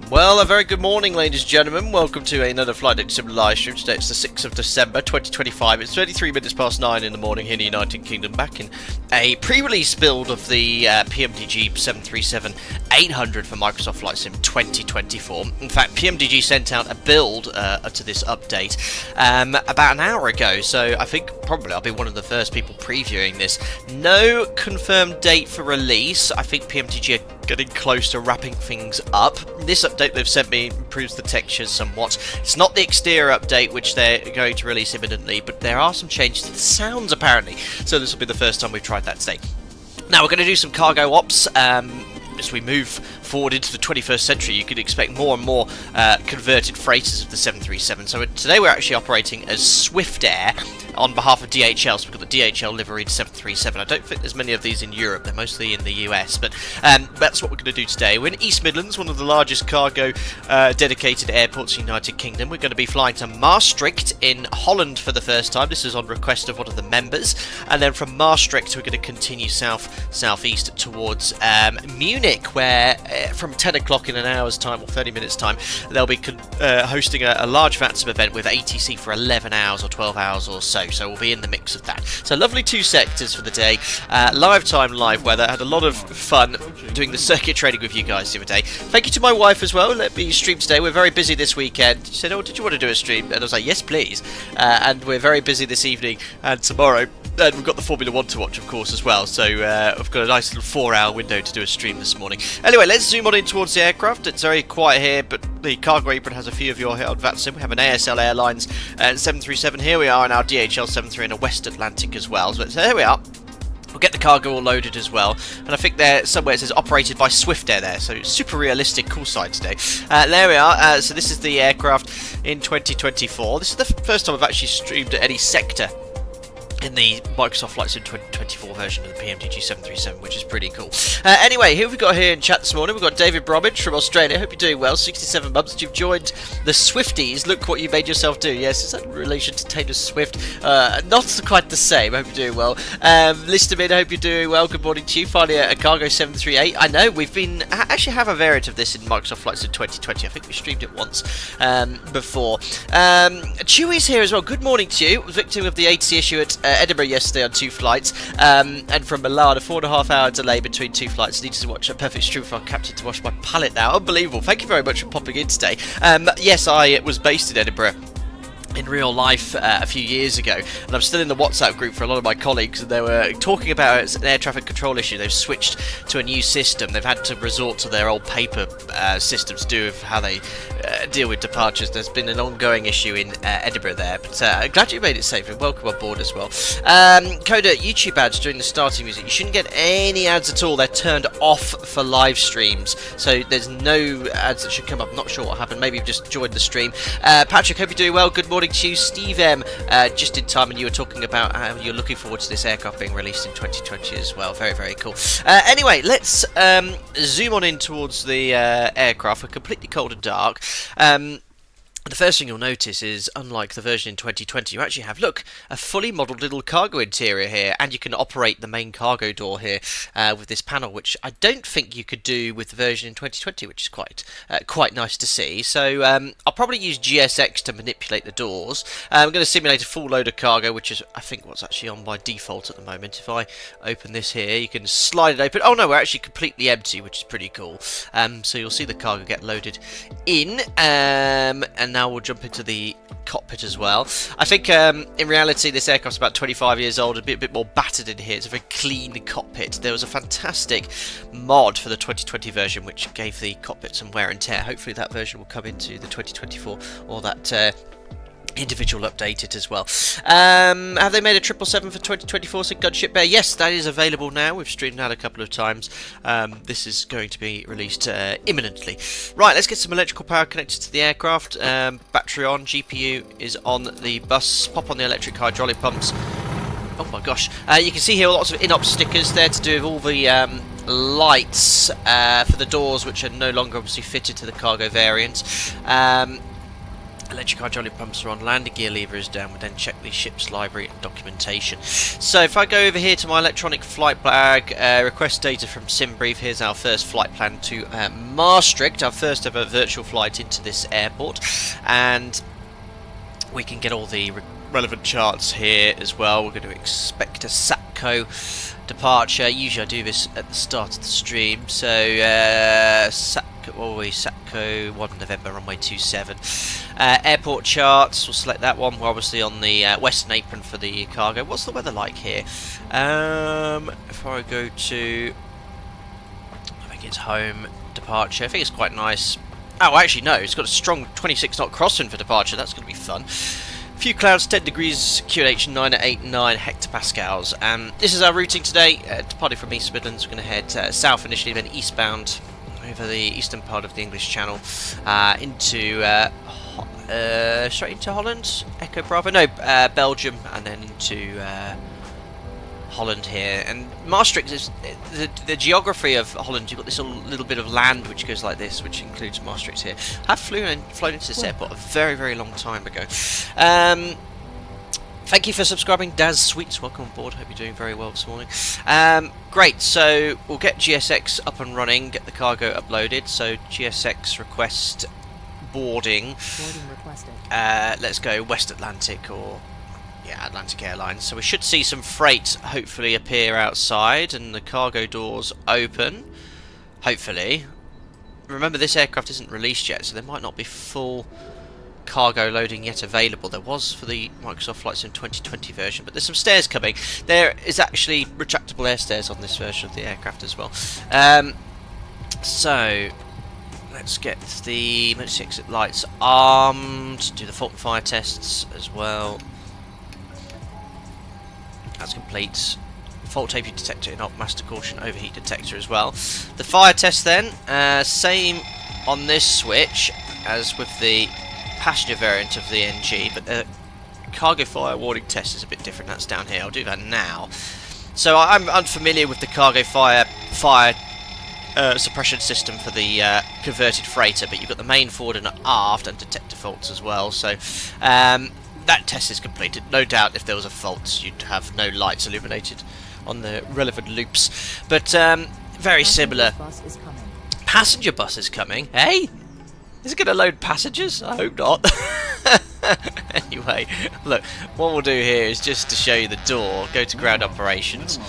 Well, a very good morning, ladies and gentlemen. Welcome to another Flight Deck Sim live stream. Today it's the 6th of December 2025. It's 33 minutes past 9 in the morning here in the United Kingdom. Back in a pre-release build of the PMDG 737-800 for Microsoft Flight Sim 2024. In fact, PMDG sent out a build to this update about an hour ago. So I think probably I'll be one of the first people previewing this. No confirmed date for release. I think PMDG are getting close to wrapping things up. This update they've sent me improves the textures somewhat. It's not the exterior update which they're going to release imminently, but there are some changes to the sounds apparently. So this will be the first time we've tried that today. Now we're going to do some cargo ops. As we move forward into the 21st century, you could expect more and more converted freighters of the 737. So today we're actually operating as Swiftair on behalf of DHL. So we've got the DHL liveried 737. I don't think there's many of these in Europe. They're mostly in the US, but that's what we're going to do today. We're in East Midlands, one of the largest cargo dedicated airports in the United Kingdom. We're going to be flying to Maastricht in Holland for the first time. This is on request of one of the members. And then from Maastricht, we're going to continue southeast towards Munich, where from 10 o'clock in an hour's time, or 30 minutes time, they'll be hosting a large VATGER event with ATC for 11 hours or 12 hours or so. So we'll be in the mix of that. So lovely two sectors for the day. Live time, live weather. Had a lot of fun doing the circuit training with you guys the other day. Thank you to my wife as well. Let me stream today. We're very busy this weekend. She said, "Oh, did you want to do a stream?" And I was like, "Yes, please." And we're very busy this evening and tomorrow. And we've got the Formula 1 to watch, of course, as well. So I've got a nice little 4-hour window to do a stream this morning. Anyway, let's zoom on in towards the aircraft. It's very quiet here, but the cargo apron has a few of your here on VATSIM. We have an ASL Airlines 737. Here we are in our DHL 73 in a West Atlantic as well. So here we are. We'll get the cargo all loaded as well, and I think there somewhere it says operated by Swiftair there, so super realistic, cool side today. There we are. So this is the aircraft in 2024. This is the first time I've actually streamed at any sector in the Microsoft Flight Sim 2024 version of the PMDG 737, which is pretty cool. Anyway, who have we got here in chat this morning? We've got David Bromwich from Australia. Hope you're doing well. 67 months. You've joined the Swifties. Look what you made yourself do. Yes, is that in relation to Taylor Swift? Not quite the same. I hope you're doing well. Listerman, I hope you're doing well. Good morning to you. Finally, a Cargo 738. I know we've been actually have a variant of this in Microsoft Flight Sim 2020. I think we streamed it once before. Chewy's here as well. Good morning to you. Victim of the ATC issue at Edinburgh yesterday on 2 flights, and from Milan, a 4.5 hour delay between 2 flights. Needed to watch a perfect stream for our captain to wash my palette now. Unbelievable. Thank you very much for popping in today. Yes, I was based in Edinburgh in real life a few years ago, and I'm still in the WhatsApp group for a lot of my colleagues, and they were talking about it's an air traffic control issue. They've switched to a new system. They've had to resort to their old paper systems to do with how they deal with departures. There's been an ongoing issue in Edinburgh there, but I'm glad you made it safe, and welcome on board as well. Coda, YouTube ads during the starting music. You shouldn't get any ads at all. They're turned off for live streams, so there's no ads that should come up. I'm not sure what happened. Maybe you've just joined the stream. Patrick, hope you're doing well. Good morning to you. Steve M, just in time, and you were talking about how you're looking forward to this aircraft being released in 2020 as well. Very, very cool. Anyway, let's zoom on in towards the aircraft. We're completely cold and dark. The first thing you'll notice is, unlike the version in 2020, you actually have, look, a fully modelled little cargo interior here, and you can operate the main cargo door here with this panel, which I don't think you could do with the version in 2020, which is quite nice to see. So I'll probably use GSX to manipulate the doors. I'm going to simulate a full load of cargo, which is, I think, what's actually on by default at the moment. If I open this here, you can slide it open. Oh no, we're actually completely empty, which is pretty cool. So you'll see the cargo get loaded in, and now we'll jump into the cockpit as well. I think in reality this aircraft's about 25 years old, a bit more battered in here. It's a very clean cockpit. There was a fantastic mod for the 2020 version which gave the cockpit some wear and tear. Hopefully that version will come into the 2024, or that individual updated as well. Have they made a 777 for 2024? So Gunship Bear, yes, that is available now. We've streamed that a couple of times. This is going to be released imminently. Right, let's get some electrical power connected to the aircraft. Battery on, GPU is on the bus. Pop on the electric hydraulic pumps. Oh my gosh. You can see here lots of in-op stickers there to do with all the lights for the doors, which are no longer obviously fitted to the cargo variant. Electric hydraulic pumps are on, landing gear lever is down. We then check the ship's library and documentation. So if I go over here to my electronic flight bag, request data from SimBrief, here's our first flight plan to Maastricht, our first ever virtual flight into this airport, and we can get all the relevant charts here as well. We're going to expect a SATCO departure. Usually I do this at the start of the stream. So SATCO 1 November runway 27. Airport charts, we'll select that one. We're obviously on the western apron for the cargo. What's the weather like here? If I go to, I think it's home departure, I think it's quite nice. Oh, actually no, it's got a strong 26 knot crosswind for departure. That's going to be fun. Few clouds, 10 degrees, QNH 9 at 89 hectopascals. This is our routing today. Departing from East Midlands, we're going to head south initially, then eastbound over the eastern part of the English Channel into straight into Holland, Echo Bravo, no, Belgium, and then into Holland here. And Maastricht is the geography of Holland. You've got this little bit of land which goes like this, which includes Maastricht here. I've flown into this airport a very long time ago. Thank you for subscribing, Daz Sweets. Welcome on board. Hope you're doing very well this morning. Great. So we'll get GSX up and running, get the cargo uploaded. So GSX request boarding. Boarding requested. Let's go West Atlantic or Atlantic Airlines. So we should see some freight hopefully appear outside and the cargo doors open. Hopefully. Remember, this aircraft isn't released yet, so there might not be full cargo loading yet available. There was for the Microsoft Flight Sim 2020 version, but there's some stairs coming. There is actually retractable air stairs on this version of the aircraft as well. So let's get the emergency exit lights armed, do the fault and fire tests as well. That's complete. Fault tape detector in op, master caution, overheat detector as well. The fire test then, same on this switch as with the passenger variant of the NG, but the cargo fire warning test is a bit different. That's down here. I'll do that now. So I'm unfamiliar with the cargo fire suppression system for the converted freighter, but you've got the main, forward and aft and detector faults as well. So that test is completed. No doubt if there was a fault you'd have no lights illuminated on the relevant loops, but very similar. Passenger bus is coming. Hey, is it going to load passengers? I hope not. Anyway, look, what we'll do here is just to show you the door. Go to ground operations,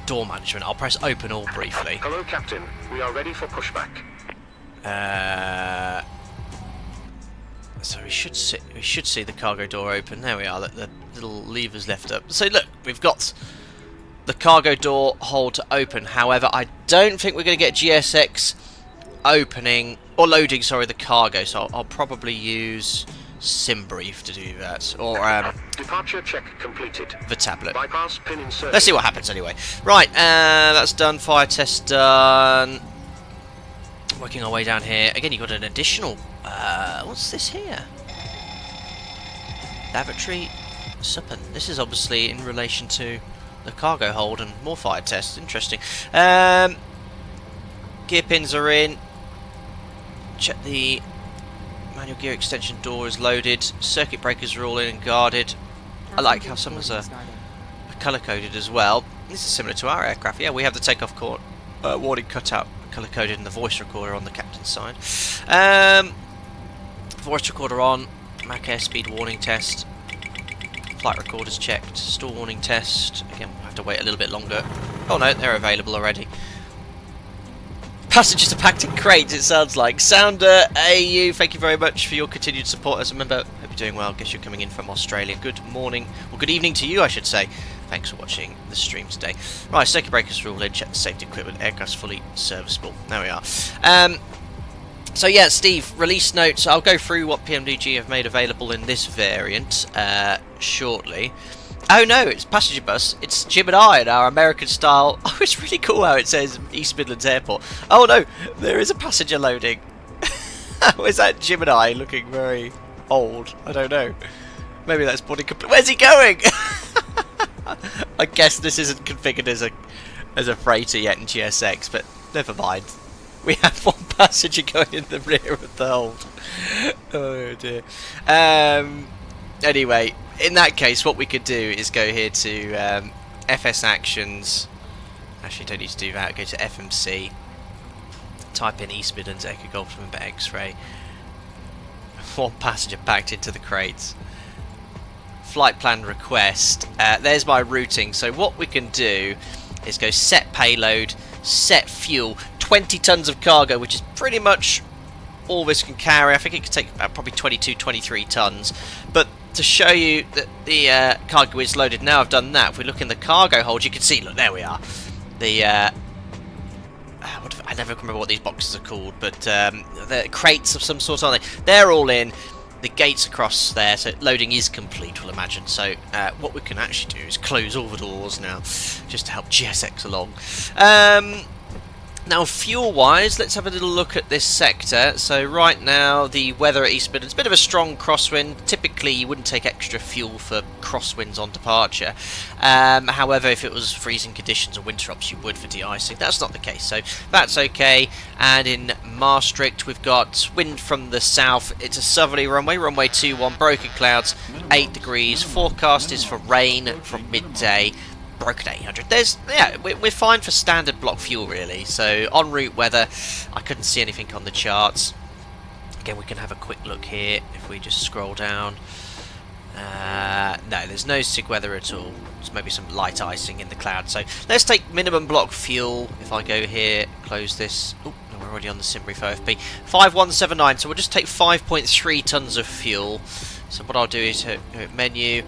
door management. I'll press open all briefly. Hello, Captain. We are ready for pushback. So we should see the cargo door open. There we are. Look, the little levers left up. So look, we've got the cargo door hold to open. However, I don't think we're going to get GSX opening or loading. Sorry, the cargo. So I'll probably use SimBrief to do that, or departure check completed. The tablet. Bypass pin inserted. Let's see what happens anyway. Right, that's done. Fire test done. Working our way down here. Again, you've got an additional... what's this here? Lavatory Suppen. This is obviously in relation to the cargo hold and more fire tests. Interesting. Gear pins are in. Check the manual gear extension door is loaded. Circuit breakers are all in and guarded. I like how some are colour-coded as well. This is similar to our aircraft. Yeah, we have the takeoff warning cutout colour-coded and the voice recorder on the captain's side. Voice recorder on, Mach airspeed warning test, flight recorders checked, stall warning test. Again, we'll have to wait a little bit longer. Oh no, they're available already. Passengers are packed in crates, it sounds like. Sounder AU, thank you very much for your continued support as a member. Hope you're doing well. Guess you're coming in from Australia. Good morning, or good evening to you, I should say. Thanks for watching the stream today. Right, circuit breakers are all in. Check the safety equipment. Aircraft's fully serviceable. There we are. So yeah, Steve, release notes. I'll go through what PMDG have made available in this variant shortly. Oh no, it's passenger bus. It's Jim and I in our American style. Oh, it's really cool how it says East Midlands Airport. Oh no, there is a passenger loading. Is that Jim and I looking very old? I don't know. Maybe that's boarding complete. Where's he going? I guess this isn't configured as a freighter yet in GSX, but never mind. We have one passenger going in the rear of the hold. Oh dear. Anyway, in that case, what we could do is go here to FS Actions. Actually, don't need to do that. Go to FMC. Type in East Midlands, Echo Golf November X-ray. One passenger packed into the crates. Flight plan request. There's my routing. So what we can do is go set payload, set fuel, 20 tons of cargo, which is pretty much all this can carry. I think it could take about probably 22, 23 tons. But to show you that the cargo is loaded now, I've done that. If we look in the cargo hold, you can see, look, there we are. The I never remember what these boxes are called, but they're crates of some sort, aren't they? They're all in. The gate's across there, so loading is complete, we'll imagine. So what we can actually do is close all the doors now, just to help GSX along. Now, fuel-wise, let's have a little look at this sector. So right now, the weather at East Midlands, a bit of a strong crosswind. Typically, you wouldn't take extra fuel for crosswinds on departure. However, if it was freezing conditions or winter ops, you would for de-icing. That's not the case, so that's okay. And in Maastricht, we've got wind from the south. It's a southerly runway, runway 21, broken clouds, 8 degrees. Forecast is for rain from midday. Broken 800. We're fine for standard block fuel, really. So en route weather, I couldn't see anything on the charts. Again, we can have a quick look here if we just scroll down. No, there's no SIG weather at all. There's maybe some light icing in the cloud. So let's take minimum block fuel. If I go here, close this. Oh, no, we're already on the Simbrief OFP. 5179. So we'll just take 5.3 tons of fuel. So what I'll do is hit menu,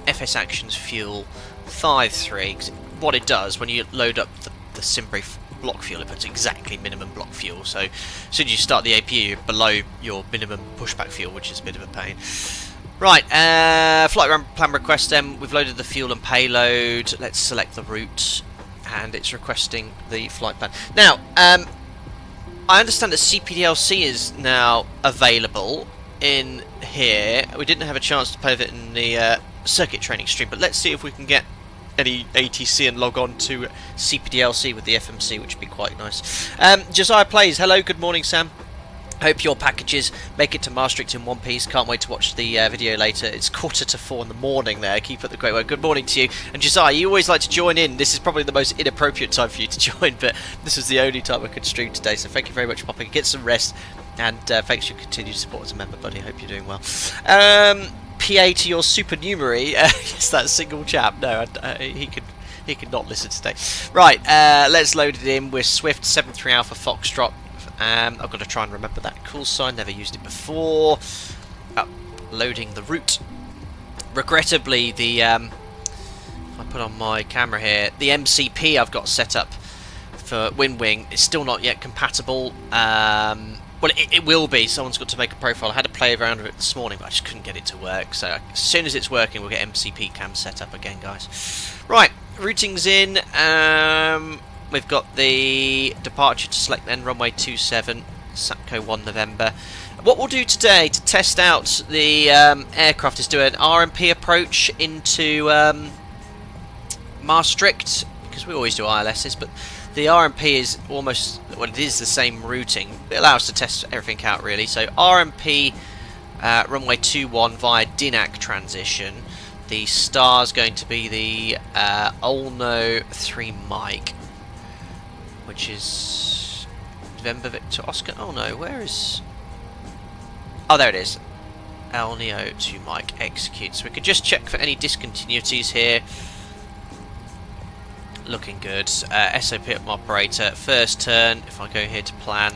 FS Actions fuel. 5.3, because what it does when you load up the Simbrief block fuel, it puts exactly minimum block fuel. So as soon as you start the APU, you're below your minimum pushback fuel, which is a bit of a pain. Right, flight plan request then. We've loaded the fuel and payload. Let's select the route, and it's requesting the flight plan. Now, I understand that CPDLC is now available in here. We didn't have a chance to play with it in the circuit training stream, but let's see if we can get any ATC and log on to CPDLC with the FMC, which would be quite nice. Josiah Plays, hello, good morning, Sam. Hope your packages make it to Maastricht in one piece. Can't wait to watch the video later. It's 3:45 in the morning there. Keep up the great work. Good morning to you. And Josiah, you always like to join in. This is probably the most inappropriate time for you to join, but this is the only time I could stream today, so thank you very much for popping. Get some rest, and thanks for your continued support as a member, buddy. I hope you're doing well. PA to your supernumerary. Yes, that single chap. No, he could not listen today. Right, let's load it in. We're Swift 73 Alpha Foxtrot. I've got to try and remember that call sign. Never used it before. Loading the route. Regrettably, the if I put on my camera here, the MCP I've got set up for WinWing is still not yet compatible. Well, it will be. Someone's got to make a profile. I had to play around with it this morning, but I just couldn't get it to work. So as soon as it's working, we'll get MCP cam set up again, guys. Right, routing's in. We've got the departure to select then, runway 27, Sapco 1 November. What we'll do today to test out the aircraft is do an RMP approach into Maastricht, because we always do ILSs, but the RMP is almost, well, it is the same routing. It allows us to test everything out, really. So RMP runway 21 via DINAC transition. The star's going to be the Olno 3 Mike, which is November Victor Oscar. Oh no, where is... Oh, there it is. Elneo 2 Mike execute. So we can just check for any discontinuities here. Looking good. SOP up operator. First turn, if I go here to plan,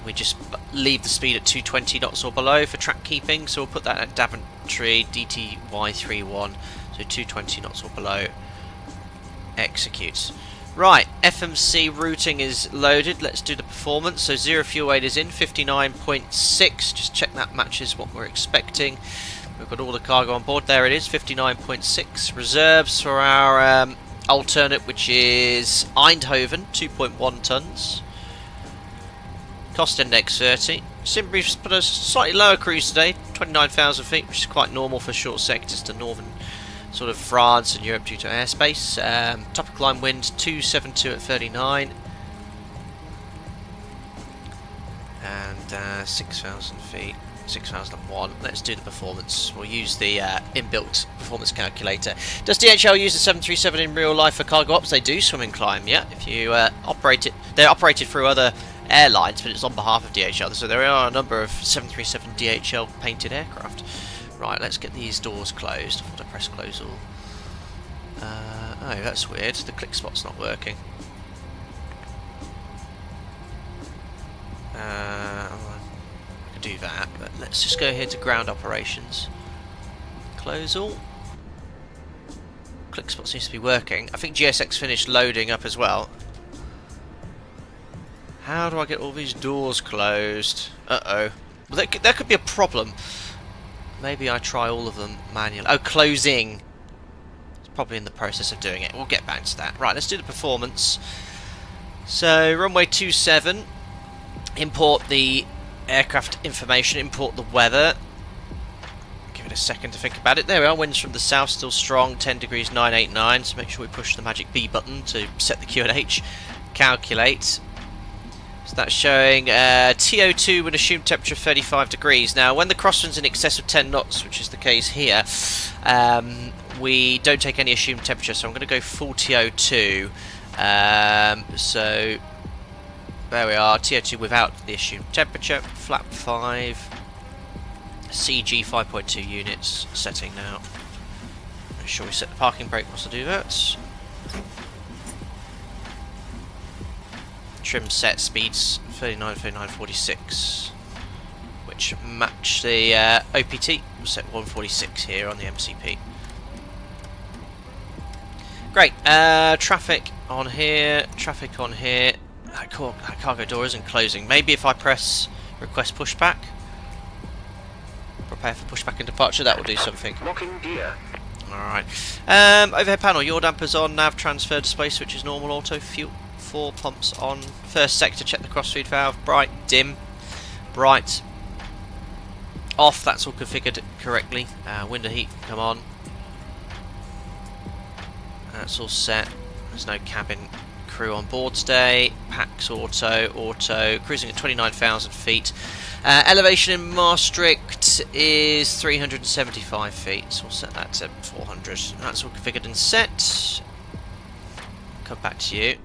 we just leave the speed at 220 knots or below for track keeping. So we'll put that at Daventry DTY31. So 220 knots or below. Execute. Right, FMC routing is loaded. Let's do the performance. So 0 fuel weight is in, 59.6. Just check that matches what we're expecting. We've got all the cargo on board. There it is, 59.6. Reserves for our alternate, which is Eindhoven, 2.1 tons. Cost index 30. Simbrief's put a slightly lower cruise today, 29,000 feet, which is quite normal for short sectors to northern sort of France and Europe due to airspace. Tropical line wind 272 at 39. 6,000 feet. 6001. Let's do the performance. We'll use the inbuilt performance calculator. Does DHL use the 737 in real life for cargo ops? They do swim and climb, yeah. If you operate it, they're operated through other airlines, but it's on behalf of DHL. So there are a number of 737 DHL painted aircraft. Right, let's get these doors closed. I press close all. Oh, that's weird. The click spot's not working. I could do that, but let's just go here to ground operations. Close all. Click spot seems to be working. I think GSX finished loading up as well. How do I get all these doors closed? Uh-oh. Well, that could be a problem. Maybe I try all of them manually. Oh, closing. It's probably in the process of doing it. We'll get back to that. Right, let's do the performance. So, runway 27. Import the aircraft information. Import the weather. Give it a second to think about it. There we are. Winds from the south still strong. 10 degrees 989. So make sure we push the magic B button to set the QNH. Calculate. So that's showing TO2 with assumed temperature of 35 degrees. Now, when the crosswind's in excess of 10 knots, which is the case here, we don't take any assumed temperature. So I'm going to go full TO2. So there we are, TO2 without the assumed temperature. Flap 5. CG 5.2 units. Setting now. Make sure we set the parking brake whilst I do that. Trim set speeds 39, 39, 46, which match the OPT. We'll set 146 here on the MCP. Great. Traffic on here. Traffic on here. That cargo door isn't closing. Maybe if I press request pushback, prepare for pushback and departure, that will do something. Locking gear. Alright. Overhead panel, yaw dampers on, nav transfer display switch is normal, auto fuel 4 pumps on. First sector, check the crossfeed valve, bright, dim, bright, off, that's all configured correctly. Window heat, come on. That's all set. There's no cabin crew on board today. Pax auto, cruising at 29,000 feet. Elevation in Maastricht is 375 feet, so we'll set that to 400. That's all configured and set. Come back to you.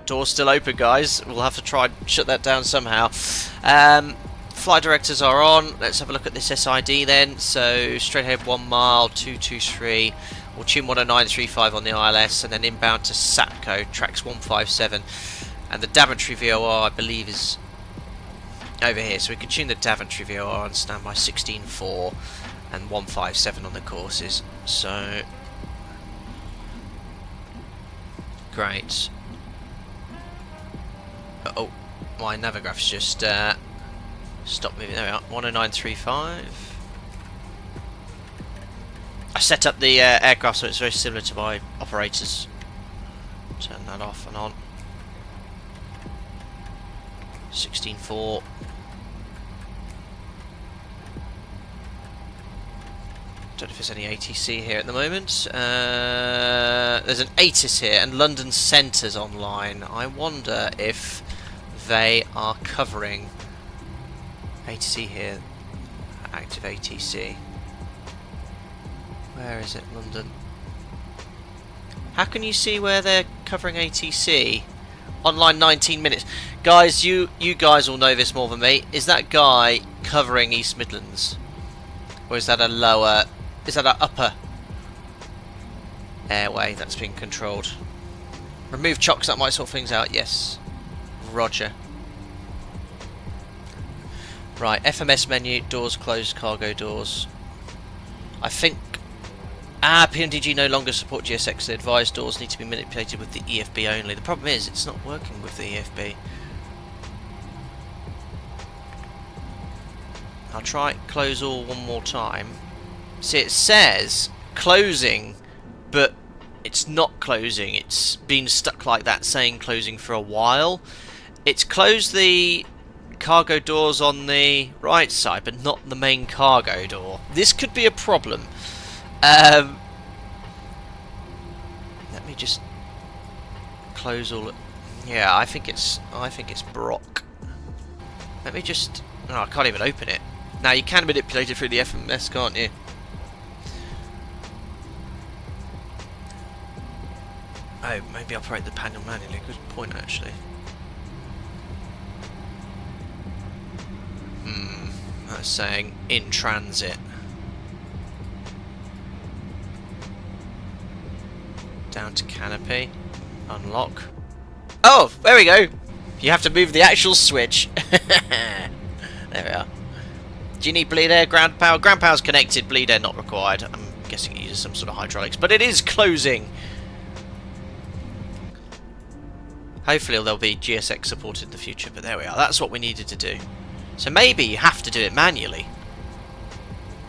Door's still open, guys. We'll have to try and shut that down somehow. Flight directors are on. Let's have a look at this SID then. So straight ahead 1 mile, 223. We'll tune 10935 on the ILS, and then inbound to Sapco, tracks 157. And the Daventry VOR, I believe, is over here. So we can tune the Daventry VOR on standby 16.4 and 157 on the courses. So great. Oh, my navigraph's just stopped moving. There we are, 10935. I set up the aircraft so it's very similar to my operators. Turn that off and on. 16.4. Don't know if there's any ATC here at the moment. There's an ATIS here, and London Centre's online. I wonder if they are covering ATC here. Active ATC. Where is it, London? How can you see where they're covering ATC? Online 19 minutes. Guys, you guys will know this more than me. Is that guy covering East Midlands? Or is that a lower... Is that an upper airway that's being controlled? Remove chocks, that might sort things out. Yes. Roger. Right, FMS menu, doors closed, cargo doors. I think... PMDG no longer support GSX. The advised doors need to be manipulated with the EFB only. The problem is, it's not working with the EFB. I'll try close all one more time. See, it says closing, but it's not closing. It's been stuck like that, saying closing for a while. It's closed the cargo doors on the right side, but not the main cargo door. This could be a problem. Let me just close all. Yeah, I think it's Brock. Let me just Oh, I can't even open it. Now you can manipulate it through the FMS, can't you? Oh, maybe operate the panel manually. Good point, actually. That's saying in transit. Down to canopy. Unlock. Oh, there we go. You have to move the actual switch. There we are. Do you need bleed air, ground power? Ground power's connected, bleed air not required. I'm guessing it uses some sort of hydraulics, but it is closing. Hopefully there'll be GSX supported in the future, but there we are. That's what we needed to do. So maybe you have to do it manually.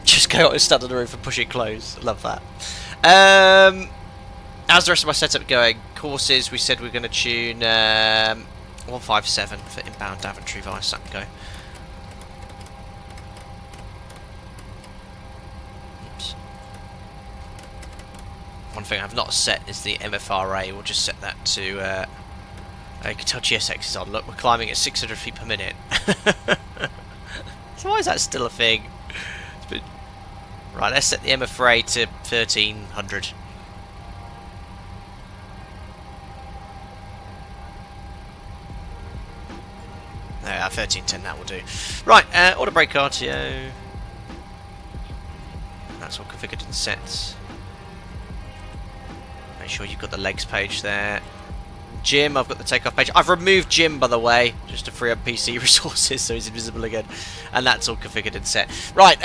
Just go and stand on the roof and push it close. Love that. How's the rest of my setup going? Courses, we said we're going to tune 157 for inbound Daventry via Sapco. Oops. One thing I've not set is the MFRA. We'll just set that to... you can tell GSX is on. Look, we're climbing at 600 feet per minute. So why is that still a thing? Right, let's set the MFRA to 1300. There, 1310, that will do. Right, auto brake RTO. That's all configured and set. Make sure you've got the legs page there. Jim, I've got the takeoff page. I've removed Jim, by the way, just to free up PC resources so he's invisible again. And that's all configured and set. Right,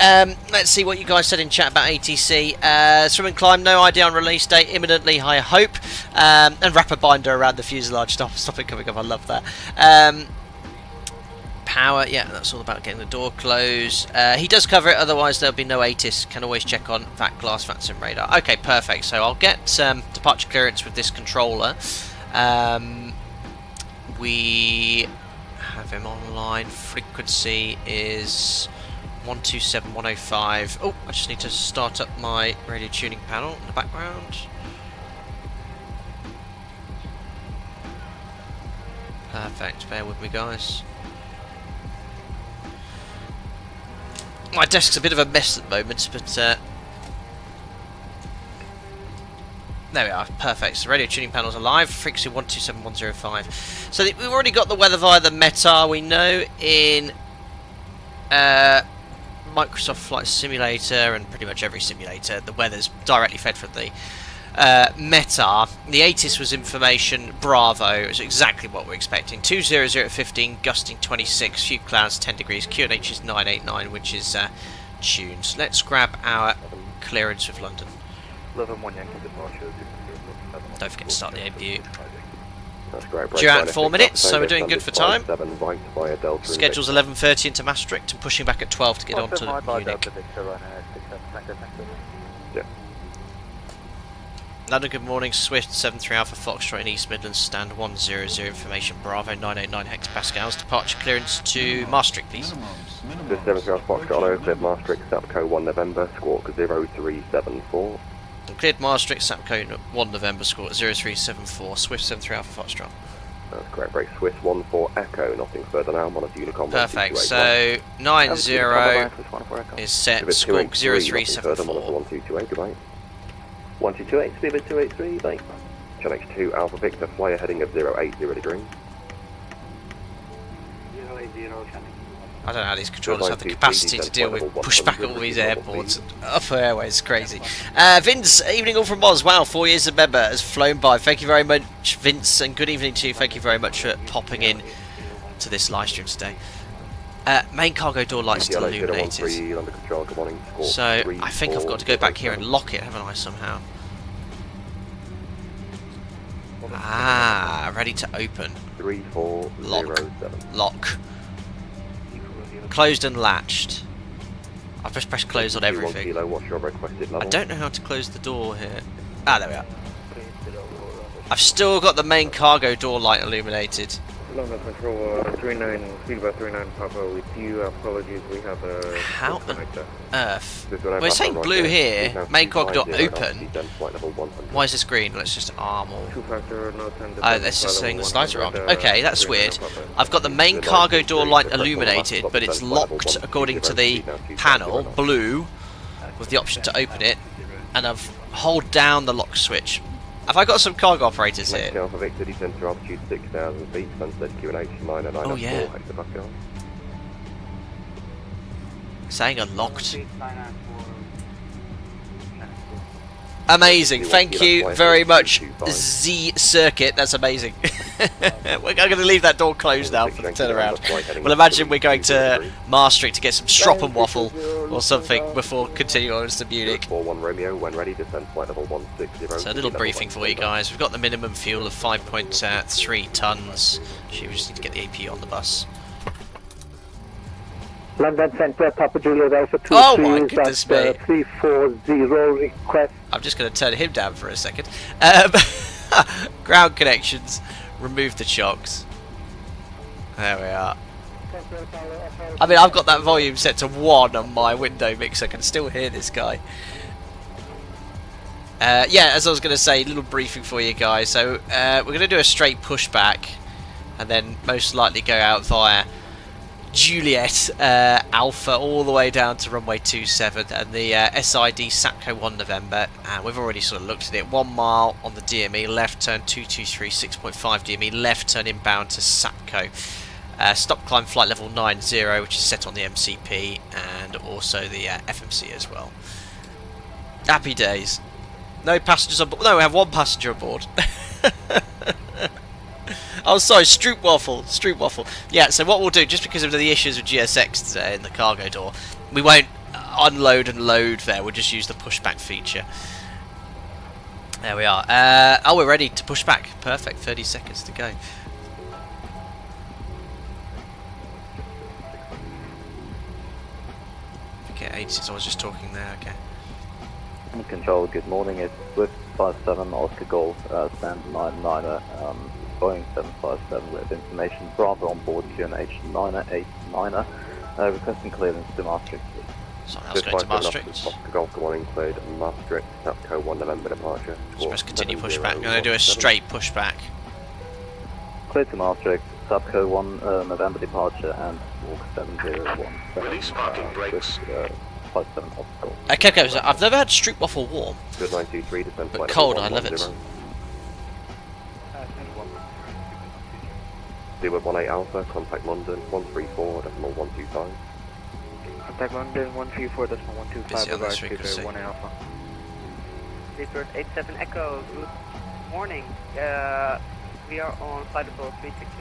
let's see what you guys said in chat about ATC. Swim and climb, no idea on release date, imminently, high hope. And wrap a binder around the fuselage. Stop it coming up, I love that. Power, yeah, that's all about getting the door closed. He does cover it, otherwise there'll be no ATIS. Can always check on VAT glass, VATSIM radar. Okay, perfect. So I'll get departure clearance with this controller. We have him online. Frequency is 127105. Oh, I just need to start up my radio tuning panel in the background. Perfect. Bear with me, guys. My desk's a bit of a mess at the moment, but there we are, perfect. So radio tuning panels are live, frequency 127105. So we've already got the weather via the METAR. We know in Microsoft Flight Simulator and pretty much every simulator, the weather's directly fed from the METAR. The ATIS was information Bravo. It was exactly what we're expecting. 200 at 15, gusting 26, few clouds 10 degrees. QNH is 989, which is tuned. So let's grab our clearance with London. 11-1 Yankee departure. Don't forget to start the ABU. That's great. Due out in 4 minutes, so we're doing good for time. Right via Delta Schedule's 11:30 into Maastricht and pushing back at 12 to get on to Munich. Yeah. London, good morning. Swift 73 Alpha Foxtrot in East Midlands, stand 100 information Bravo 989 hectopascals. Departure clearance to Maastricht, please. Swift 73 Alpha Foxtrot, hello, cleared Maastricht, Sapco 1 November, squawk 0374. Cleared Maastricht, Sapco 1 November, squawk 0374. Swift 73 Alpha Foxtrot. That's great, break Swift 14 Echo, nothing further now, monitor Unicom. Perfect, so 90 is set, squawk 0374. 1228, goodbye. 1228, speed of 283, bye. Channel 2 Alpha Victor, flyer heading of 080 degree. 080, I don't know how these controllers have the capacity to deal with pushback at all these airports and upper airways. Crazy. Vince, evening all from Oz. Wow, 4 years of member has flown by. Thank you very much, Vince, and good evening to you. Thank you very much for popping in to this live stream today. Main cargo door lights still illuminated. So I think I've got to go back here and lock it, haven't I, somehow? Ah, ready to open. 3407. Lock. Closed and latched. I've just pressed close on everything. I don't know how to close the door here. Ah, there we are. I've still got the main cargo door light illuminated. London Control 39, feedback 39 Papa with you. Apologies, we have a How on disconnector. earth? This one We're saying over blue right here, there. main corridor 250 open. descend flight level 100. Why is this green? Let's just arm all. 2-factor, no 10. Oh, that's just saying the slides are on. 100, Okay, that's 39 weird. Papa. I've got the main cargo door light illuminated, but it's locked according to the panel, blue, with the option to open it, and I've hold down the lock switch. Have I got some cargo operators here? Next Alpha Victor, descend to altitude 6,000 feet, sunset QNH 909 Oh, yeah. hectopascal. Saying unlocked. Amazing, thank you very much, Z Circuit. That's amazing. We're going to leave that door closed now for the turnaround. Well, imagine we're going to Maastricht to get some strop and waffle or something before continuing on to Munich. 41 Romeo, when ready, descend flight level 160. So a little briefing for you guys. We've got the minimum fuel of 5.3 tons. We just need to get the AP on the bus. London Centre, Papa Juliet Alpha 2 Oh my goodness me. 340 request. I'm just going to turn him down for a second. Ground connections. Remove the chocks. There we are. I mean, I've got that volume set to 1 on my window mix. I can still hear this guy. Yeah, as I was going to say, little briefing for you guys. So we're going to do a straight pushback, and then most likely go out via Juliet Alpha all the way down to runway 27 and the SID Sapco 1 November, and we've already sort of looked at it. 1 mile on the DME, left turn 223, 6.5 DME, left turn inbound to Sapco. Stop climb flight level 90, which is set on the MCP, and also the FMC as well. Happy days. No passengers on board. No, we have 1 passenger aboard. Oh, sorry, Stroop Waffle. Yeah, so what we'll do, just because of the issues with GSX in the cargo door, we won't unload and load there. We'll just use the pushback feature. There we are. Oh, we're ready to push back. Perfect. 30 seconds to go. Okay, 8 since I was just talking there. Okay. Control, good morning. It's Swift 57 Oscar Golf, stand 99er, Boeing 757 with information. Bravo on board QNH 989er, requesting clearance to Maastricht. So I was going to Maastricht. Oscar Golf, good morning, cleared Maastricht, Sapco 1 November departure. So let's continue pushback. I'm going to do a straight pushback. Clear to Maastricht, Sapco 1 November departure and walk 701. Release parking brakes. 57 Oscar Golf. Okay, okay, so I've never had Stroop Waffle warm, Good 923, descend but flight cold, level I love it. 110. Zero 18 Alpha, contact London 134.125. Contact London Busy 134.125, on this frequency. 1 Alpha. Report 87 Echo, good morning. We are on flight level 360.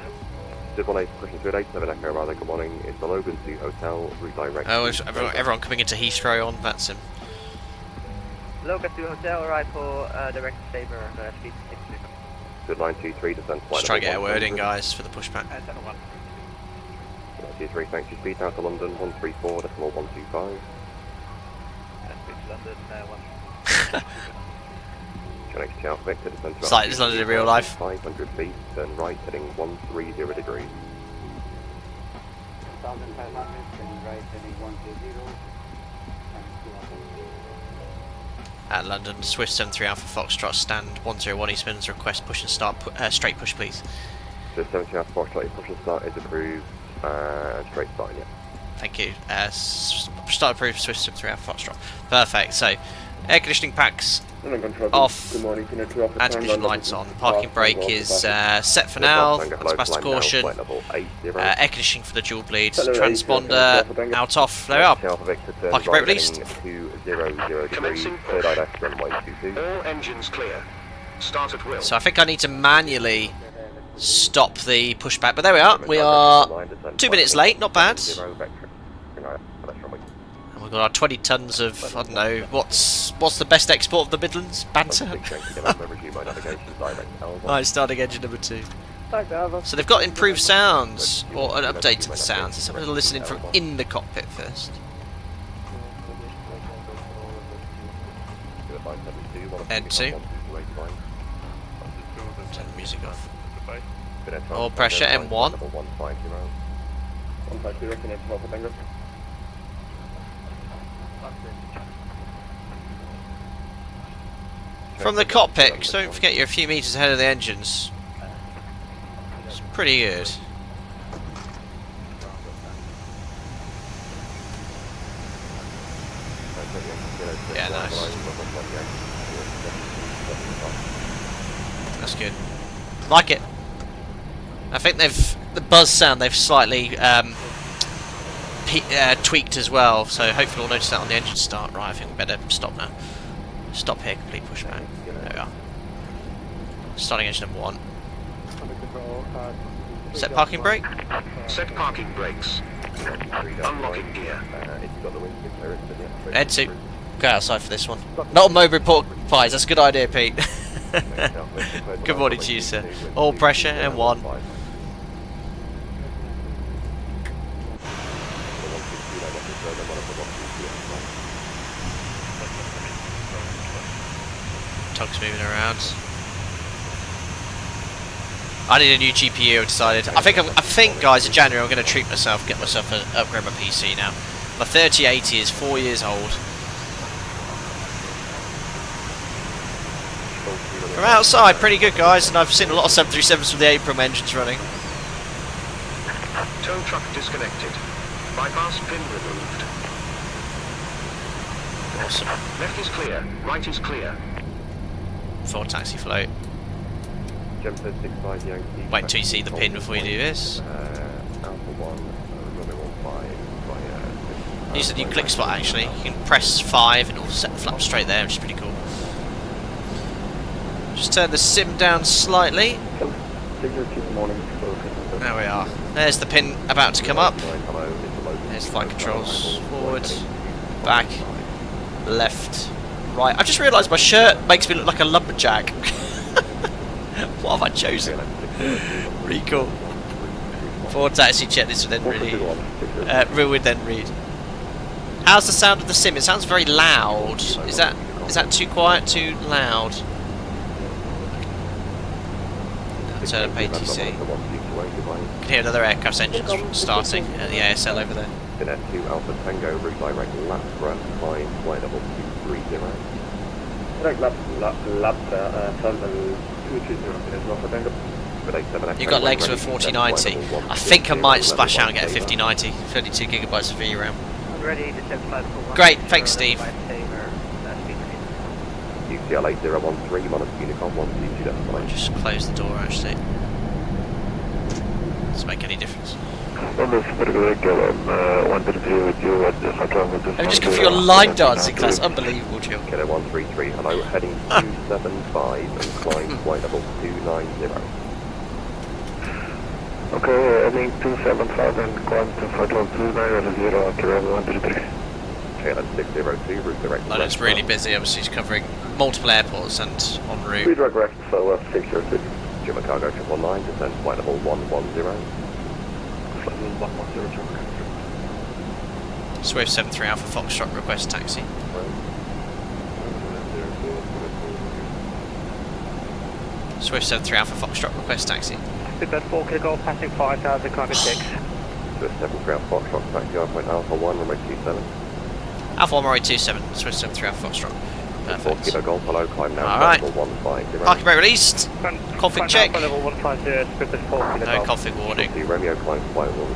Zero 18, pushing through 87 Echo, rather, good morning. It's the Logan to Hotel, route direct. Oh, to everyone coming into Heathrow on that's him. Local to hotel, arrival, direct saver, speed 60. Good 923, descend flight Just try to get a level word in, 100. guys, for the pushback. 923, thank you, speed out to London 134.125. Connect Alpha Victor, descend to It's like it's London in real life. 500 feet, turn right, heading 130 degrees. 1,500, turning right, heading 120. At London, Swift 73 Alpha Foxtrot, stand 101 East Midlands, request push and start, straight push please. So 70 Alpha Foxtrot, push and start is approved, straight starting, yeah. Thank you. Start approved, Swift 73 Alpha Foxtrot. Perfect, so air conditioning packs off, anti-collision lights on, parking brake is set for now, that's past caution, air conditioning for the dual bleed, transponder out off, there we are, parking brake released. Commencing push. All engines clear. Start at will. So I think I need to manually stop the pushback, but there we are 2 minutes late, not bad. And we've got our 20 tons of, I don't know, what's the best export of the Midlands? Banter? Right, starting engine number 2. So they've got improved sounds, or an updated sounds. Let's have a little listening from in the cockpit first. N2. Turn the music off. Oil pressure M1. 150. 150, connect Alpha Tango. From the cockpit, 'cause don't forget you're a few meters ahead of the engines. It's pretty good. Yeah, nice. That's good. Like it. I think the buzz sound they've slightly tweaked as well, so hopefully we'll notice that on the engine start. Right, I think we better stop now. Stop here, complete pushback. There we are. Starting engine number 1. Set parking brake. Set parking brakes. Unlocking gear. Head 2. Go outside for this one. Not on Mowbray pork pies, that's a good idea, Pete. Good morning to you, sir. All pressure, M1. Tug's moving around. I need a new GPU, I decided. I think, guys, in January I'm going to treat myself, get myself an upgrade my PC now. My 3080 is 4 years old. From outside, pretty good, guys, and I've seen a lot of 737s with the April engines running. Tow truck disconnected. Bypass pin removed. Awesome. Left is clear. Right is clear. Full taxi float. Jumper 65 Yankee. Wait until you see the pin before you do this. Alpha 1, runway 15, Use the new click spot actually. You can press 5 and it'll set the flap straight there, which is pretty cool. Just turn the sim down slightly. There we are. There's the pin about to come up. There's flight controls. Forward, back, left, right. I've just realised my shirt makes me look like a lumberjack. What have I chosen? Really cool. Forward taxi, check this would then read. Real would then read. How's the sound of the sim? It sounds very loud. Is that too quiet, too loud? Turn up ATC. You can hear another aircraft's engines starting at the ASL over there. Connect to Alpha Tango, redirect lap run, flying flight level 230. Direct lap, Sullivan 230, Alpha Tango. You've got legs for a 4090. I think I might splash out and get a 5090, 32 gigabytes of VRAM. Great, thanks Steve. UCL 8013, minus Unicom 122.9. Just close the door actually. Doesn't make any difference. Have you just come for your line dancing class? Unbelievable, Jill. Kilo 133, hello, heading 275 and flying flight level 290. Okay, heading 275 and climb to flight level 290, Kilo 133. KLM 602, route direct. And it's really busy, obviously he's covering multiple airports and en route. Redirect rest, so 602. German cargo 119, descend flight level 110. Swift 73 Alpha Foxtrot, request taxi. Swift 73 Alpha Foxtrot, request taxi. Super 4 Golf passing 5,000, climbing 6. Swift 73 Alpha Foxtrot, taxi off point Alpha 1, runway 27. Alpha 1 runway 27, Swift 73 Alpha Foxtrot. 4 Perfect. Kilo Golf, hello, climb now. Alright. Level 150. Parking brake released. Config check. Level 150, Scripted 4 No config warning. The Romeo climb flight level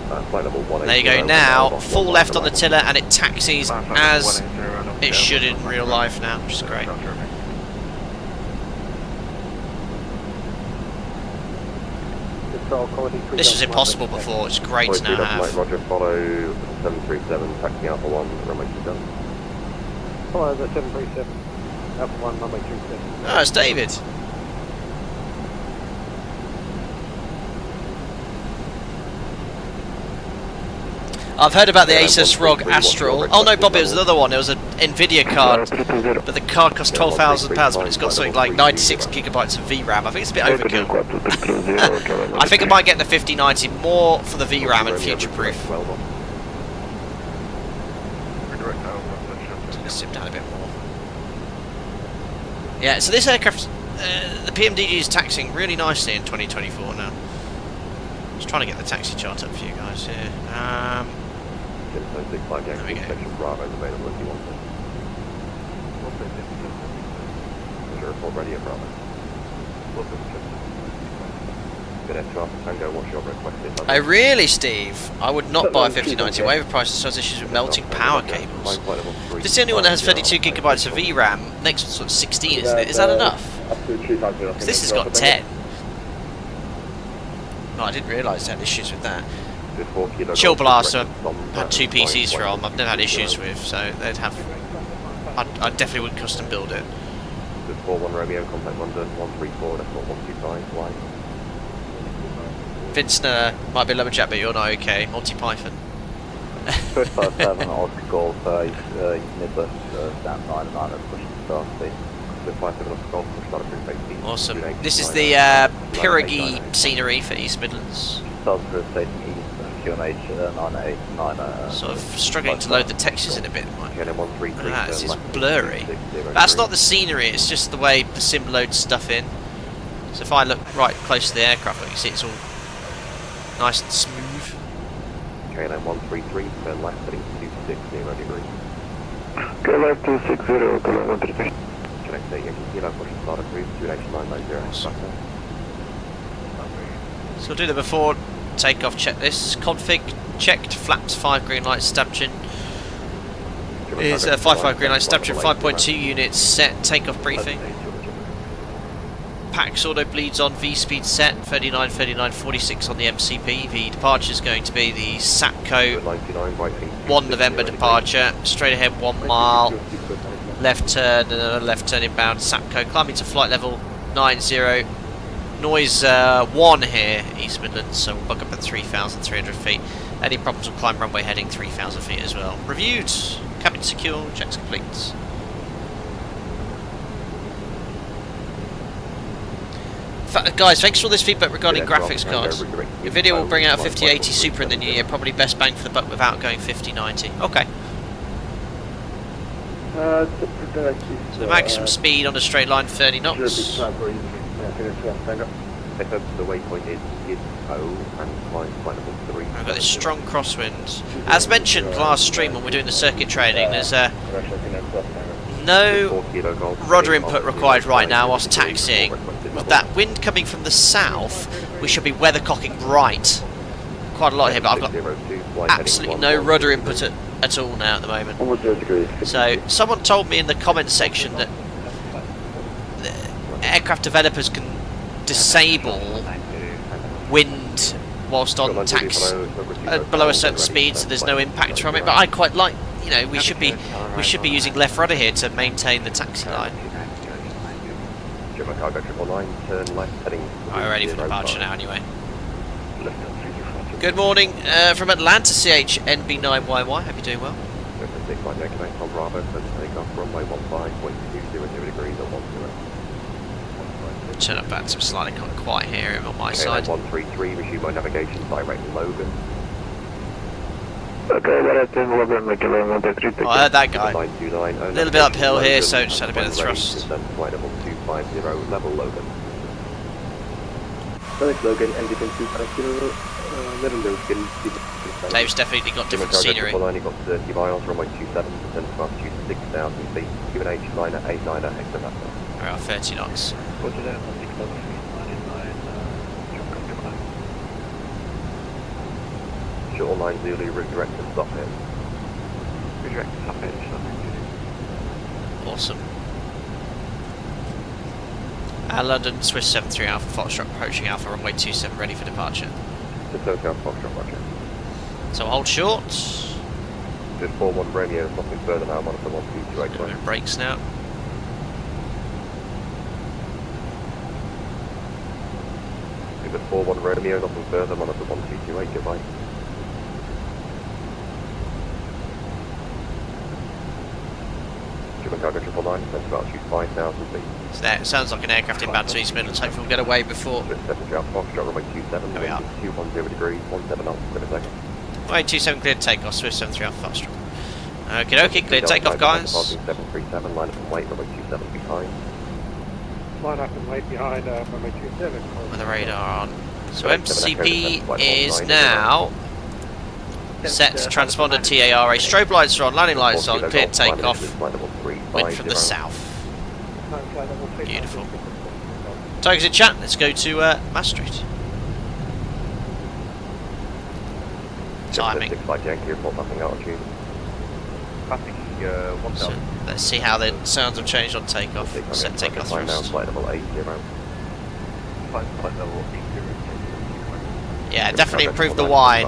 180. There you go now, full left on the tiller and it taxis as it should in real life now, which is great. This was impossible before, it's great to now have. Roger, follow 737, taxi Alpha 1, runway 27. Follow the 737, Alpha 1, runway 27. Oh, it's David. I've heard about the Asus ROG Astral. Oh no, Bob, it was another one. It was an Nvidia card, but the card cost £12,000, but it's got something like 96 gigabytes of VRAM. I think it's a bit overkill. I think I might get the 5090 more for the VRAM and future-proof. Let's sim down a bit more. Yeah, so this aircraft, the PMDG is taxiing really nicely in 2024 now. Just trying to get the taxi chart up for you guys here. There we go. Section Bravo is available if you want it. Is your report ready at Bravo? Good F2 Tango, what's your request? Oh really, Steve? I would not buy a 5090. Waiver prices has issues with melting power cables. This is the only one that has 32 gigabytes of VRAM. Next one's sort of 16, isn't it? Is that enough? 'Cause this has got 10. No, I didn't realise they had issues with that. Chill Blaster had 2 PCs from. I've never had issues with, so they'd have. I definitely wouldn't custom build it. 41 Romeo, contact London 134, that's what 125, why? Vince might be a lumberjack, but you're not okay. Monty Python. Swift 57 Oscar Golf, East Midlands, stand 99 at pushing start speed. Swift 57 Oscar Golf, push start approved 18. Awesome. This is the Pirigi scenery for East Midlands. South Coast Station East, QNH 989. Sort of struggling to load the textures in a bit. Mike. Okay, then 133. It's blurry. That's not the scenery, it's just the way the sim loads stuff in. So if I look right close to the aircraft, you can see it's all nice and smooth. Okay, then 133, turn left heading 260 degrees. Go left 260, go 133. Connect to Yankee Kilo, push start approved 2H990. Awesome. So we'll do the before takeoff checklist. Config checked, flaps 5 green lights, stabgen is 5 green lights, stabgen 5.2 units set, takeoff briefing. Pax auto bleeds on, V speed set, 39, 39, 46 on the MCP. The departure is going to be the Sapco 1 November departure, straight ahead 1 mile, left turn and another left turn inbound, Sapco climbing to flight level 90. Noise 1 here, East Midlands, so we'll buck up at 3,300 feet. Any problems will climb runway heading 3,000 feet as well. Reviewed, cabin secure, checks complete. Guys, thanks for all this feedback regarding graphics cards. Nvidia will bring out a 5080 Super in the new year, probably best bang for the buck without going 5090. Okay. So the maximum speed on a straight line 30 knots. The waypoint is O and climb level 3. I've got this strong crosswind. As mentioned last stream when we're doing the circuit training, there's no rudder input required right now whilst taxiing. With that wind coming from the south, we should be weathercocking right. Quite a lot here, but I've got absolutely no rudder input at all now at the moment. So someone told me in the comments section that the aircraft developers can disable wind whilst on tax below a certain speed, so there's no impact from it. But I quite like, you know, we should be using left rudder here to maintain the taxi line. We're ready for departure now anyway. Good morning from Atlanta, CHNB9YY. Hope you're doing well. Turn up back to slightly quiet here on my side. 133, resume my navigation direct Logan. Okay, Oh, I heard that guy. A little bit uphill here, so just had a bit of thrust. Flight level 250, level Logan. Logan, engine 250, level Logan. Dave's definitely got different scenery. Well, only got 30 miles, runway 27, descent to altitude 6,000 feet, QNH 989 hectolitre. Around 30 knots. Shuttle 9 Zulu, redirect and stop here. Redirect and stop here. Awesome. London, Swiss 73 Alpha, Foxtrot approaching Alpha, runway 27, ready for departure. Just Hotel Foxtrot, roger. So hold short. Just 41 Romeo, nothing further now, monitor 12289. Brakes now. Just 41 Romeo, nothing further, monitor 1228, goodbye. Cuban cargo 999, that's about 5,000 feet. So that sounds like an aircraft inbound to East Midlands. Hopefully we'll get away before. Swift 7 Alpha, Foxtrot, runway 27, There we are. 210 degrees, 17 knots, in a second. Runway 27 cleared takeoff, Swiss 73 Alpha Foxtrot. Okay, cleared takeoff, guys. 737, line up and wait, runway 27 behind. Line up and wait behind runway 27. With the radar on. So MCP is now set to transponder TARA. Strobe lights are on, landing lights on, clear to take off. Wind from the south. Beautiful. Tigers in chat, let's go to Maastricht. Timing. So let's see how the sounds have changed on takeoff. Set takeoff first. Yeah, definitely improved the whine.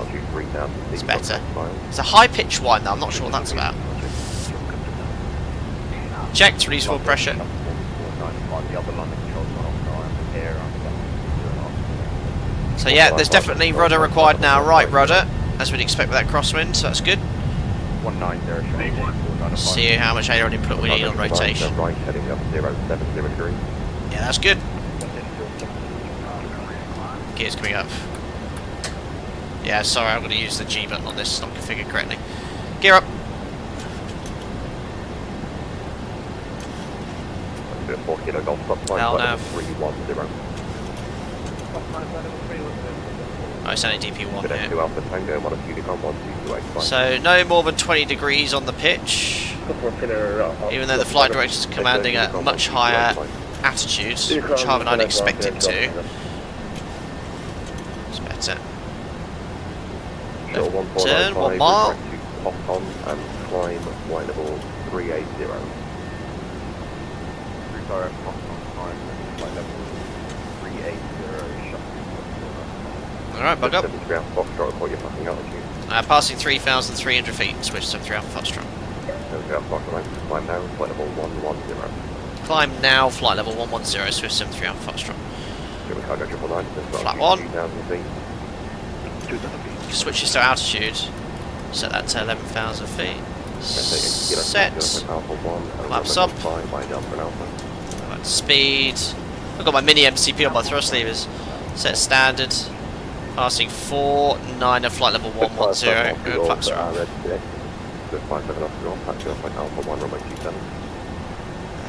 It's better. It's a high pitch whine though, I'm not sure what that's about. Check to release full pressure. So yeah, there's definitely rudder required now, right rudder, as we'd expect with that crosswind, so that's good. See how much aileron input we need on rotation. Yeah, that's good. Gears coming up. Yeah, sorry, I'm going to use the G button on this, it's not configured correctly. Gear up. Hell nav. Oh, it's only DP1 here. So no more than 20 degrees on the pitch, even though the flight director is commanding a much higher attitude, much higher than I'd expect it to. It's better. Left turn, 1 mile. Hop on and climb flight level 380. Redirect hop on, climb flight level 380. Alright, bug up. Passing 3,300 feet, switch to 3 Alpha Foxtrot. Climb now, flight level 110. Climb now, flight level 110, Swift 73 Alpha Foxtrot. Flat 1. Switches to altitude. Set that to 11,000 feet. Set. Flaps up. Speed. I've got my mini MCP on my thrust levers. Set standard. Passing 4-9 flight level 110. Good, flaps are up. There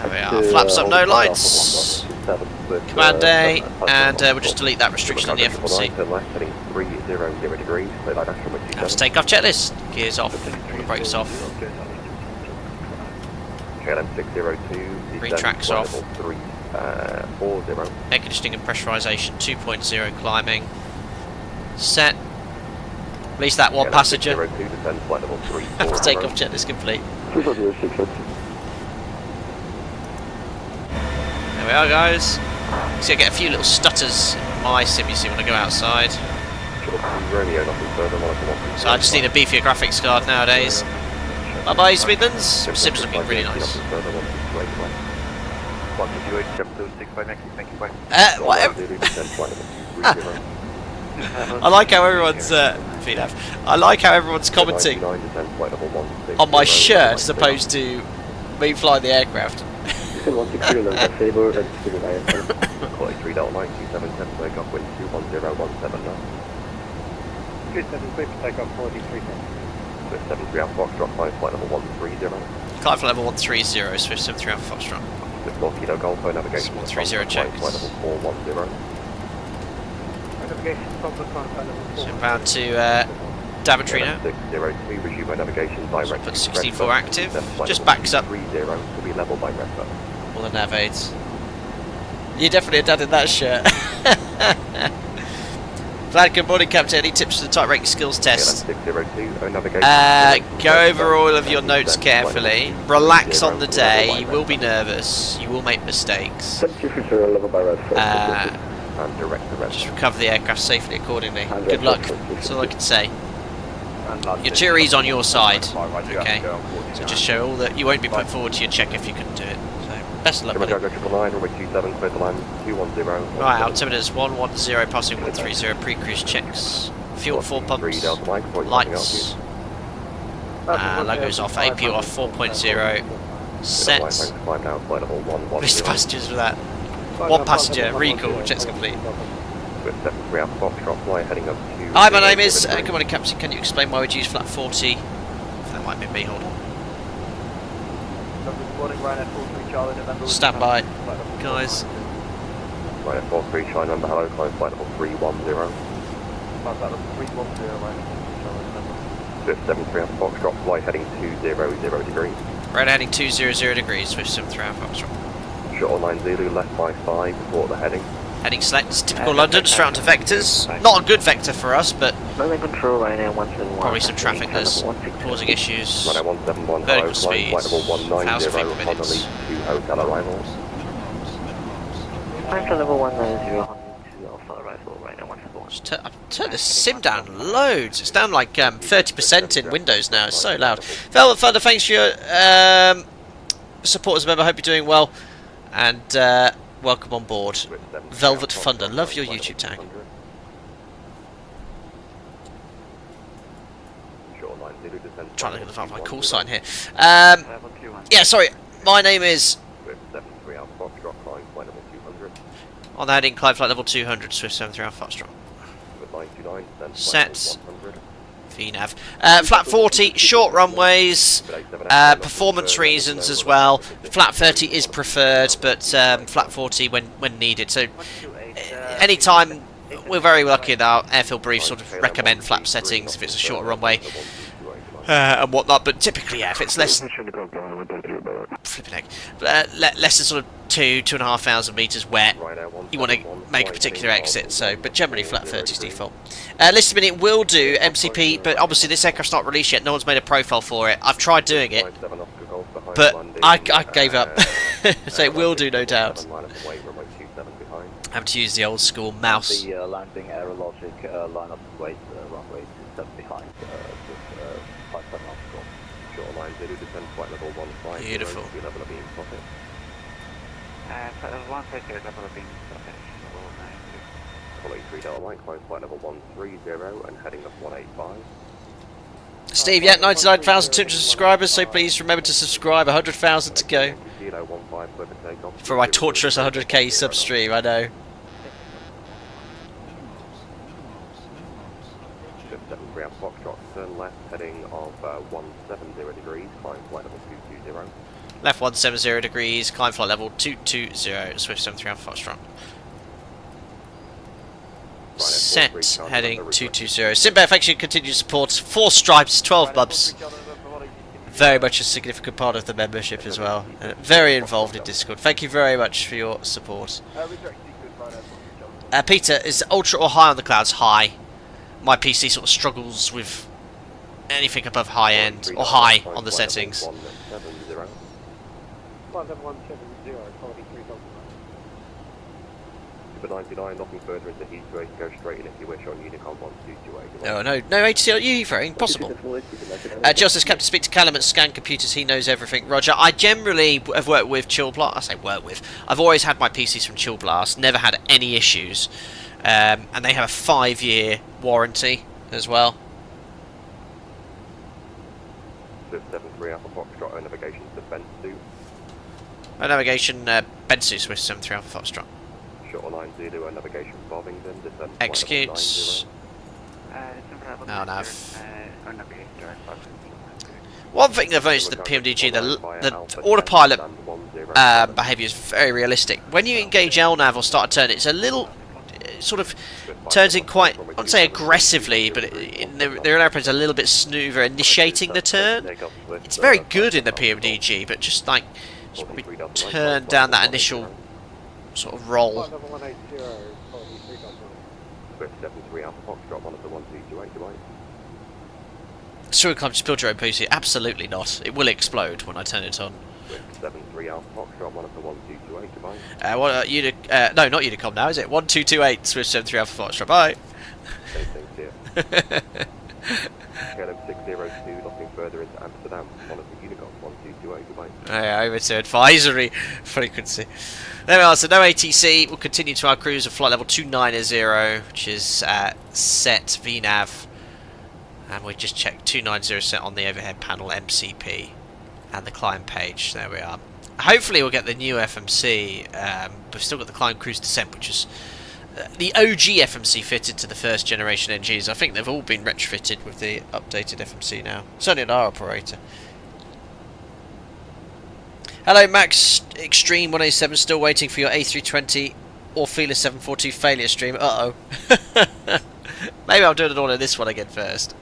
we are. Flaps up, no lights. Command A, and we'll just delete that restriction on the F1C. Have to take off checklist. Gears off. Brakes off. Retracts off. Air conditioning and pressurization 2.0 climbing. Set. Release that one passenger. Have to take off checklist complete. There we are, guys. So I get a few little stutters in my sim, you see, when I go outside. So I just need a beefier graphics card nowadays. Bye bye, East Midlands. Sim's looking really nice. Whatever. I like how everyone's I like how everyone's commenting on my shirt as opposed to me flying the aircraft. Climb flight level 130, Swift 73 Alpha Foxtrot. 130 checks. So inbound to Daventry now. So put 64 active. Just backs up. All the nav aids. You're definitely a dad in that shirt. Vlad, good morning, Captain. Any tips for the type rating skills test? Go over all of your notes carefully. Relax on the day. You will be nervous. You will make mistakes. Just recover the aircraft safely accordingly. Good luck. That's all I can say. Your jury's on your side. Okay. So just show all that you won't be put forward to your check if you couldn't do it. So best of luck. Right, altimeters 110 passing 130 pre-cruise checks. Fuel 4 pumps. Lights. Logos off. AP off 4.0. Set. Missed passengers for that. One passenger, recall, checks complete. Hi, my name is. Good morning, Captain. Can you explain why we'd use flat 40? That might be me, hold on. Stand by, guys. Right at 43, China number, hello, climb flight level 310. Flight level 310, right? Swift 73 Alpha Foxtrot, flight heading 200 degrees. Right heading 200 degrees, Swift 73 Alpha Foxtrot. Shuttle 9 Zulu, left by 5, report the heading. Heading select, typical London, straight onto vectors. Not a good vector for us, but Moving control, right now 171. probably some traffic that's causing issues. Right at 171, Vertical hello, climb flight level speeds, 190, 1,000 feet per minute. Honolulu to hotel arrivals. Climb to level 190, Alpha arrival, right now 171. I've turned the sim down loads. It's down like 30% in Windows now. It's so loud. Velvet Thunder, thanks for your support as a member. Hope you're doing well. And welcome on board. Velvet Thunder, love your YouTube tag. Trying to look at the my call sign here. Yeah, sorry. My name is on the heading climb flight level 200, Swift 73 Alpha Foxtrot. Set. VNAV. Flat 40, short runways, performance reasons as well. Flat 30 is preferred, but flat 40 when needed. So anytime, we're very lucky that our airfield briefs sort of recommend flap settings if it's a shorter runway and whatnot. But typically, yeah, if it's less flipping heck, less than sort of 2,500 meters wet, you want to make a particular exit. So, but generally, flat 30 is default. List a minute will do MCP, but obviously this aircraft's not released yet. No one's made a profile for it. I've tried doing it, but I gave up. So it will do, no doubt. Having to use the old school mouse. The landing aerologic line up to wait, runway 27 behind, with 57 obstacle. Short line 0 descend flight level 15. Beautiful. Level of beam profit. Flight level 150, level of beam profit. Quality 3 Delta Mike, climb flight level 130 and heading up 185. Steve, yeah, 99,200 subscribers, so please remember to subscribe. 100,000 to go. For my torturous 100k sub stream, I know. Shift 73 Alpha Foxtrot, turn left, heading of 170 degrees, climb flight level 220. Left 170 degrees, climb flight level 220, Swift 73 Alpha Foxtrot. Set, heading 220. Simba, thanks for your continued support. 4 stripes, 12 bubs. Very much a significant part of the membership as well. Very involved in Discord. Thank you very much for your support. Peter, is ultra or high on the clouds? High. My PC sort of struggles with anything above high end or high on the settings. Flight level 170, quality 3 Delta. Super 99, nothing further into Heathrow, go straight in if you wish on Unicom 1228. No ATC at Heathrow, impossible. Jill says, Captain, speak to Callum at Scan Computers, he knows everything. Roger, I generally have worked with Chill Blast, I say work with, I've always had my PCs from Chill Blast, never had any issues. And they have a 5-year warranty as well. Swift 73 Alpha Foxtrot, navigation to Bensu. Navigation, Bensu, Swift 73 Alpha Foxtrot. Shuttle 9 Zulu, navigation Bovington, descend. Executes. Oh, nav. One thing I've noticed with the PMDG, the autopilot behaviour is very realistic. When you engage LNAV or start a turn, it's a little, sort of turns in quite, I wouldn't say aggressively, but the airplane's a little bit smoother initiating the turn. It's very good in the PMDG, but just like, should probably turn down that initial sort of roll. Flight level 180, quality 3 Delta. Swift 73 Alpha Foxtrot, monitor 1228 device. Sure, come to build your own PC? Absolutely not. It will explode when I turn it on. Swift 73 Alpha Foxtrot, monitor 1228 device. No, not Unicom now, is it? 1228, Swift 73 Alpha Foxtrot. Bye. Same things here. KLM 602, nothing further into Amsterdam, monitor Unicom 1228 device. Over to advisory frequency. There we are, so no ATC. We'll continue to our cruise of flight level 290, which is set VNAV. And we just checked 290 set on the overhead panel MCP and the climb page. There we are. Hopefully we'll get the new FMC. We've still got the climb cruise descent, which is the OG FMC fitted to the first generation NGs. I think they've all been retrofitted with the updated FMC now. Certainly at our operator. Hello Max Extreme 187, still waiting for your A320 or Feeler 742 failure stream. Uh-oh. Maybe I'm doing it all in this one again first.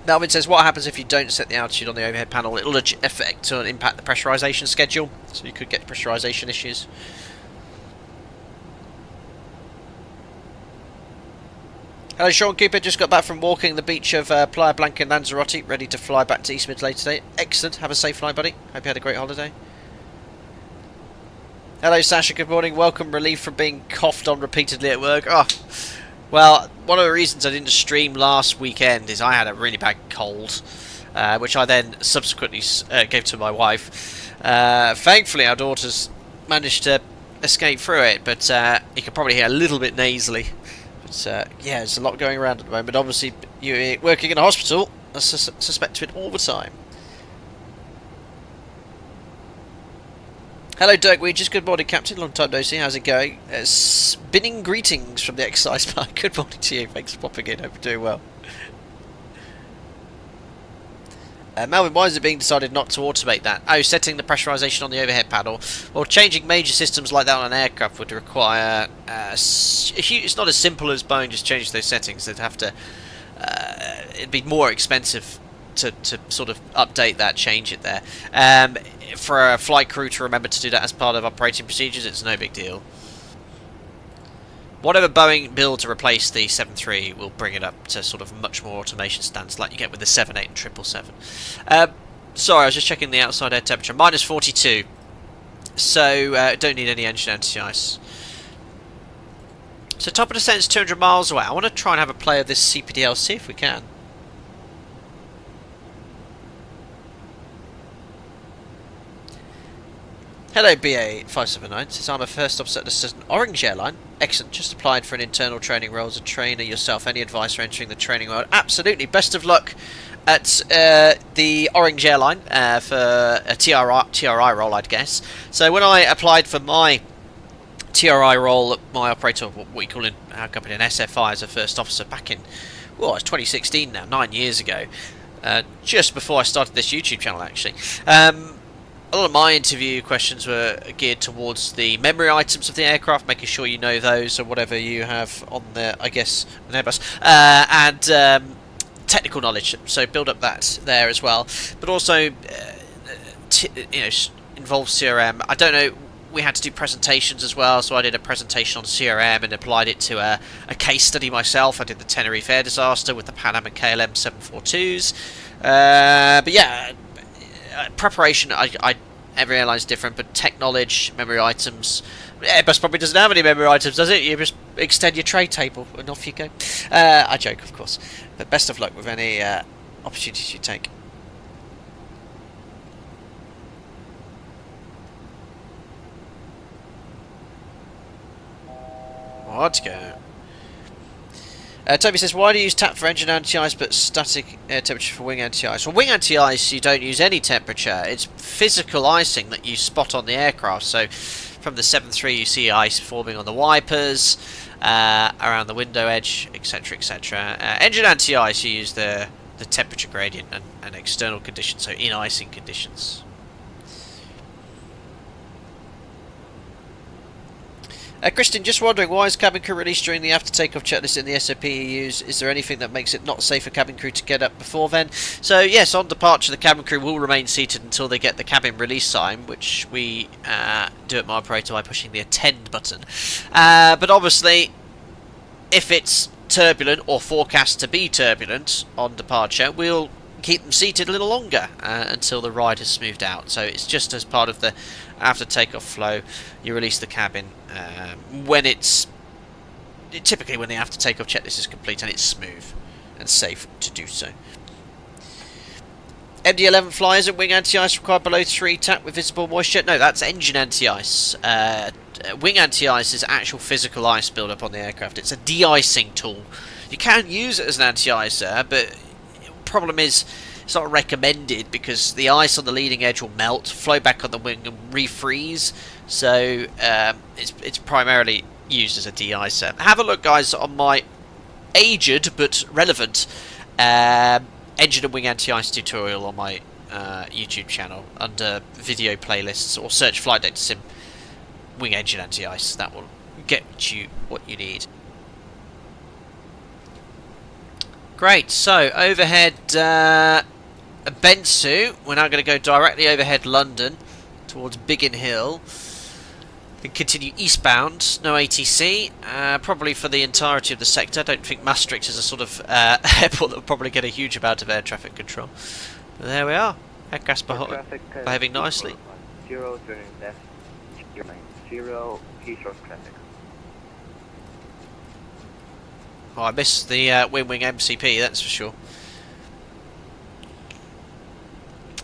Melvin says, what happens if you don't set the altitude on the overhead panel? It'll affect or impact the pressurisation schedule, so you could get pressurisation issues. Hello, Sean Cooper. Just got back from walking the beach of Playa Blanca in Lanzarote, ready to fly back to East Midlands later today. Excellent. Have a safe flight, buddy. Hope you had a great holiday. Hello, Sasha. Good morning. Welcome. Relief from being coughed on repeatedly at work. Oh, well, one of the reasons I didn't stream last weekend is I had a really bad cold, which I then subsequently gave to my wife. Thankfully, our daughters managed to escape through it, but you can probably hear a little bit nasally. But yeah, there's a lot going around at the moment. Obviously, you're working in a hospital. I suspect of it all the time. Hello, Dirk Weegers. Good morning, Captain. Long time no see. How's it going? Spinning greetings from the exercise park. Good morning to you. Thanks for popping in. Hope you're doing well. Melvin, why is it being decided not to automate that? Oh, setting the pressurisation on the overhead panel. Well, changing major systems like that on an aircraft would require... it's not as simple as Boeing just changing those settings. They'd have to... it'd be more expensive to sort of update that, change it there. For a flight crew to remember to do that as part of operating procedures, it's no big deal. Whatever Boeing build to replace the 73 will bring it up to sort of much more automation standards like you get with the 78 and 777. Sorry, I was just checking the outside air temperature. Minus 42. So, don't need any engine anti-ice. So, top of descent is 200 miles away. I want to try and have a play of this CPDLC if we can. Hello, BA579. Says I'm a first officer at the Orange Airline. Excellent. Just applied for an internal training role as a trainer yourself. Any advice for entering the training world? Absolutely. Best of luck at the Orange Airline for a TRI role, I'd guess. So when I applied for my TRI role at my operator, what we call in our company an SFI as a first officer back in, well, it's 2016 now, 9 years ago. Just before I started this YouTube channel, actually. A lot of my interview questions were geared towards the memory items of the aircraft, making sure you know those or whatever you have on there, I guess, an Airbus, and technical knowledge. So build up that there as well. But also, you know, involves CRM. I don't know. We had to do presentations as well, so I did a presentation on CRM and applied it to a case study myself. I did the Tenerife air disaster with the Pan Am and KLM 742s. But yeah. Preparation, every airline's different, but tech knowledge, memory items. Airbus probably doesn't have any memory items, does it? You just extend your tray table and off you go. I joke, of course. But best of luck with any opportunities you take. What go? Toby says, why do you use tap for engine anti-ice but static air temperature for wing anti-ice? Well, wing anti-ice, you don't use any temperature. It's physical icing that you spot on the aircraft. So from the 7.3 you see ice forming on the wipers, around the window edge, etc, etc. Engine anti-ice, you use the temperature gradient and external conditions, so in-icing conditions. Christian, just wondering, why is cabin crew released during the after takeoff checklist in the SOP you use? Is there anything that makes it not safe for cabin crew to get up before then? So yes, on departure the cabin crew will remain seated until they get the cabin release sign, which we do at my operator by pushing the attend button. But obviously, if it's turbulent or forecast to be turbulent on departure, we'll keep them seated a little longer until the ride has smoothed out. So it's just as part of the after takeoff flow, you release the cabin when typically when the after takeoff checklist is complete and it's smooth and safe to do so. MD-11 flyers and wing anti-ice required below 3 tap with visible moisture. No, that's engine anti-ice. Wing anti-ice is actual physical ice build-up on the aircraft. It's a de-icing tool. You can use it as an anti-icer, but the problem is it's not recommended because the ice on the leading edge will melt, flow back on the wing and refreeze. So it's primarily used as a de-icer. Have a look, guys, on my aged but relevant engine and wing anti-ice tutorial on my YouTube channel under video playlists, or search Flight Data Sim wing engine anti-ice. That will get you what you need. Great, so overhead Bensu, we're now going to go directly overhead London towards Biggin Hill. Then continue eastbound, no ATC, probably for the entirety of the sector. I don't think Maastricht is a sort of airport that will probably get a huge amount of air traffic control. But there we are, aircraft behaving nicely. 0 turning left, 0 Heathrow traffic. Oh, I missed the wing MCP, that's for sure.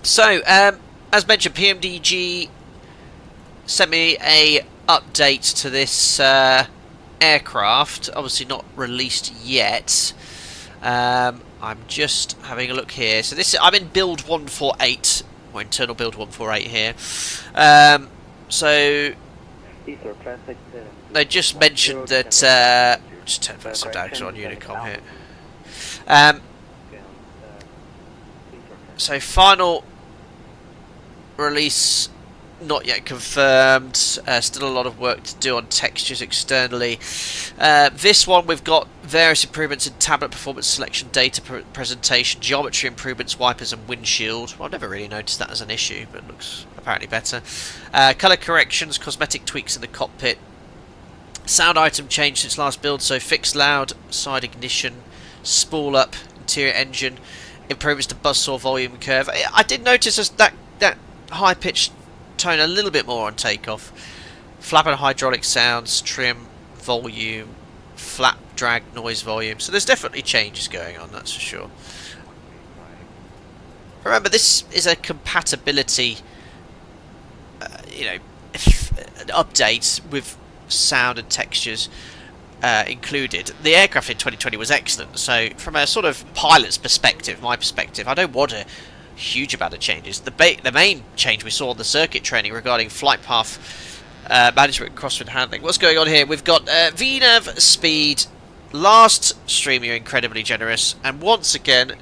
So, as mentioned, PMDG sent me a update to this aircraft. Obviously not released yet. I'm just having a look here. So this, I'm in build 148, or internal build 148 here. So they just mentioned that. Just turn myself down because I'm on Unicom here. So final release not yet confirmed. Still a lot of work to do on textures externally. This one we've got various improvements in tablet performance, selection, data presentation, geometry improvements, wipers and windshield. Well, I've never really noticed that as an issue, but it looks apparently better. Colour corrections, cosmetic tweaks in the cockpit. Sound item changed since last build, so fixed loud, side ignition, spool up, interior engine, improvements to buzzsaw volume curve. I did notice that high pitched tone a little bit more on takeoff. Flap and hydraulic sounds, trim, volume, flap drag noise volume. So there's definitely changes going on, that's for sure. Remember, this is a compatibility, update with sound and textures included. The aircraft in 2020 was excellent, so from a sort of pilot's perspective, my perspective, I don't want a huge amount of changes. The main change we saw on the circuit training regarding flight path management and crosswind handling. What's going on here? We've got VNAV speed. Last stream you're incredibly generous, and once again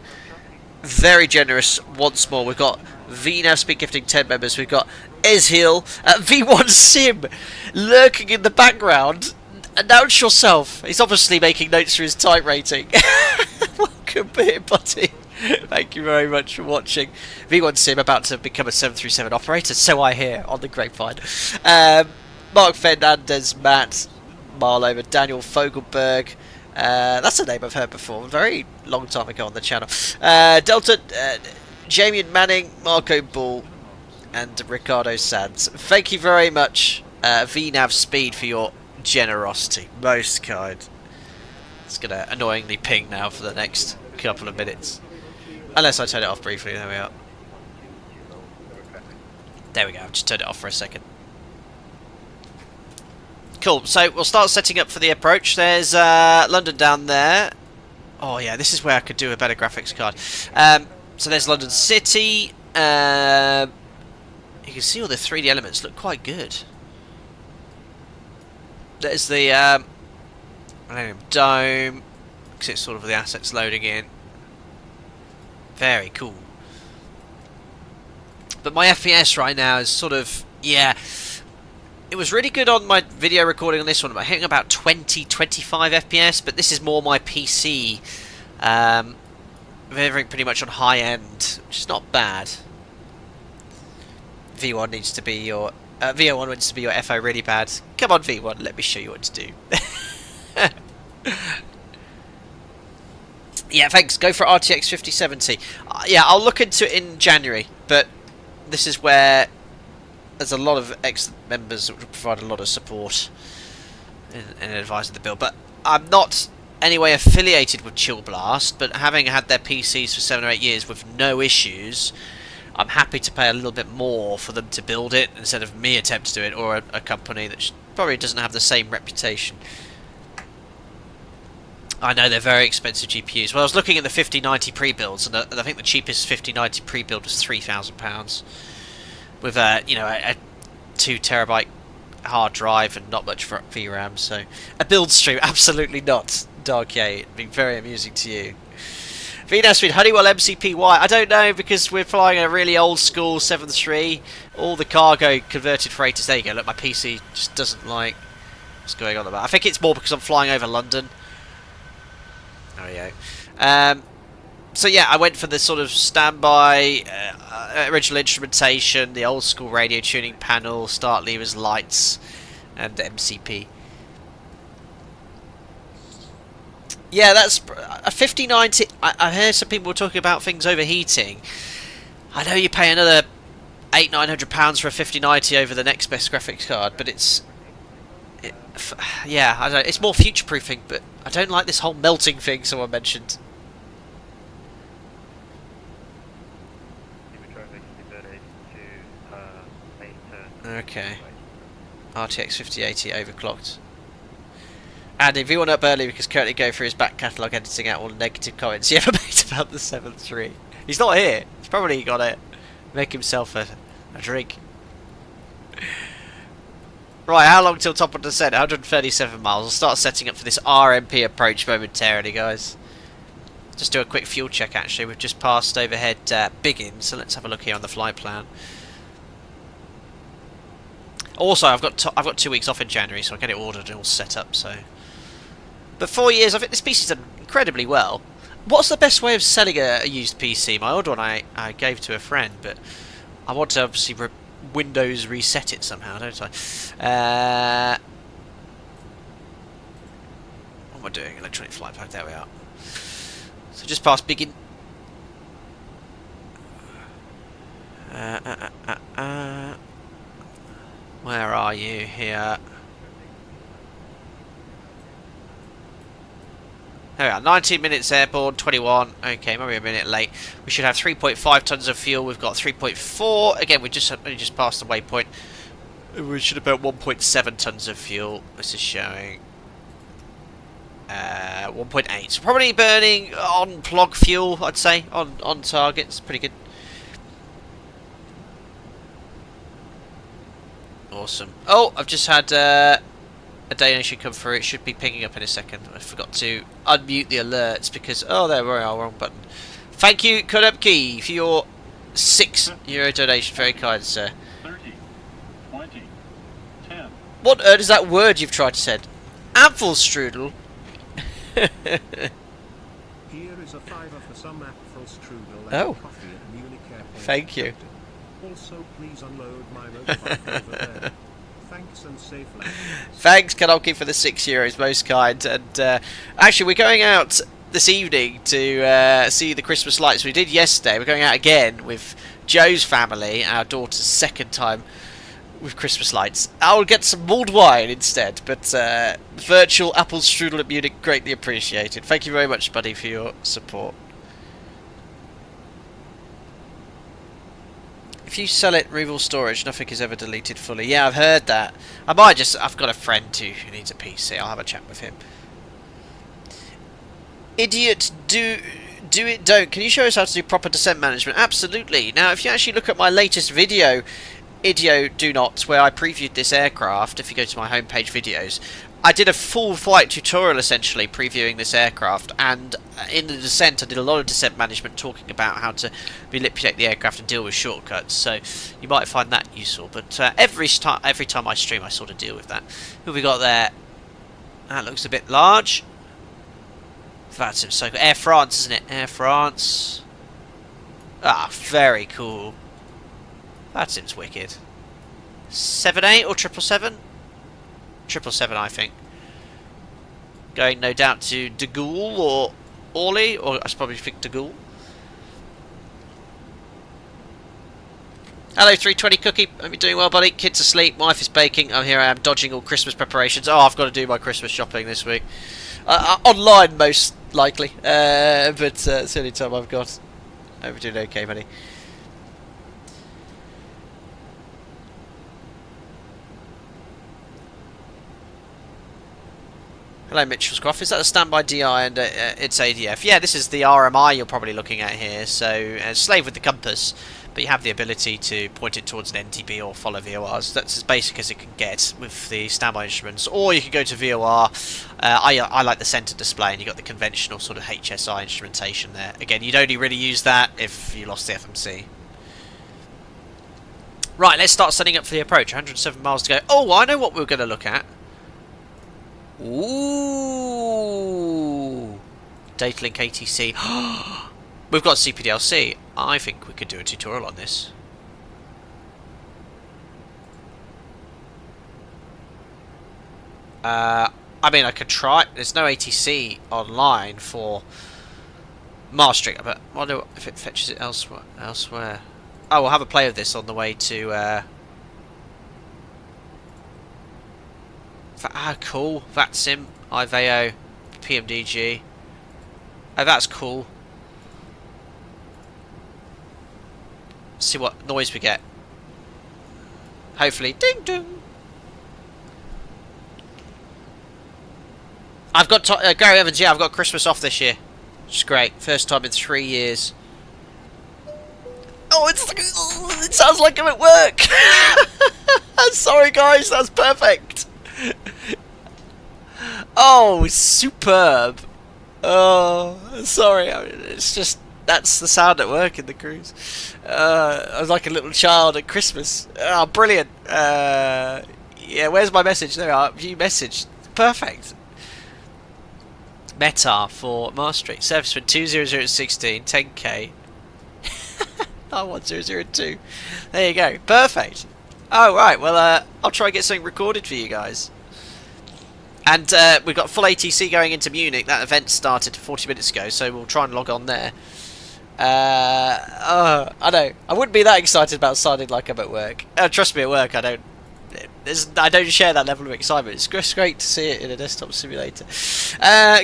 very generous once more. We've got VNAV speed gifting 10 members. We've got Ezhiel, V1 Sim lurking in the background. Announce yourself. He's obviously making notes for his type rating. Welcome here, buddy. Thank you very much for watching. V1 Sim about to become a 737 operator, so I hear on the grapevine. Mark Fernandez, Matt Marlover, Daniel Fogelberg. That's a name I've heard before, a very long time ago on the channel. Delta, Jamie Manning, Marco Bull, and Ricardo Sands. Thank you very much, VNAV Speed, for your generosity. Most kind. It's going to annoyingly ping now for the next couple of minutes. Unless I turn it off briefly. There we are. There we go. I've just turned it off for a second. Cool. So we'll start setting up for the approach. There's London down there. Oh yeah, this is where I could do a better graphics card. So there's London City. You can see all the 3D elements look quite good. There's the Millennium Dome. Because it's sort of the assets loading in. Very cool. But my FPS right now is sort of, yeah, it was really good on my video recording on this one. I'm hitting about 20-25 FPS, but this is more my PC. Everything pretty much on high end, which is not bad. V1 needs to be your VO1 needs to be your FO really bad. Come on, V1, let me show you what to do. Yeah, thanks. Go for RTX 5070. Yeah, I'll look into it in January, but this is where there's a lot of excellent members that will provide a lot of support in advising the build. But I'm not anyway affiliated with Chill Blast, but having had their PCs for 7 or 8 years with no issues, I'm happy to pay a little bit more for them to build it instead of me attempt to do it, or a company that probably doesn't have the same reputation. I know they're very expensive GPUs. Well, I was looking at the 5090 pre-builds, and I think the cheapest 5090 pre-build was £3,000 with a 2 terabyte hard drive and not much for VRAM. So a build stream, absolutely not. Dark Yay, it'd be very amusing to you. VNAS with Honeywell MCPY. I don't know, because we're flying a really old school 7.3. All the cargo converted freighters. There you go. Look, my PC just doesn't like what's going on about. I think it's more because I'm flying over London. There we go. So yeah, I went for the sort of standby, original instrumentation, the old school radio tuning panel, start levers, lights, and MCP. Yeah, that's a 5090. I heard some people talking about things overheating. I know you pay another £800-900 for a 5090 over the next best graphics card, but yeah, I don't. It's more future proofing, but I don't like this whole melting thing someone mentioned. Okay. RTX 5080 overclocked. And if you want up early because currently go through his back catalogue editing out all the negative comments he ever made about the 7.3. He's not here. He's probably got to make himself a drink. Right, how long till top of descent? 137 miles. I'll start setting up for this RMP approach momentarily, guys. Just do a quick fuel check, actually. We've just passed overhead Biggin, so let's have a look here on the flight plan. Also, I've got 2 weeks off in January, so I'll get it ordered and all set up. So, but 4 years, I think this PC's done incredibly well. What's the best way of selling a used PC? My old one I gave to a friend, but I want to obviously Windows reset it somehow, don't I? What am I doing? Electronic flight pack. There we are. So just past Biggin. Where are you here? There we are, 19 minutes airborne, 21. Okay, maybe a minute late. We should have 3.5 tons of fuel. We've got 3.4. Again, we only just passed the waypoint. We should have about 1.7 tons of fuel. This is showing 1.8. So probably burning on plug fuel, I'd say, on target. It's pretty good. Awesome. Oh, I've just had a donation come through. It should be picking up in a second. I forgot to unmute the alerts because... Oh, there we are. Wrong button. Thank you, Kodubki, for your €6 donation. Very kind, sir. 30, 20, 10. What on earth is that word you've tried to say? Apfelstrudel? Here is a fiver for some Apfelstrudel and Oh. coffee at Munich Airport. Thank you. Also, please unload my motorbike over there. Thanks and safe landing. Thanks, Kodubki, for the €6. Most kind. And actually, we're going out this evening to see the Christmas lights. We did yesterday. We're going out again with Joe's family, our daughter's second time with Christmas lights. I'll get some mulled wine instead, but virtual Apfelstrudel at Munich, greatly appreciated. Thank you very much, buddy, for your support. If you sell it, remove all storage, nothing is ever deleted fully. Yeah, I've heard that. I've got a friend who needs a PC. I'll have a chat with him. Idiot, do it, don't. Can you show us how to do proper descent management? Absolutely. Now, if you actually look at my latest video, Idio Do Not, where I previewed this aircraft, if you go to my homepage videos, I did a full flight tutorial essentially previewing this aircraft, and in the descent I did a lot of descent management talking about how to manipulate the aircraft and deal with shortcuts, so you might find that useful. But every time I stream I sort of deal with that. Who have we got there? That looks a bit large. That's so cool. Air France, isn't it? Air France. Ah, very cool. That seems wicked. 78 or 777? 777, I think. Going, no doubt, to De Gaulle or Orly, or I should probably think De Gaulle. Hello, 320 Cookie. Hope you're doing well, buddy. Kids asleep, wife is baking. I'm here. I am dodging all Christmas preparations. Oh, I've got to do my Christmas shopping this week. Online, most likely. But it's the only time I've got. Hope you're doing okay, buddy. Hello, Mitchellscroft. Is that a standby DI and it's ADF? Yeah, this is the RMI you're probably looking at here. So, slave with the compass. but you have the ability to point it towards an NTB or follow VORs. That's as basic as it can get with the standby instruments. Or you can go to VOR. I like the center display, and you've got the conventional sort of HSI instrumentation there. Again, you'd only really use that if you lost the FMC. Right, let's start setting up for the approach. 107 miles to go. Oh, I know what we're going to look at. Ooh. Datalink ATC. We've got CPDLC. I think we could do a tutorial on this. I mean, I could try. There's no ATC online for Maastricht, but I wonder if it fetches it elsewhere. Oh, we'll have a play of this on the way to... cool. VATSIM, IVAO, PMDG. Oh, that's cool. See what noise we get. Hopefully. Ding dong. I've got Gary Evans. Yeah, I've got Christmas off this year, which is great. First time in 3 years. Oh, it sounds like I'm at work. Sorry, guys. That's perfect. Oh, superb. Oh, sorry. I mean, it's just. That's the sound at work in the cruise. I was like a little child at Christmas. Oh, brilliant. Yeah, where's my message? There we are. View message. Perfect. Meta for Maastricht. Service for 20016, 10k. 91002. There you go. Perfect. Oh, right. Well, I'll try and get something recorded for you guys. And we've got full ATC going into Munich. That event started 40 minutes ago, so we'll try and log on there. I know. I wouldn't be that excited about sounding like I'm at work. Trust me, at work I don't share that level of excitement. It's just great to see it in a desktop simulator.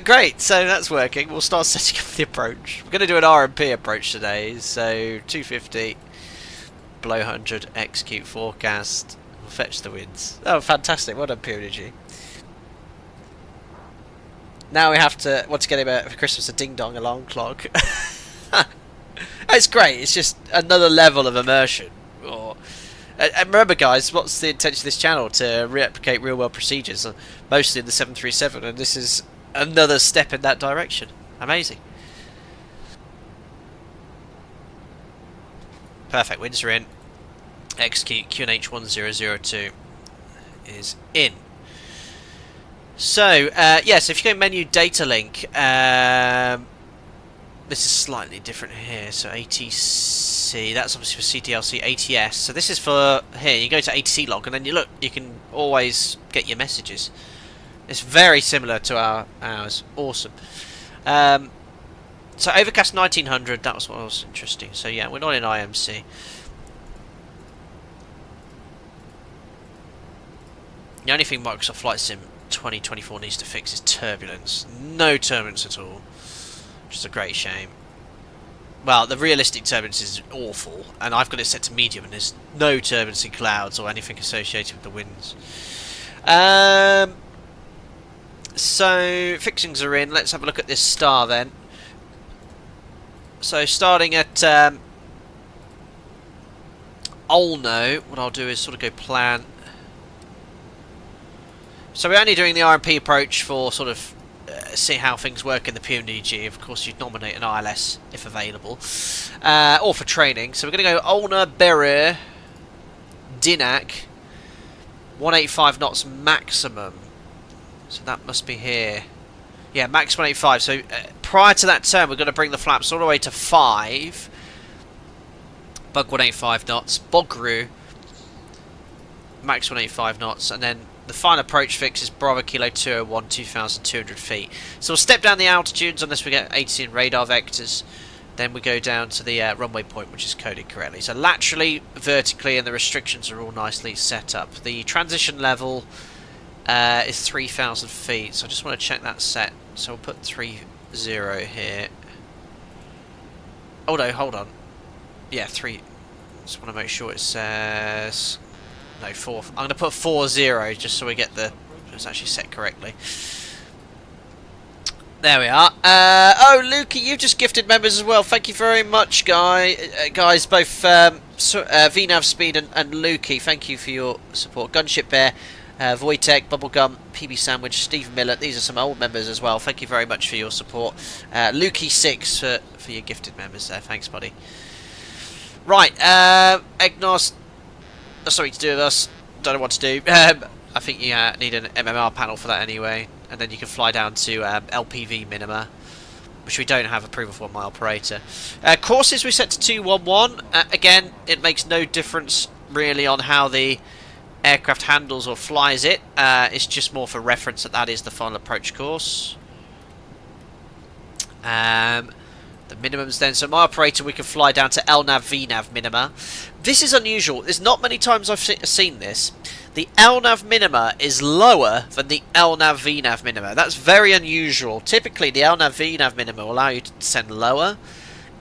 Great, so that's working. We'll start setting up the approach. We're going to do an RMP approach today. So 250, below 100, execute forecast. We'll fetch the winds. Oh, fantastic. Well done, PMDG. Now we have to, want to get him for Christmas a ding-dong alarm clock. It's great. It's just another level of immersion. And remember, guys, what's the intention of this channel? To replicate real-world procedures, mostly in the 737, and this is another step in that direction. Amazing. Perfect. Winds are in. Execute QNH 1002 is in. So, yes, if you go menu data link, this is slightly different here. So ATC, that's obviously for CTLC, ATS. So this is for here. You go to ATC log, and then you look. You can always get your messages. It's very similar to ours. Awesome. So overcast 1900. That was what was interesting. So yeah, we're not in IMC. The only thing Microsoft Flight Sim 2024 needs to fix is turbulence. No turbulence at all, which is a great shame. Well, the realistic turbulence is awful, and I've got it set to medium, and there's no turbulence in clouds or anything associated with the winds. So fixings are in. Let's have a look at this star then. So starting at Olno, what I'll do is sort of go plan. So we're only doing the RMP approach for sort of see how things work in the PMDG. Of course, you'd nominate an ILS if available, or for training. So we're going to go Olna, Berer, Dinak, 185 knots maximum. So that must be here. Yeah, max 185. So prior to that turn, we're going to bring the flaps all the way to 5. Bug 185 knots. Bogru, max 185 knots, and then the final approach fix is Bravo Kilo 201, 2,200 feet. So we'll step down the altitudes unless we get ATC and radar vectors. Then we go down to the runway point, which is coded correctly. So laterally, vertically, and the restrictions are all nicely set up. The transition level is 3,000 feet. So I just want to check that set. So we'll put 30 here. Oh no, hold on. Yeah, 3. Just want to make sure it says... No, 4. I'm going to put 40 just so we get the... It's actually set correctly. There we are. Oh, Lukey, you've just gifted members as well. Thank you very much, guys. Both VNav Speed and Lukey. Thank you for your support. Gunship Bear, Wojtek, Bubblegum, PB Sandwich, Stephen Miller. These are some old members as well. Thank you very much for your support. Lukey6 for your gifted members there. Thanks, buddy. Right, Egnos. Something to do with us. Don't know what to do. I think you need an MMR panel for that anyway. And then you can fly down to LPV minima, which we don't have approval for my operator. Courses we set to 211. Again, it makes no difference really on how the aircraft handles or flies it. It's just more for reference that is the final approach course. The minimums then. So my operator, we can fly down to LNAV VNAV minima. This is unusual. There's not many times I've seen this. The LNAV minima is lower than the LNAV VNAV minima. That's very unusual. Typically, the LNAV VNAV minima will allow you to descend lower.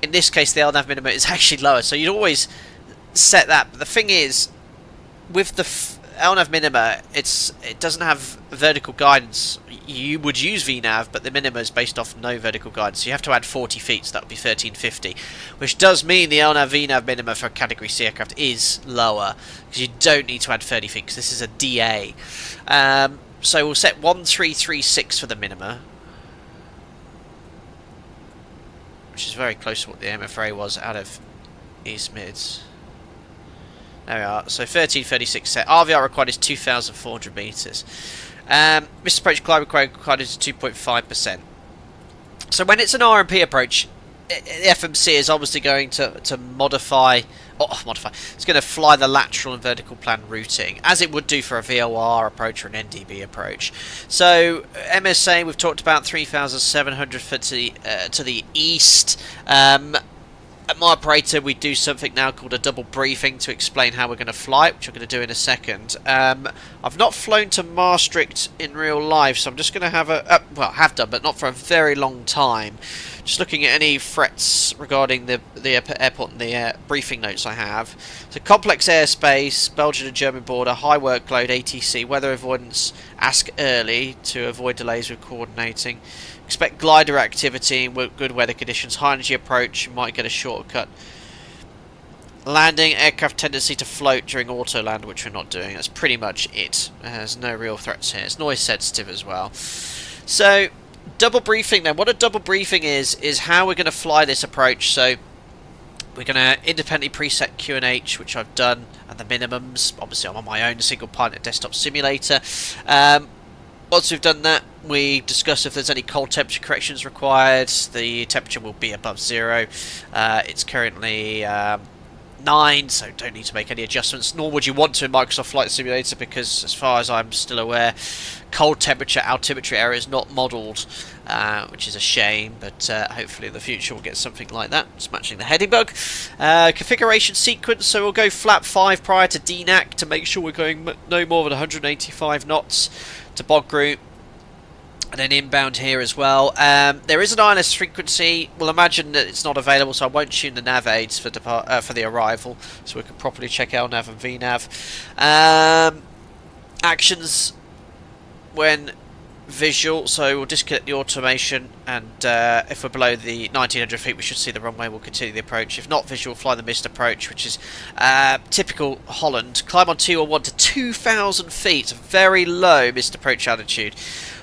In this case, the LNAV minima is actually lower. So you'd always set that. But the thing is, with the LNAV minima, it doesn't have vertical guidance. You would use VNAV, but the minima is based off no vertical guidance. So you have to add 40 feet, so that would be 1350, which does mean the LNAV VNAV minima for a Category C aircraft is lower, because you don't need to add 30 feet, because this is a DA. So we'll set 1336 for the minima, which is very close to what the MFRA was out of East Mids. There we are. So 1336 set. RVR required is 2,400 metres. Missed approach climb required is 2.5%. So when it's an RMP approach, the FMC is obviously going to modify. It's going to fly the lateral and vertical plan routing, as it would do for a VOR approach or an NDB approach. So MSA, we've talked about 3,700 foot to the east. At my operator, we do something now called a double briefing to explain how we're going to fly it, which I'm going to do in a second. I've not flown to Maastricht in real life, so I'm just going to have well, I have done, but not for a very long time. Just looking at any threats regarding the airport and the briefing notes I have. So complex airspace, Belgian and German border, high workload, ATC, weather avoidance, ask early to avoid delays with coordinating. Expect glider activity in good weather conditions. High energy approach, you might get a shortcut. Landing, aircraft tendency to float during auto land, which we're not doing. That's pretty much it. There's no real threats here. It's noise sensitive as well. So, double briefing then. What a double briefing is how we're going to fly this approach. So, we're going to independently preset QNH, which I've done, and the minimums. Obviously, I'm on my own single pilot desktop simulator. Once we've done that, we discuss if there's any cold temperature corrections required. The temperature will be above 0. It's currently 9, so don't need to make any adjustments, nor would you want to in Microsoft Flight Simulator, because as far as I'm still aware, cold temperature altimetry error is not modelled, which is a shame, but hopefully in the future we'll get something like that. It's matching the heading bug. Configuration sequence, so we'll go flap 5 prior to DNAC to make sure we're going no more than 185 knots to bog route. And then inbound here as well. There is an ILS frequency. We'll imagine that it's not available, so I won't tune the nav aids for the arrival, so we can properly check LNAV and VNAV. Actions when visual, so we'll disconnect the automation, and if we're below the 1900 feet we should see the runway. We'll continue the approach. If not visual, fly the missed approach, which is typical Holland. Climb on 201 to 2000 feet, very low missed approach altitude.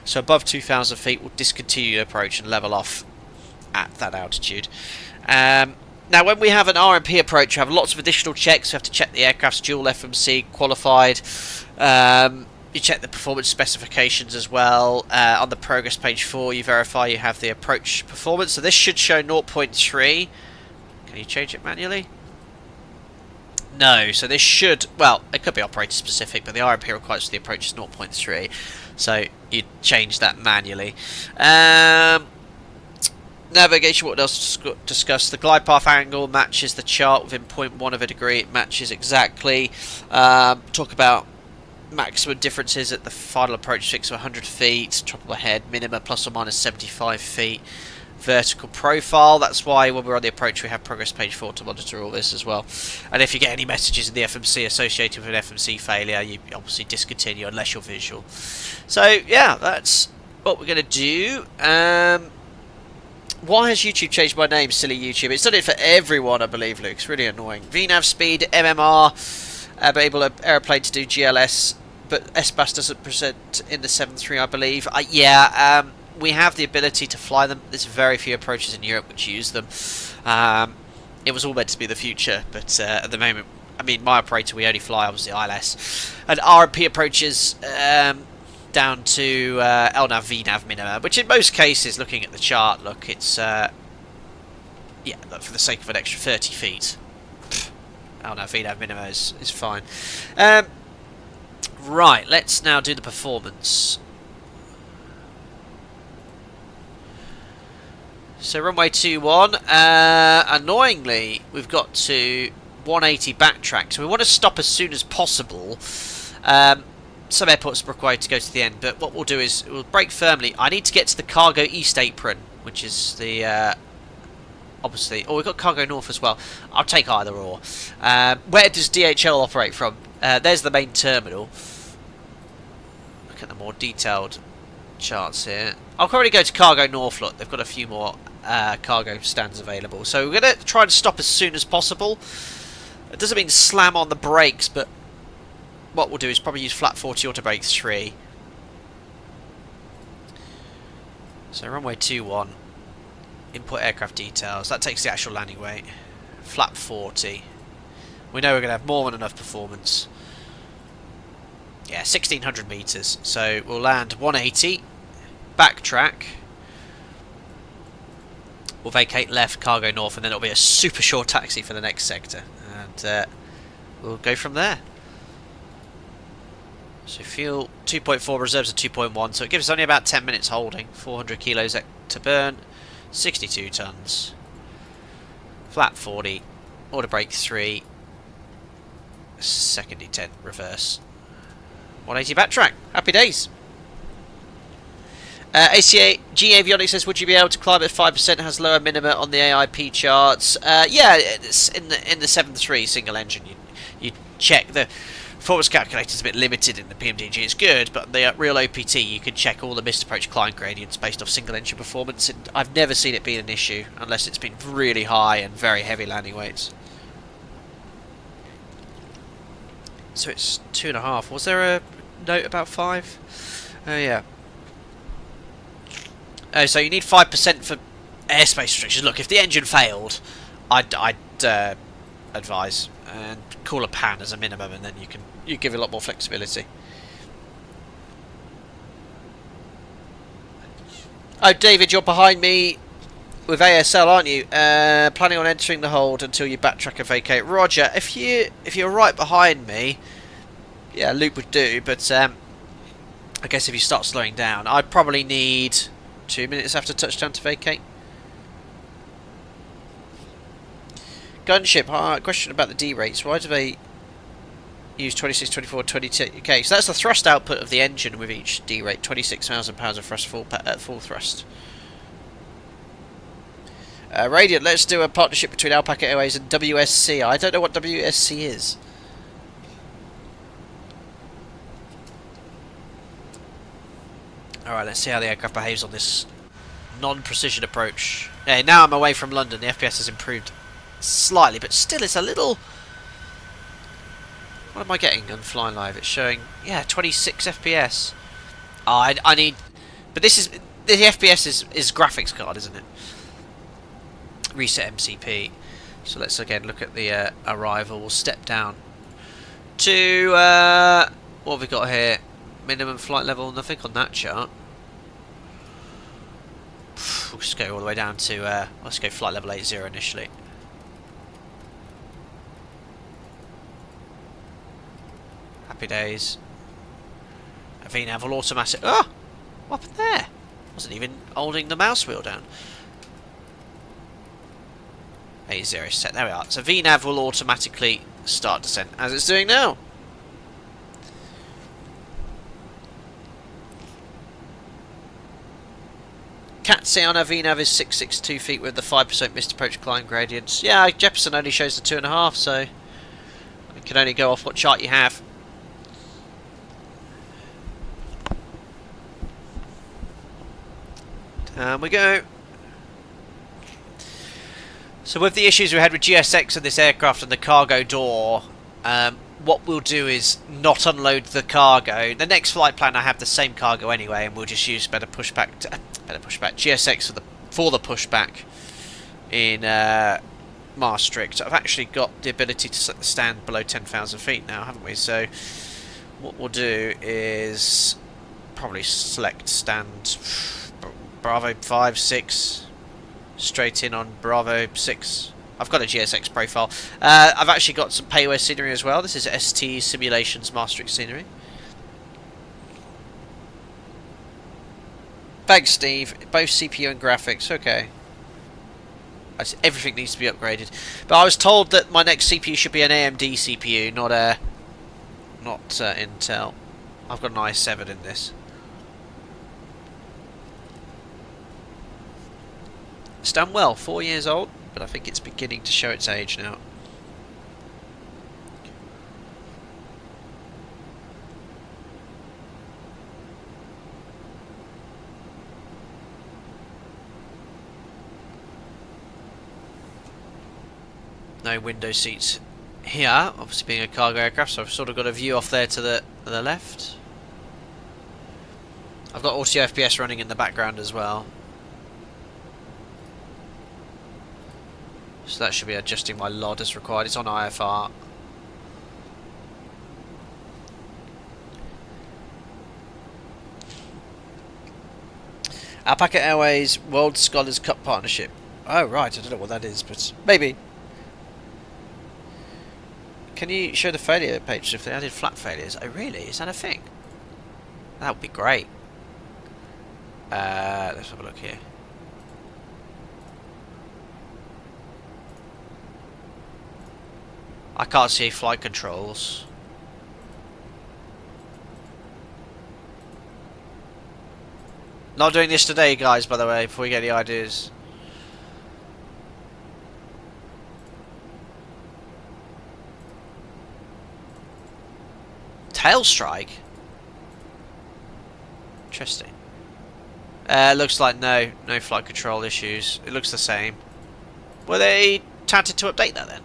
So above 2,000 feet, we'll discontinue the approach and level off at that altitude. Now, when we have an RMP approach, we have lots of additional checks. We have to check the aircraft's dual FMC qualified. You check the performance specifications as well. On the progress page 4, you verify you have the approach performance. So this should show 0.3. Can you change it manually? No, so this should, well, it could be operator specific, but the RMP requires the approach is 0.3. So you change that manually. Navigation, what else to discuss? The glide path angle matches the chart within 0.1 of a degree. It matches exactly. Talk about maximum differences at the final approach fix of 100 feet. Tropical head, minima plus or minus 75 feet. Vertical profile, that's why when we're on the approach we have progress page 4 to monitor all this as well. And if you get any messages in the FMC associated with an FMC failure, you obviously discontinue unless you're visual. So yeah, that's what we're going to do. Why has YouTube changed my name, silly YouTube? It's done it for everyone, I believe, Luke. It's really annoying. VNAV speed, MMR, able aeroplane to do GLS, but S-Bus doesn't present in the 7.3, I believe. We have the ability to fly them. There's very few approaches in Europe which use them. It was all meant to be the future, but at the moment, I mean, my operator, we only fly obviously ILS. And RP approaches down to LNAV, VNAV minimum, which in most cases, looking at the chart, look, it's, yeah, look, for the sake of an extra 30 feet, LNAV, VNAV minimum is fine. Right, let's now do the performance. So runway 21, annoyingly, we've got to 180 backtrack, so we want to stop as soon as possible. Some airports are required to go to the end, but what we'll do is we'll brake firmly. I need to get to the cargo east apron, which is the obviously. Oh, we've got cargo north as well. I'll take either or. Where does DHL operate from? There's the main terminal. Look at the more detailed charts here. I'll probably go to cargo north. Look, they've got a few more cargo stands available. So we're going to try and stop as soon as possible. It doesn't mean slam on the brakes, but what we'll do is probably use flat 40 auto brake 3. So runway 21, input aircraft details. That takes the actual landing weight. Flap 40. We know we're going to have more than enough performance. Yeah, 1600 meters. So we'll land 180, backtrack. We'll vacate left, cargo north, and then it'll be a super short taxi for the next sector, and we'll go from there. So fuel 2.4, reserves are 2.1, so it gives us only about 10 minutes holding. 400 kilos to burn, 62 tons. Flat 40, auto brake 3, second detent, reverse. 180 backtrack, happy days. ACA G Avionics says, would you be able to climb at 5%? Has lower minima on the AIP charts. Yeah, it's in the 7.3 single engine. You check the performance calculator is a bit limited in the PMDG. It's good, but the real OPT you can check all the missed approach climb gradients based off single engine performance. And I've never seen it being an issue unless it's been really high and very heavy landing weights. So it's 2.5. Was there a note about 5? Oh yeah. Oh, so you need 5% for airspace restrictions. Look, if the engine failed, I'd advise and call a pan as a minimum, and then you give it a lot more flexibility. Oh, David, you're behind me with ASL, aren't you? Planning on entering the hold until you backtrack and vacate. Roger. If you're right behind me, yeah, loop would do. But I guess if you start slowing down, I'd probably need 2 minutes after touchdown to vacate. Gunship, question about the D rates. Why do they use 26, 24, 22? Okay, so that's the thrust output of the engine with each D rate. 26,000 pounds of thrust full thrust. Radiant, let's do a partnership between Alpaca Airways and WSC. I don't know what WSC is. Alright, let's see how the aircraft behaves on this non-precision approach. Yeah, now I'm away from London. The FPS has improved slightly, but still it's a little... What am I getting on Flying Live? It's showing, yeah, 26 FPS. Oh, I need... But this is... The FPS is graphics card, isn't it? Reset MCP. So let's again look at the arrival. We'll step down to... what have we got here? Minimum flight level, nothing on that chart. We'll just go all the way down to, let's go flight level 80 initially. Happy days. A VNAV will automatic. Oh! What happened there? Wasn't even holding the mouse wheel down. 80 set, there we are. So VNAV will automatically start descent as it's doing now. Catsy on our VNAV is 662 feet with the 5% missed approach climb gradients. Yeah, Jefferson only shows the 2.5, so you can only go off what chart you have. Down we go. So with the issues we had with GSX and this aircraft and the cargo door, what we'll do is not unload the cargo. The next flight plan I have the same cargo anyway, and we'll just use better pushback GSX for the pushback in Maastricht. I've actually got the ability to set the stand below 10,000 feet now, haven't we? So what we'll do is probably select stand Bravo 5, 6, straight in on Bravo 6. I've got a GSX profile. I've actually got some payware scenery as well. This is ST Simulations Maastricht scenery. Thanks, Steve. Both CPU and graphics. Okay. Everything needs to be upgraded. But I was told that my next CPU should be an AMD CPU, not Intel. I've got an i7 in this. It's done well. 4 years old. But I think it's beginning to show its age now. No window seats here, obviously being a cargo aircraft, so I've sort of got a view off there to the left. I've got auto FPS running in the background as well. So that should be adjusting my LOD as required. It's on IFR. Alpaca Airways World Scholars Cup Partnership. Oh right, I don't know what that is, but maybe. Can you show the failure page if they added flat failures? Oh really? Is that a thing? That would be great. Let's have a look here. I can't see flight controls. Not doing this today, guys, by the way, before we get the ideas. Tail strike? Interesting. Looks like no flight control issues. It looks the same. Were they touted to update that then?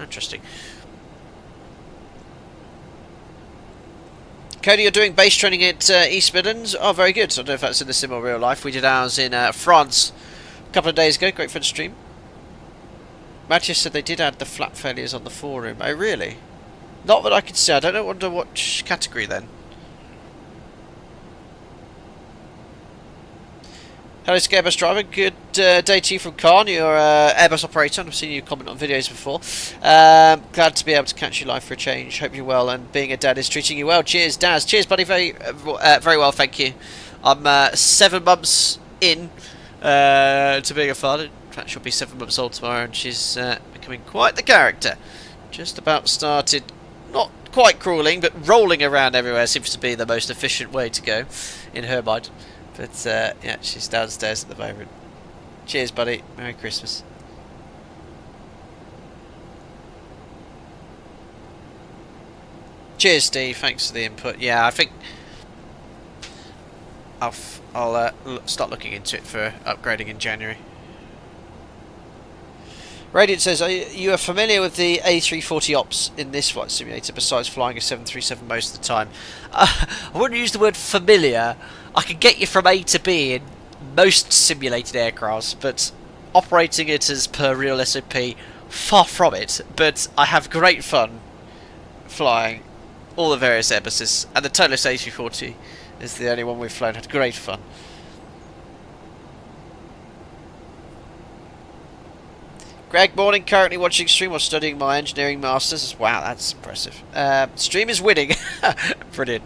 Interesting. Cody, you're doing base training at East Midlands? Oh, very good. I don't know if that's in the sim or real life. We did ours in France a couple of days ago. Great fun stream. Matthew said they did add the flat failures on the forum. Oh, really? Not that I could see. I don't know under what category then. Hello, Airbus driver. Good day to you from Khan. You're Airbus operator. I've seen you comment on videos before. Glad to be able to catch you live for a change. Hope you're well, and being a dad is treating you well. Cheers, Daz. Cheers, buddy. Very well, thank you. I'm 7 months in to being a father. In fact, she'll be 7 months old tomorrow, and she's becoming quite the character. Just about started, not quite crawling, but rolling around everywhere seems to be the most efficient way to go, in her mind. But, yeah, she's downstairs at the moment. Cheers, buddy. Merry Christmas. Cheers, Steve. Thanks for the input. Yeah, I think I'll start looking into it for upgrading in January. Radiant says, are you familiar with the A340 ops in this flight simulator, besides flying a 737 most of the time? I wouldn't use the word familiar. I can get you from A to B in most simulated aircrafts, but operating it as per real SOP, far from it. But I have great fun flying all the various Airbuses, and the Totalus A340 is the only one we've flown. Had great fun. Greg, morning. Currently watching stream while studying my engineering masters. Wow, that's impressive. Stream is winning. Brilliant.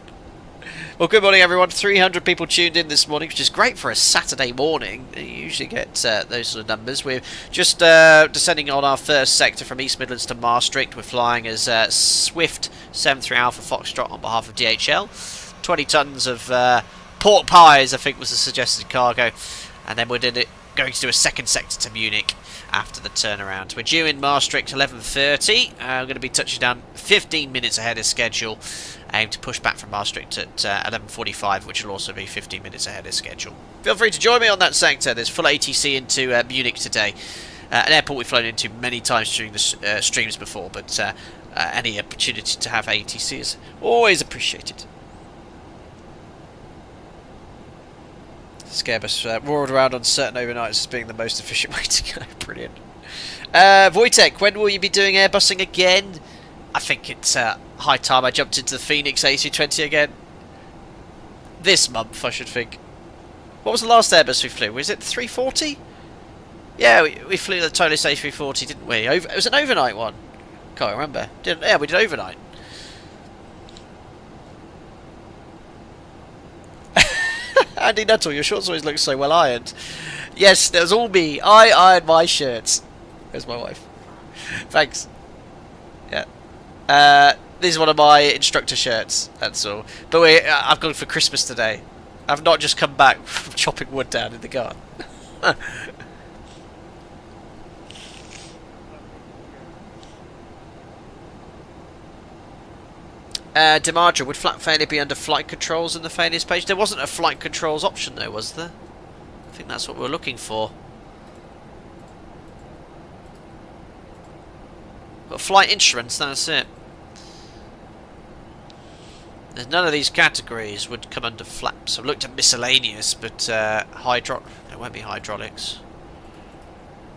Well, good morning, everyone. 300 people tuned in this morning, which is great for a Saturday morning. You usually get those sort of numbers. We're just descending on our first sector from East Midlands to Maastricht. We're flying as Swift 73 Alpha Foxtrot on behalf of DHL. 20 tons of pork pies, I think, was the suggested cargo. And then we're going to do a second sector to Munich after the turnaround. We're due in Maastricht 11:30. We're going to be touching down 15 minutes ahead of schedule. aim to push back from Maastricht at 11:45, which will also be 15 minutes ahead of schedule. Feel free to join me on that sector. There's full ATC into Munich today, an airport we've flown into many times during the streams before, but any opportunity to have ATC is always appreciated. Scarebus roared around on certain overnights as being the most efficient way to go. Brilliant. Wojtek, when will you be doing airbusing again? I think it's high time I jumped into the Phoenix AC20 again. This month, I should think. What was the last Airbus we flew? Was it 340? Yeah, we flew the Tolis A340, didn't we? It was an overnight one. Can't remember. Yeah, we did overnight. Andy Nuttall, your shorts always look so well ironed. Yes, that was all me. I ironed my shirts. There's my wife. Thanks. Yeah. This is one of my instructor shirts. That's all. But I've gone for Christmas today. I've not just come back from chopping wood down in the garden. Demarja, would flat failure be under flight controls in the failures page? There wasn't a flight controls option though, was there? I think that's what we were looking for. Got flight insurance, that's it. There's none of these categories would come under flaps. I've looked at miscellaneous, but it won't be hydraulics.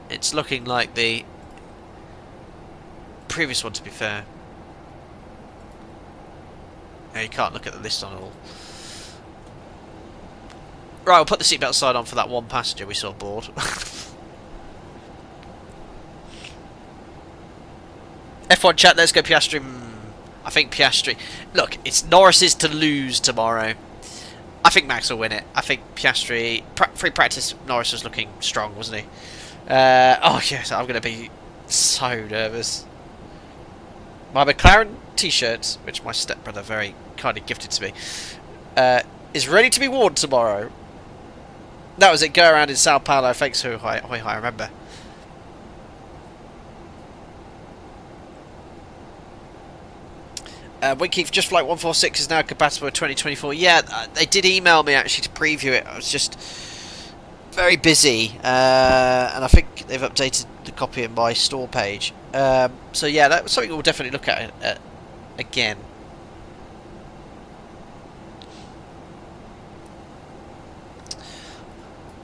It's looking like the previous one, to be fair. Yeah, you can't look at the list on all. Right, we'll put the seatbelt sign on for that one passenger we saw aboard. F1 chat, let's go Piastri. I think Piastri... Look, it's Norris's to lose tomorrow. I think Max will win it. I think Piastri... Free practice, Norris was looking strong, wasn't he? Oh, yes, I'm going to be so nervous. My McLaren t-shirt, which my stepbrother very kindly gifted to me, is ready to be worn tomorrow. That was it. Go around in Sao Paulo. Thanks, hoi hi, I remember. Winkeef, just flight 146 is now compatible with 2024. Yeah, they did email me actually to preview it. I was just very busy, and I think they've updated the copy in my store page. So yeah, that's something we'll definitely look at again.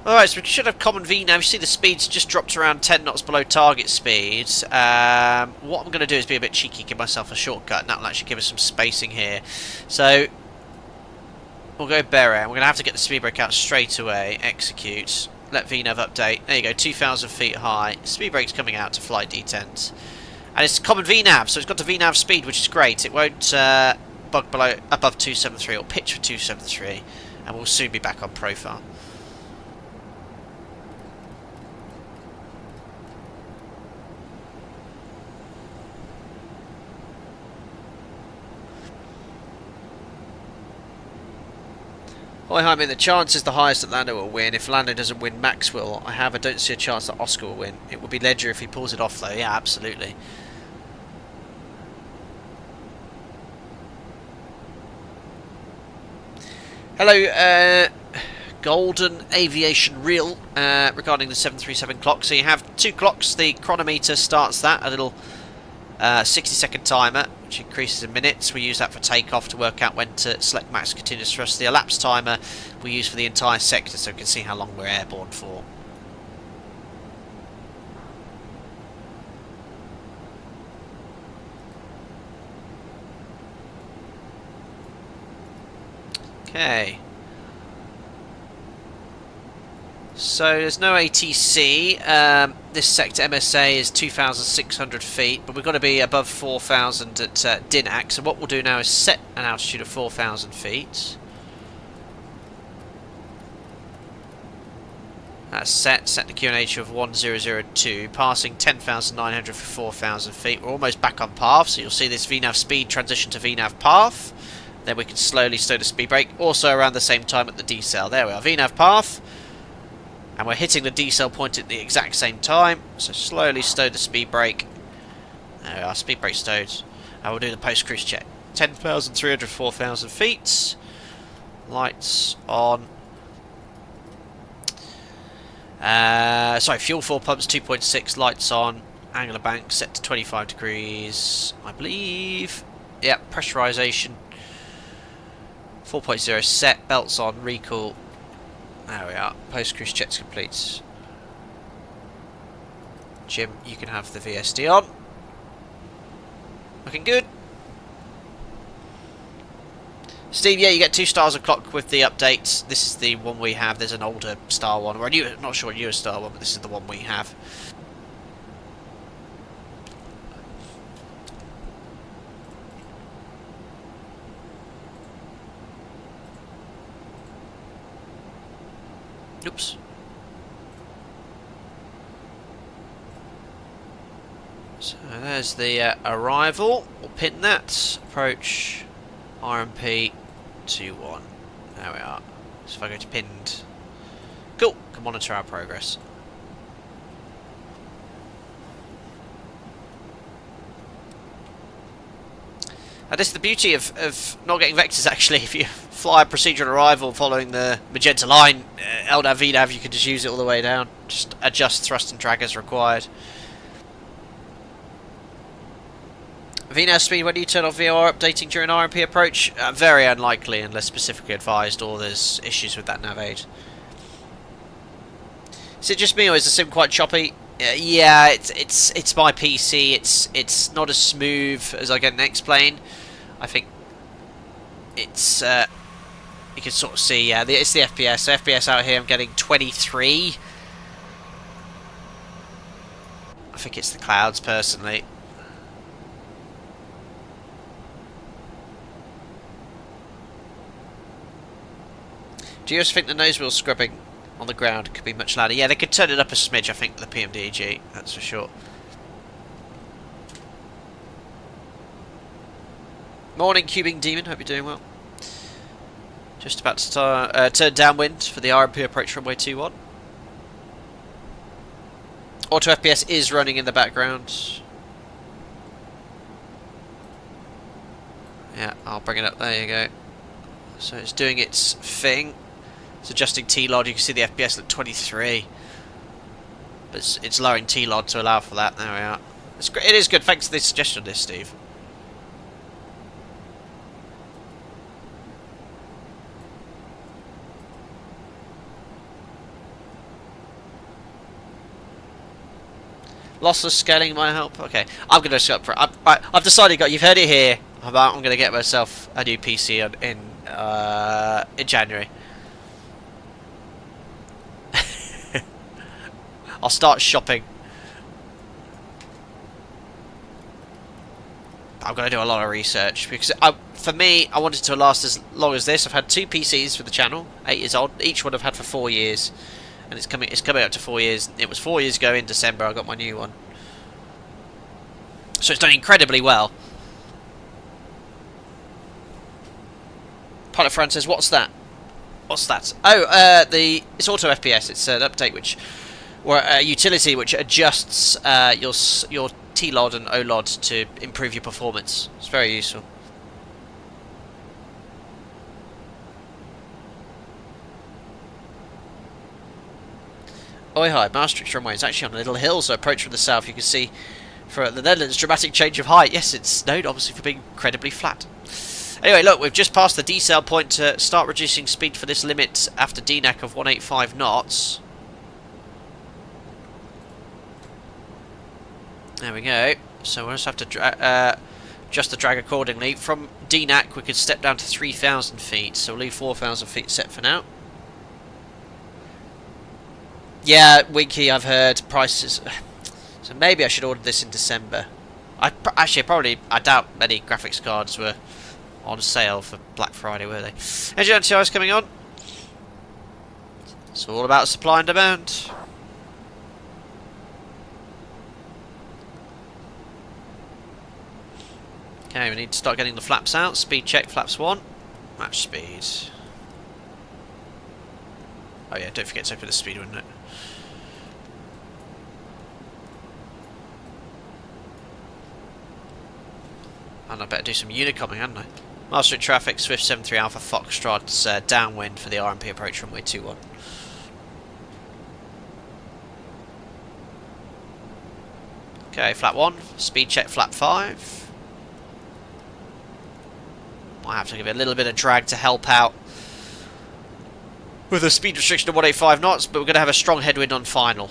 Alright, so we should have common V now. You see the speed's just dropped around 10 knots below target speed. What I'm going to do is be a bit cheeky, give myself a shortcut, and that'll actually give us some spacing here. So, we'll go Beret. We're going to have to get the speed brake out straight away. Execute. Let VNAV update. There you go, 2,000 feet high. Speed brake's coming out to flight detent. And it's common VNAV, so it's got the VNAV speed, which is great. It won't bug above 273 or pitch for 273. And we'll soon be back on profile. Hi Jaime, the chance is the highest that Lando will win. If Lando doesn't win, Max will. I don't see a chance that Oscar will win. It would be Ledger if he pulls it off though. Yeah, absolutely. Hello, Golden Aviation Reel, regarding the 737 clock. So you have two clocks. The chronometer starts that, a little 60-second timer, which increases in minutes. We use that for takeoff to work out when to select max continuous thrust. The elapsed timer we use for the entire sector, so we can see how long we're airborne for. Okay. So there's no ATC. This sector MSA is 2,600 feet, but we've got to be above 4,000 at DINAC. So what we'll do now is set an altitude of 4,000 feet. That's set the QNH of 1002, passing 10,900 for 4,000 feet. We're almost back on path, so you'll see this VNAV speed transition to VNAV path. Then we can slowly slow the speed brake, also around the same time at the decel. There we are, VNAV path. And we're hitting the decel point at the exact same time. So slowly stow the speed brake. There we are, speed brake stowed. And we'll do the post-cruise check. 10,300, 4,000 feet. Lights on. Sorry, fuel 4 pumps, 2.6, lights on. Angle of bank set to 25 degrees, I believe. Yep, pressurization. 4.0 set, belts on, recall. There we are. Post-cruise checks complete. Jim, you can have the VSD on. Looking good. Steve, yeah, you get 2 stars of clock with the updates. This is the one we have. There's an older star one, or a new, not sure a newer star one, but this is the one we have. Oops. So there's the arrival. We'll pin that. Approach RMP 21. There we are. So if I go to pinned. Cool. Can monitor our progress. This is the beauty of not getting vectors actually. If you fly a procedural arrival following the magenta line, LNAV, VNAV, you can just use it all the way down. Just adjust thrust and drag as required. VNAV speed when you turn off VOR updating during RMP approach? Very unlikely unless specifically advised or there's issues with that nav aid. Is it just me or is the sim quite choppy? Yeah, it's my PC. It's not as smooth as I can explain. I think it's you can sort of see. Yeah, it's the FPS. So FPS out here, I'm getting 23. I think it's the clouds personally. Do you just think the nose wheel scrubbing on the ground could be much louder? Yeah, they could turn it up a smidge, I think, with the PMDG, that's for sure. Morning, Cubing Demon, hope you're doing well. Just about to turn downwind for the RMP approach runway 21. Auto FPS is running in the background. Yeah, I'll bring it up, there you go. So it's doing its thing. It's adjusting T-Lod, you can see the FPS at 23. But it's lowering T-Lod to allow for that, there we are. It's great. It is good, thanks for the suggestion on this, Steve. Lossless scaling might help. Okay, I'm going to set up for it. I've decided, you've heard it here, I'm going to get myself a new PC in January. I'll start shopping. I'm going to do a lot of research because for me, I wanted to last as long as this. I've had 2 PCs for the channel, 8 years old. Each one I've had for 4 years, and it's coming up to 4 years. It was 4 years ago in December. I got my new one, so it's done incredibly well. Pilot Fran says, "What's that? What's that?" Oh, it's Auto FPS. It's an update or a utility which adjusts your T-Lod and O-Lod to improve your performance. It's very useful. Oi hi, Maastricht runway is actually on a little hill, so approach from the south. You can see for the Netherlands, dramatic change of height. Yes, it's known obviously for being incredibly flat. Anyway, look, we've just passed the decel point to start reducing speed for this limit after DNAC of 185 knots. There we go. So we'll just have to adjust the drag accordingly. From DNAC, we could step down to 3,000 feet, so we'll leave 4,000 feet set for now. Yeah, Winky, I've heard prices. So maybe I should order this in December. I doubt many graphics cards were on sale for Black Friday, were they? Engine anti-ice coming on. It's all about supply and demand. Okay, we need to start getting the flaps out. Speed check, flaps 1. Match speed. Oh yeah, don't forget to open the speed window. And I better do some unicomming, hadn't I? Maastricht traffic, Swift 73 Alpha Foxtrot, downwind for the RMP approach runway 21. Okay, flap 1, speed check flap 5. Might have to give it a little bit of drag to help out with a speed restriction of 185 knots, but we're going to have a strong headwind on final.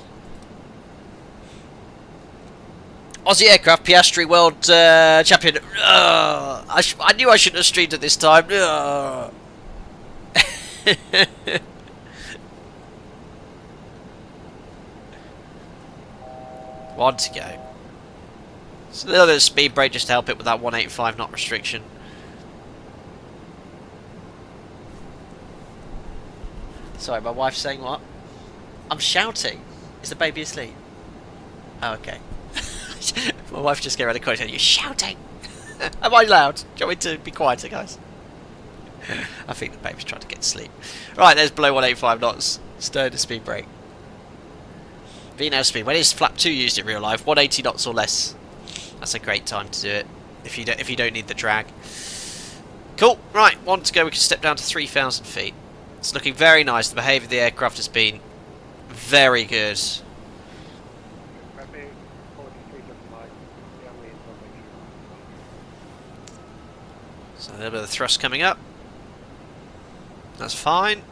Aussie Aircraft, Piastri World Champion. I knew I shouldn't have streamed at this time. One to go. It's a little bit of speed brake just to help it with that 185 knot restriction. Sorry, my wife's saying what? I'm shouting. Is the baby asleep? Oh, okay. My wife just came around the corner and said, "You're shouting!" Am I loud? Do you want me to be quieter, guys? I think the baby's trying to get to sleep. Right, there's below 185 knots. Stern to speed brake. VNAV speed. When is flap 2 used in real life? 180 knots or less. That's a great time to do it. If you don't need the drag. Cool. Right, 1 to go. We can step down to 3,000 feet. It's looking very nice. The behaviour of the aircraft has been very good. So a little bit of thrust coming up. That's fine.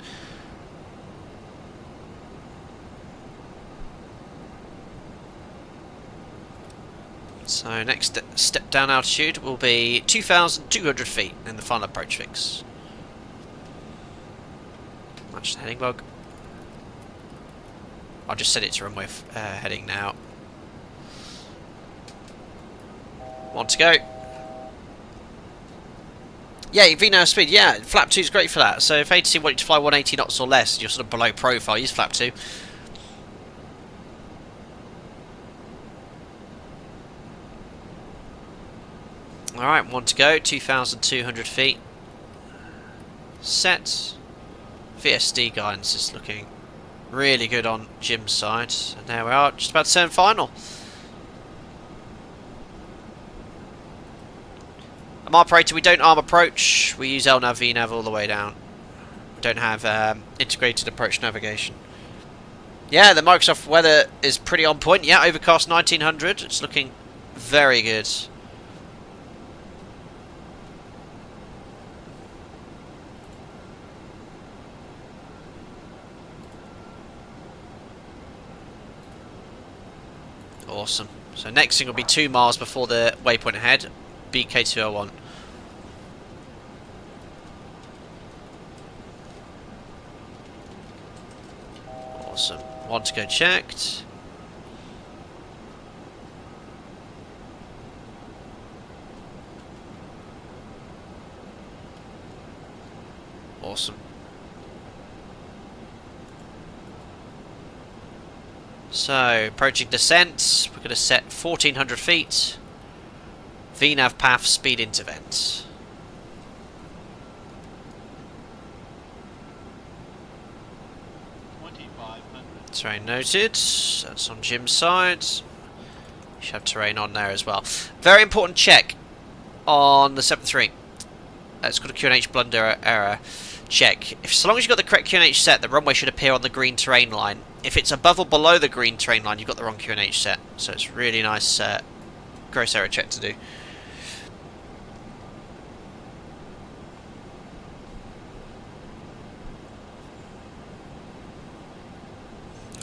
So next step down altitude will be 2,200 feet in the final approach fix. Match the heading log. I'll just set it to runway heading now. 1 to go. Yeah, VNAV speed, yeah, flap 2 is great for that. So if ATC want you to fly 180 knots or less, you're sort of below profile, use flap 2. Alright, 1 to go, 2,200 feet. Set. VSD guidance is looking really good on Jim's side. And there we are, just about to turn final. I'm operator, we don't arm approach, we use LNAV, VNAV all the way down. We don't have integrated approach navigation. Yeah, the Microsoft weather is pretty on point. Yeah, overcast 1900, it's looking very good. Awesome. So next thing will be 2 miles before the waypoint ahead, BK201. Awesome. 1 to go checked. Awesome. So, approaching descent, we're going to set 1,400 feet. VNAV path, speed intervent. Terrain noted. That's on Jim's side. You should have terrain on there as well. Very important check on the 7-3. It's got a QNH blunder error. Check. So long as you've got the correct QNH set, the runway should appear on the green terrain line. If it's above or below the green terrain line, you've got the wrong QNH set. So it's really nice gross error check to do.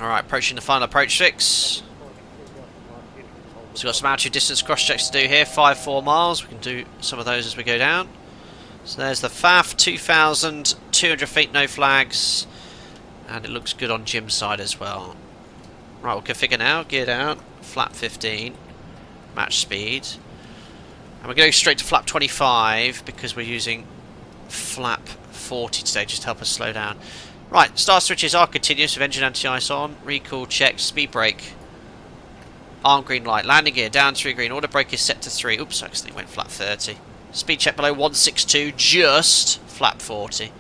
Alright, approaching the final approach fix. So we've got some altitude distance cross checks to do here, 5-4 miles. We can do some of those as we go down. So there's the FAF, 2,200 feet, no flags. And it looks good on Jim's side as well. Right, we'll configure now, gear down, flap 15, match speed. And we're going straight to flap 25 because we're using flap 40 today, just to help us slow down. Right, star switches are continuous with engine anti-ice on, recall checked, speed brake, arm green light, landing gear down 3 green, order brake is set to 3. Oops, I accidentally went flap 30. Speed check below 162, just flap 40.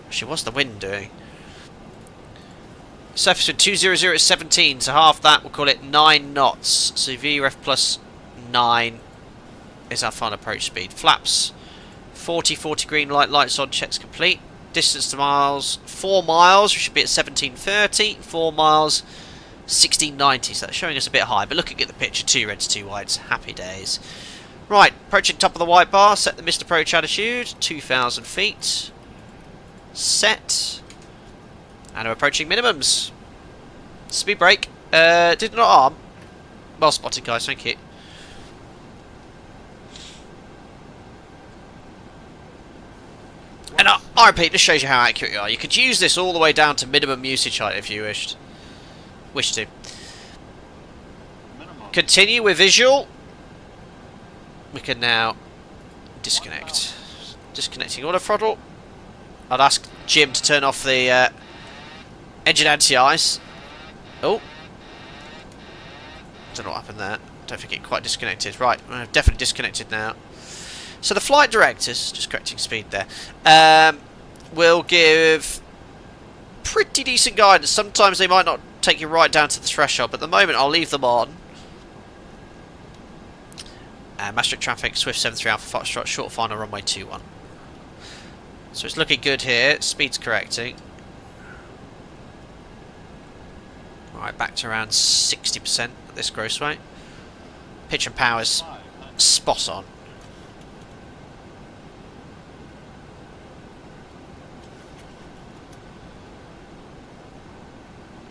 Actually, what's the wind doing? Surface wind 200 is 17, so half that, we'll call it 9 knots. So VREF plus 9 is our final approach speed. Flaps 40 green light, lights on, checks complete. Distance to miles 4 miles, we should be at 1730. 4 miles 1690, so that's showing us a bit high, but looking at the picture, 2 reds, 2 whites, happy days. Right, approaching top of the white bar, set the missed approach altitude, 2,000 feet. Set. And we're approaching minimums. Speed brake. Did not arm. Well spotted, guys, thank you. And RP just shows you how accurate you are. You could use this all the way down to minimum usage height if you wish to. Continue with visual. We can now disconnect. Disconnecting auto throttle. I'd ask Jim to turn off the engine anti-ice. Oh. Don't know what happened there. Don't think it quite disconnected. Right, I've definitely disconnected now. So the flight directors, just correcting speed there, will give pretty decent guidance. Sometimes they might not take you right down to the threshold, but at the moment I'll leave them on. Maastricht traffic, Swift 73 Alpha Foxtrot, short final runway 21. So it's looking good here. Speed's correcting. Alright, back to around 60% at this gross weight. Pitch and power's spot on.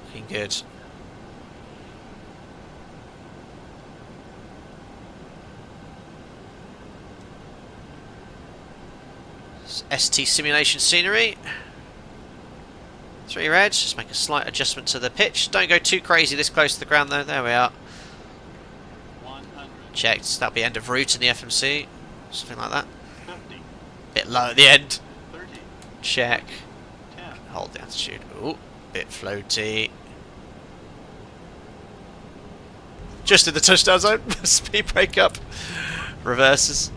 Looking good. ST simulation scenery. 3 reds, just make a slight adjustment to the pitch. Don't go too crazy this close to the ground though. There we are. 100. Checked. That'll be end of route in the FMC. Something like that. 50. Bit low at the end. 30. Check. 10. Hold the altitude. Ooh, bit floaty. Just in the touchdown zone. Speed brake up. Reverses.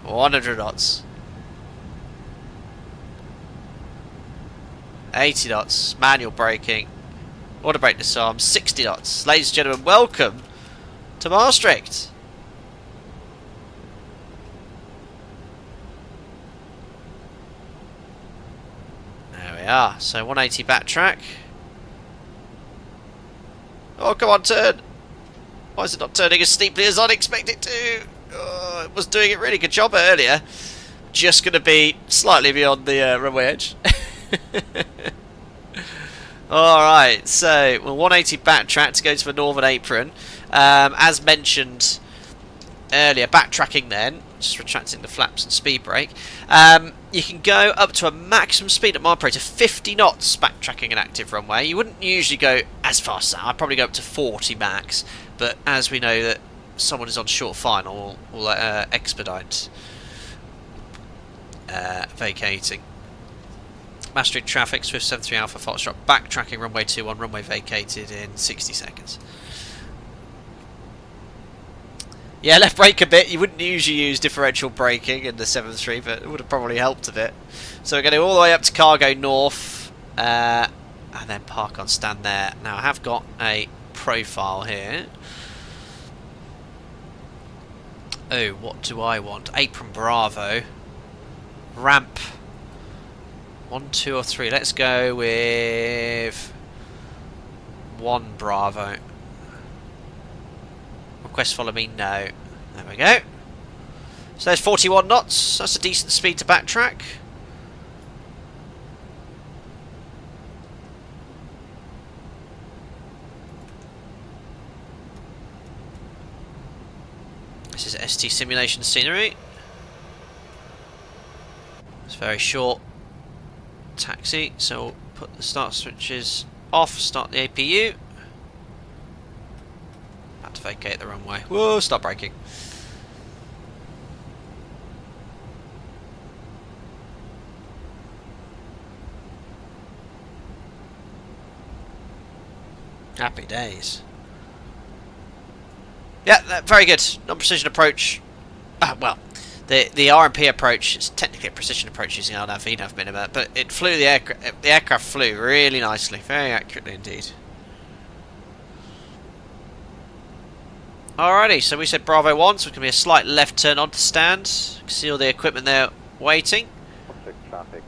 $100 knots. 80 knots. Manual braking. Auto brake disarm. 60 knots. Ladies and gentlemen, welcome to Maastricht. There we are. So 180 backtrack. Oh, come on, turn. Why is it not turning as steeply as I'd expect it to? Oh, it was doing a really good job earlier. Just going to be slightly beyond the runway edge. Alright, so we're 180 backtrack to go to the northern apron. As mentioned earlier, backtracking then, just retracting the flaps and speed brake. You can go up to a maximum speed at my operator, 50 knots backtracking an active runway. You wouldn't usually go as fast as that. I'd probably go up to 40 max, but as we know that someone is on short final, we'll expedite vacating. Maastricht traffic, Swift 73 Alpha Foxtrot, backtracking runway 21, runway vacated in 60 seconds. Yeah, left brake a bit. You wouldn't usually use differential braking in the 7.3, but it would have probably helped a bit. So we're going to go all the way up to Cargo North, and then park on stand there. Now I have got a profile here. Oh, what do I want? Apron Bravo. Ramp. 1, 2 or 3. Let's go with 1 Bravo. Request follow me? No. There we go. So there's 41 knots. That's a decent speed to backtrack. This is ST simulation scenery. It's very short taxi, so we'll put the start switches off, start the APU. About to vacate the runway. Whoa, stop braking. Happy days. Yeah, very good. Non-precision approach. Well, the RMP approach is technically a precision approach using LNAV, VNAV minima, but it flew the aircraft flew really nicely, very accurately indeed. Alrighty, so we said Bravo 1, so it's going to be a slight left turn onto stand. You can see all the equipment there waiting. Object traffic,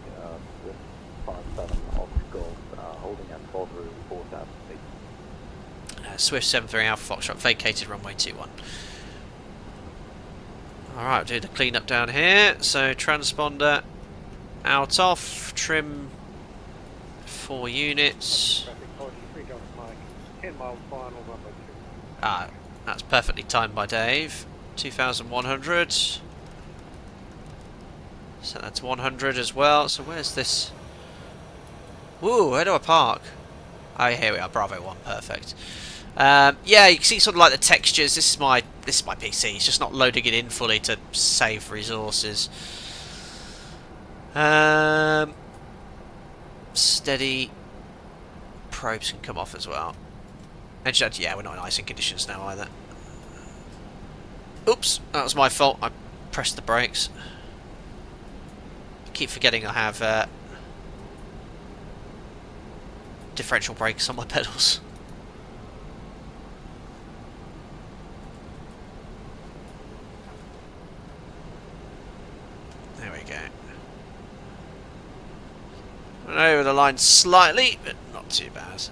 Swift 57 Oscar Golf, holding at 12 route 4000 feet. Swift 73 Alpha Foxtrot vacated runway 21. Alright, we'll do the clean up down here. So transponder out off, trim 4 units. Traffic, apologies, 3 Delta Mike, 10 miles final, runway 2. Ah, that's perfectly timed by Dave. 2100. Set that to 100 as well. So where's this? Woo, where do I park? Oh, here we are, Bravo 1, perfect. Yeah, you can see sort of like the textures. This is my PC. It's just not loading it in fully to save resources. Steady. Probes can come off as well. And yeah, we're not in icing conditions now either. Oops, that was my fault. I pressed the brakes. I keep forgetting I have differential brakes on my pedals. There we go. Went over the line slightly, but not too bad.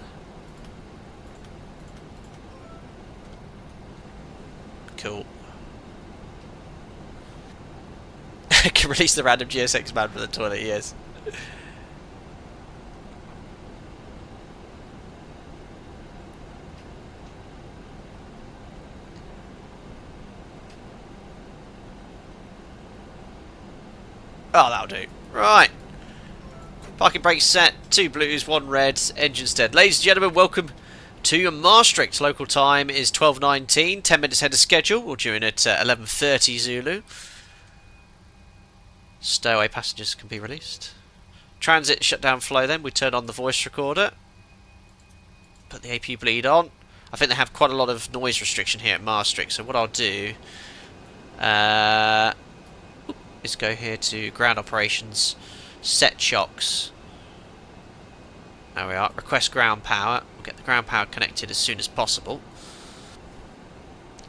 Cool. I can release the random GSX man for the toilet, yes. Oh, that'll do. Right. Parking brakes set, 2 blues, 1 red, engines dead. Ladies and gentlemen, welcome to Maastricht. Local time is 12:19, 10 minutes ahead of schedule. We'll due in at 11:30 Zulu. Stowaway passengers can be released. Transit shutdown flow then. We turn on the voice recorder. Put the AP bleed on. I think they have quite a lot of noise restriction here at Maastricht, so what I'll do is go here to ground operations, set shocks. There we are. Request ground power. We'll get the ground power connected as soon as possible.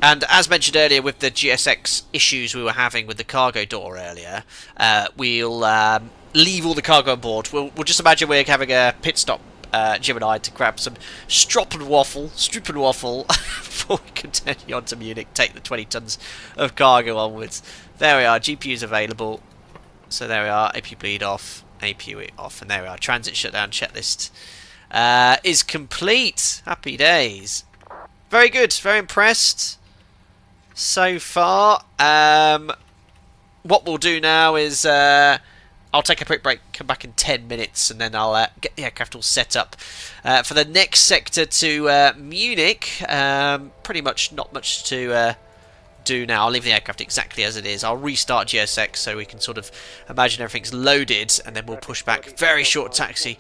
And as mentioned earlier with the GSX issues we were having with the cargo door earlier, we'll leave all the cargo on board. We'll just imagine we're having a pit stop, Jim and I, to grab some strop and waffle before we continue on to Munich, take the 20 tons of cargo onwards. There we are, GPUs available. So there we are, AP bleed off, APU off, and there we are. Transit shutdown checklist is complete. Happy days. Very good, very impressed so far. What we'll do now is I'll take a quick break, come back in 10 minutes, and then I'll get the aircraft all set up for the next sector to Munich. Pretty much not much to do now. I'll leave the aircraft exactly as it is. I'll restart GSX so we can sort of imagine everything's loaded, and then we'll push back. Very short taxi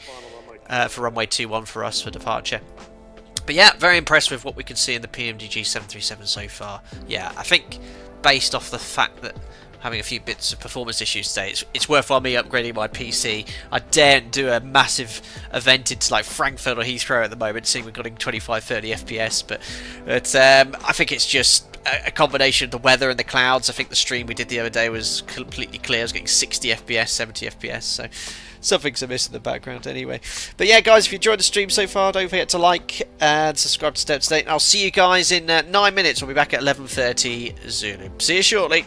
for runway 21 for us for departure. But yeah, very impressed with what we can see in the PMDG 737 so far. Yeah, I think based off the fact that having a few bits of performance issues today, it's worthwhile me upgrading my PC. I daren't do a massive event into like Frankfurt or Heathrow at the moment, seeing we're getting 25-30 FPS, but I think it's just a combination of the weather and the clouds. I think the stream we did the other day was completely clear. I was getting 60 FPS, 70 FPS, so something's amiss in the background anyway. But yeah, guys, if you enjoyed the stream so far, don't forget to like and subscribe to Step to Date. And I'll see you guys in 9 minutes. We'll be back at 11:30 Zulu. See you shortly.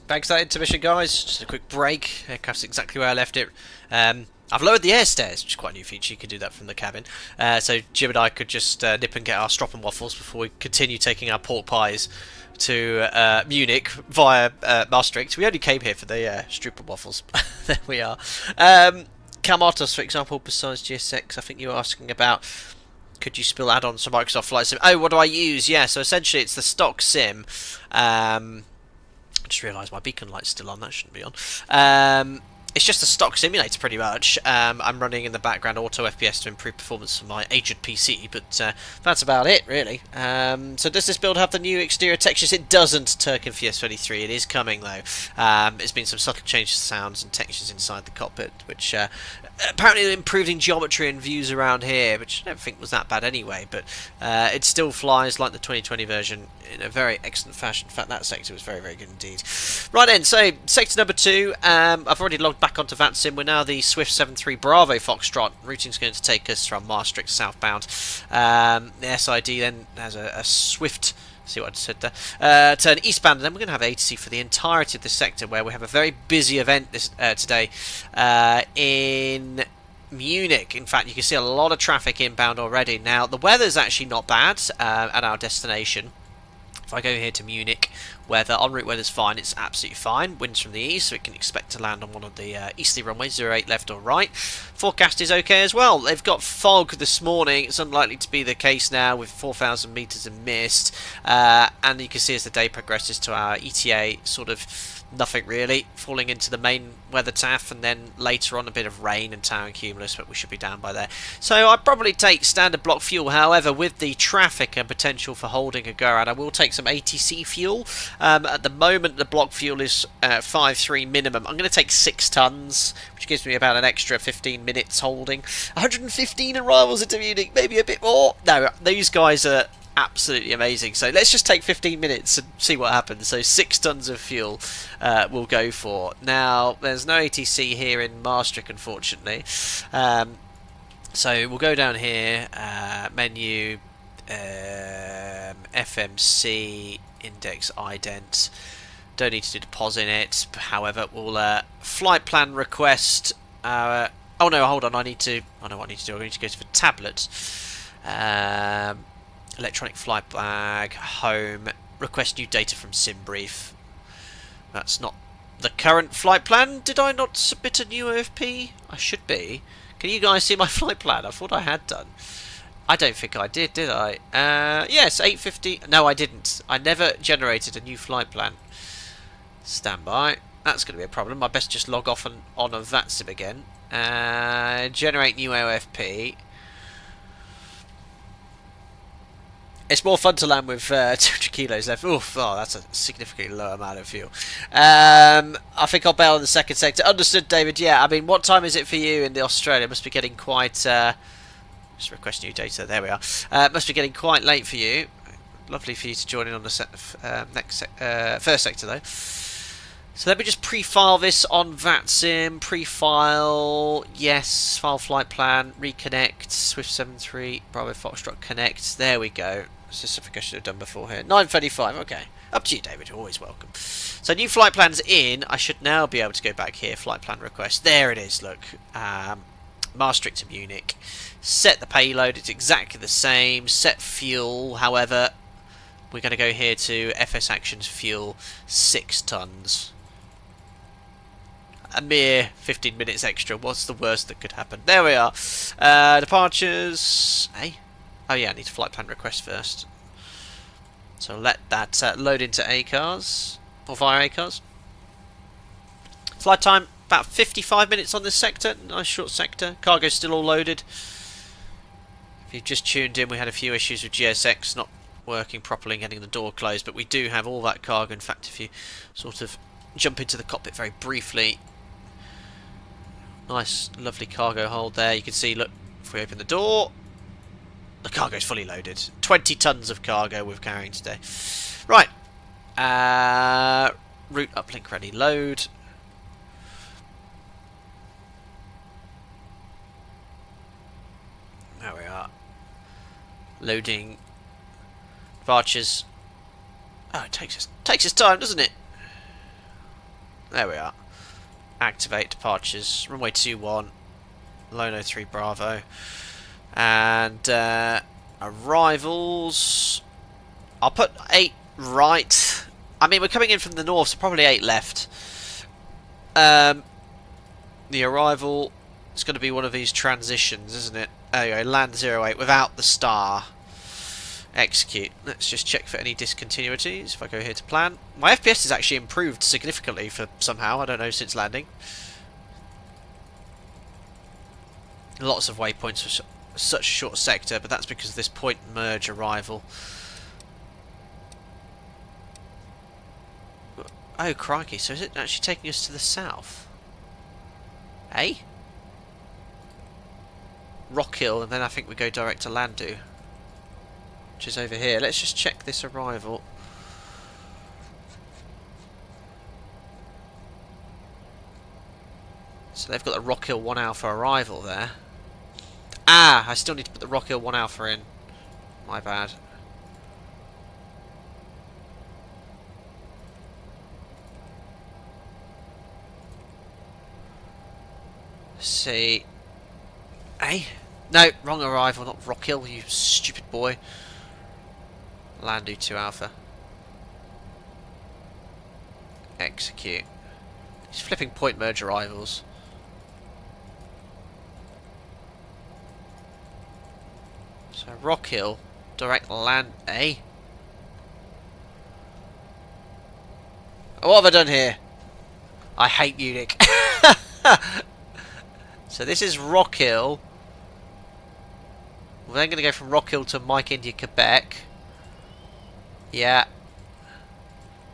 Thanks for that intermission, guys. Just a quick break. Aircraft's exactly where I left it. I've lowered the air stairs, which is quite a new feature. You can do that from the cabin. So Jim and I could just nip and get our strop and waffles before we continue taking our pork pies to Munich via Maastricht. We only came here for the Stroop and waffles. There we are. Camotos, for example, besides GSX, I think you were asking about, could you spill add-ons to Microsoft Flight Sim? Oh, what do I use? Yeah, so essentially it's the stock sim. I just realised my beacon light's still on. That shouldn't be on. It's just a stock simulator, pretty much. I'm running in the background auto FPS to improve performance for my aged PC, but that's about it, really. So does this build have the new exterior textures? It doesn't, Turk and FS23. It is coming, though. There's been some subtle changes to sounds and textures inside the cockpit, which apparently improved in geometry and views around here, which I don't think was that bad anyway, but it still flies like the 2020 version in a very excellent fashion. In fact, that sector was very, very good indeed. Right then, so sector number 2, I've already logged back onto VATSIM. We're now the Swift 73 Bravo Foxtrot. Routing's going to take us from Maastricht southbound. The SID then has a Swift, see what I said there, turn eastbound, and then we're going to have ATC for the entirety of this sector, where we have a very busy event this today in Munich. In fact, you can see a lot of traffic inbound already. Now, the weather's actually not bad at our destination. If I go here to Munich, weather, en route weather's fine, it's absolutely fine. Winds from the east, so we can expect to land on one of the easterly runways, 08 left or right. Forecast is okay as well. They've got fog this morning. It's unlikely to be the case now with 4,000 metres of mist. And you can see as the day progresses to our ETA, sort of nothing really, falling into the main weather taff, and then later on a bit of rain and towering cumulus, but we should be down by there. So I'd probably take standard block fuel. However, with the traffic and potential for holding a go around, I will take some ATC fuel. At the moment, the block fuel is 5.3 minimum. I'm going to take 6 tons, which gives me about an extra 15 minutes holding. 115 arrivals into Munich, maybe a bit more. No, these guys are absolutely amazing. So let's just take 15 minutes and see what happens. So 6 tons of fuel we'll go for. Now, there's no ATC here in Maastricht, unfortunately. So we'll go down here, menu, FMC, index, ident. Don't need to do deposit in it. However, we'll flight plan request. Oh no, hold on. I know what I need to do. I need to go to the tablet. Electronic flight bag, home, request new data from SimBrief. That's not the current flight plan. Did I not submit a new OFP? I should be. Can you guys see my flight plan? I thought I had done. I don't think I did I? Yes, 8:50. No, I didn't. I never generated a new flight plan. Standby. That's going to be a problem. I best just log off and on of VATSIM again. Generate new OFP. It's more fun to land with 200 kilos left. Oof, oh, that's a significantly low amount of fuel. I think I'll bail on the second sector. Understood, David. Yeah, I mean, what time is it for you in the Australia? Must be getting quite... just request new data. There we are. Must be getting quite late for you. Lovely for you to join in on the first sector, though. So let me just pre-file this on VATSIM. Pre-file, yes, file flight plan, reconnect, Swift 73, Bravo Foxtrot connect. There we go. This is something I should have done before here. 9:35, okay. Up to you, David, you're always welcome. So new flight plan's in. I should now be able to go back here, flight plan request. There it is, look. Maastricht to Munich. Set the payload, it's exactly the same. Set fuel, however, we're going to go here to FS Actions fuel, 6 tons. A mere 15 minutes extra. What's the worst that could happen? There we are. Departures. Hey. Oh yeah, I need a flight plan request first. So let that load into ACARS. Or via ACARS. Flight time, about 55 minutes on this sector. Nice short sector. Cargo's still all loaded. If you've just tuned in, we had a few issues with GSX not working properly and getting the door closed. But we do have all that cargo. In fact, if you sort of jump into the cockpit very briefly... Nice, lovely cargo hold there. You can see, look, if we open the door, the cargo's fully loaded. 20 tons of cargo we're carrying today. Right. Route uplink ready, load. There we are. Loading. Departures. Oh, it takes us time, doesn't it? There we are. Activate departures. Runway 21. Lono 3 Bravo. And arrivals. I'll put 8 right. I mean, we're coming in from the north, so probably 8 left. The arrival is going to be one of these transitions, isn't it? Anyway, land 08 without the star. Execute. Let's just check for any discontinuities. If I go here to plan. My FPS has actually improved significantly for somehow, I don't know, since landing. Lots of waypoints for such a short sector, but that's because of this point merge arrival. Oh, crikey, so is it actually taking us to the south? Eh? Rockhill, and then I think we go direct to Landu, which is over here. Let's just check this arrival. So they've got the Rockhill 1 Alpha arrival there. Ah, I still need to put the Rockhill 1 Alpha in. My bad. See. Eh? No, wrong arrival, not Rockhill, you stupid boy. Landu 2 Alpha. Execute. He's flipping point merge arrivals. So Rockhill, direct land. Eh? What have I done here? I hate Munich. So this is Rockhill. We're then going to go from Rockhill to Mike India Quebec. Yeah.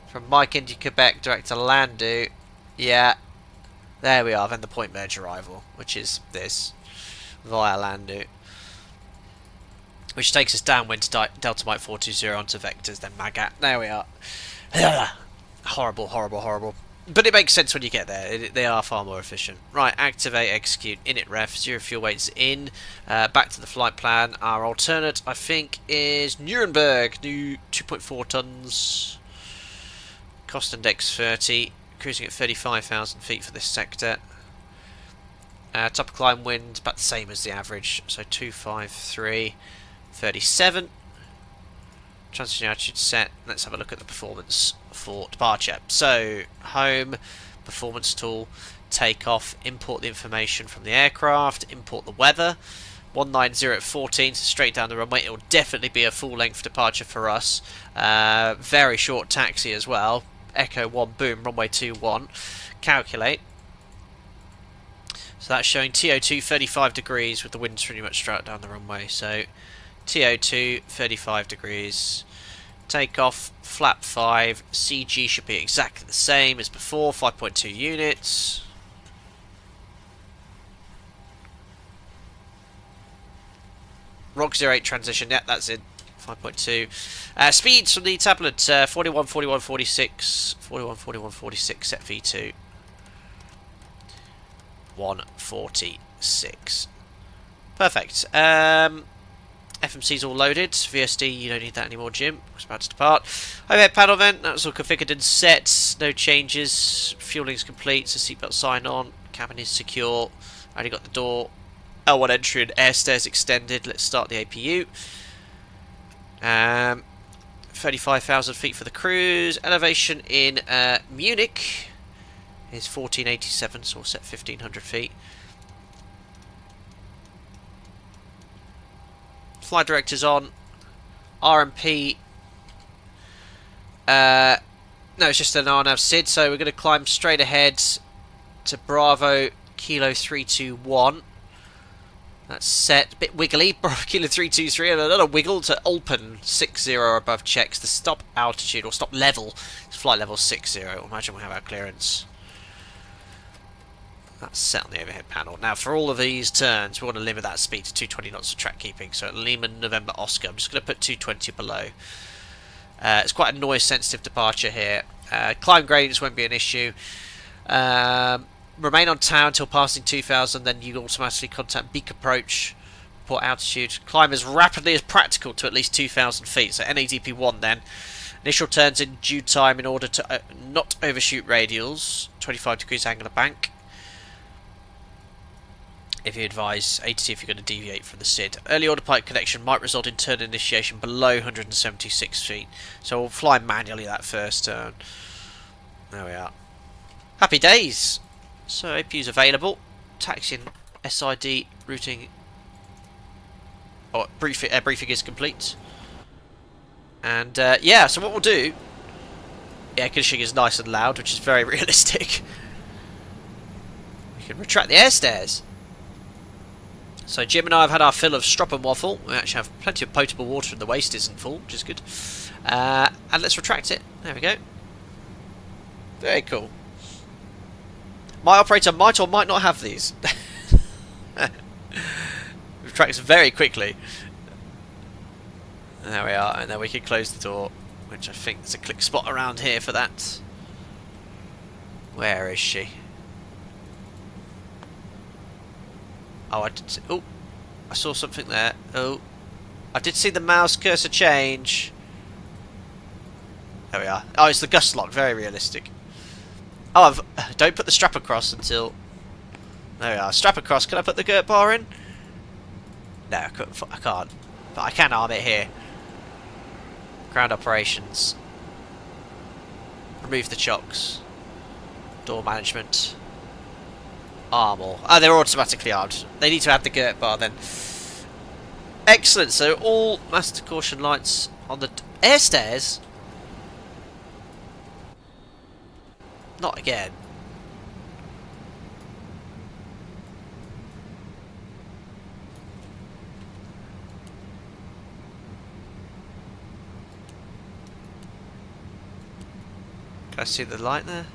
From Mike India Quebec direct to Landu. Yeah. There we are. Then the point merge arrival, which is this via Landu, which takes us downwind to Delta Mike 420 onto vectors, then Magat. There we are. Horrible, horrible, horrible. But it makes sense when you get there. They are far more efficient. Right, activate, execute, init ref, 0 fuel weights in. Back to the flight plan. Our alternate, I think, is Nuremberg. New 2.4 tons. Cost index 30. Cruising at 35,000 feet for this sector. Top of climb wind, about the same as the average. So 253, 37. Transition altitude set. Let's have a look at the performance for departure. So, home, performance tool, takeoff, import the information from the aircraft, import the weather. 190 at 14, so straight down the runway. It will definitely be a full-length departure for us. Very short taxi as well. Echo 1, boom, runway 21. Calculate. So that's showing TO2 35 degrees with the winds pretty much straight down the runway. So TO2 35 degrees. Takeoff, flap 5, CG should be exactly the same as before, 5.2 units. Rock 08 transition, yeah, that's it, 5.2. Speeds from the tablet, 41, 41, 46, 41, 41, 46, set V2. 146. Perfect. FMC's all loaded. VSD, you don't need that anymore, Jim. It's about to depart. Overhead panel vent, that's all configured and set. No changes. Fueling's complete, so seatbelt sign on. Cabin is secure. Already got the door. L1 entry and air stairs extended. Let's start the APU. 35,000 feet for the cruise. Elevation in Munich is 1487, so we'll set 1,500 feet. Flight director's on. RMP. No, it's just an RNAV SID, so we're going to climb straight ahead to Bravo Kilo 321. That's set. A bit wiggly. Bravo Kilo 323, and another wiggle to open 60 above checks. The stop altitude, or stop level, is flight level 60. Imagine we have our clearance. That's set on the overhead panel. Now, for all of these turns, we want to limit that speed to 220 knots of track keeping. So, at Lehman, November, Oscar, I'm just going to put 220 below. It's quite a noise-sensitive departure here. Climb gradients won't be an issue. Remain on tower until passing 2,000, then you automatically contact beak approach. Report altitude. Climb as rapidly as practical to at least 2,000 feet. So, NADP 1 then. Initial turns in due time in order to not overshoot radials. 25 degrees angle of bank. If you advise ATC if you're going to deviate from the SID. Early autopilot connection might result in turn initiation below 176 feet. So we'll fly manually that first turn. There we are. Happy days! So APU's available. Taxiing SID routing. Oh, briefing is complete. And yeah, so what we'll do. Yeah, conditioning is nice and loud, which is very realistic. We can retract the air stairs. So Jim and I have had our fill of strop and waffle. We actually have plenty of potable water and the waste isn't full, which is good. And let's retract it. There we go. Very cool. My operator might or might not have these. Retracts very quickly. There we are, and then we can close the door, which I think there's a click spot around here for that. Where is she? Oh, I saw something there. Oh, I did see the mouse cursor change. There we are. Oh, it's the gust lock. Very realistic. Oh, don't put the strap across until... There we are. Strap across. Can I put the girt bar in? No, I can't. But I can arm it here. Ground operations. Remove the chocks. Door management. Arm all. Oh, they're automatically armed. They need to add the girt bar then. Excellent. So all master caution lights on the air stairs. Not again. Can I see the light there?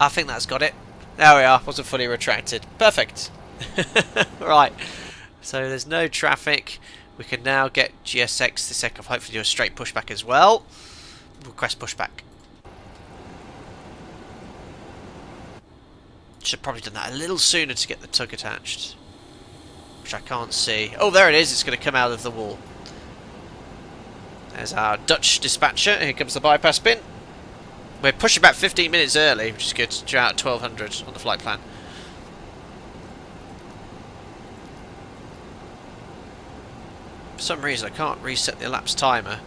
I think that's got it. There we are. Wasn't fully retracted. Perfect. Right. So there's no traffic. We can now get GSX to takeoff. Hopefully do a straight pushback as well. Request pushback. Should have probably done that a little sooner to get the tug attached. Which I can't see. Oh, there it is. It's going to come out of the wall. There's our Dutch dispatcher. Here comes the bypass bin. We're pushing about 15 minutes early, which is good. Due out at 1200 on the flight plan. For some reason, I can't reset the elapsed timer.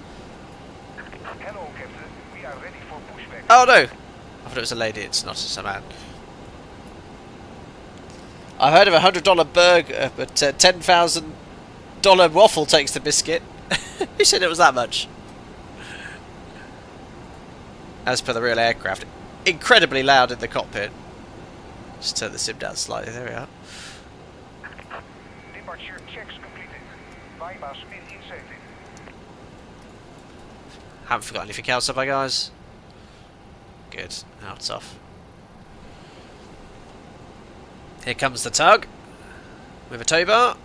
Hello, Captain. We are ready for pushback. Oh no! I thought it was a lady. It's not. It's a man. I heard of a $100 burger, but $10,000 waffle takes the biscuit. Who said it was that much? As per the real aircraft, incredibly loud in the cockpit. Just turn the sim down slightly. There we are. Departure checks completed. Bypass bin inserted. Haven't forgot anything else, have I, guys? Good. Now it's off. Here comes the tug with a tow bar.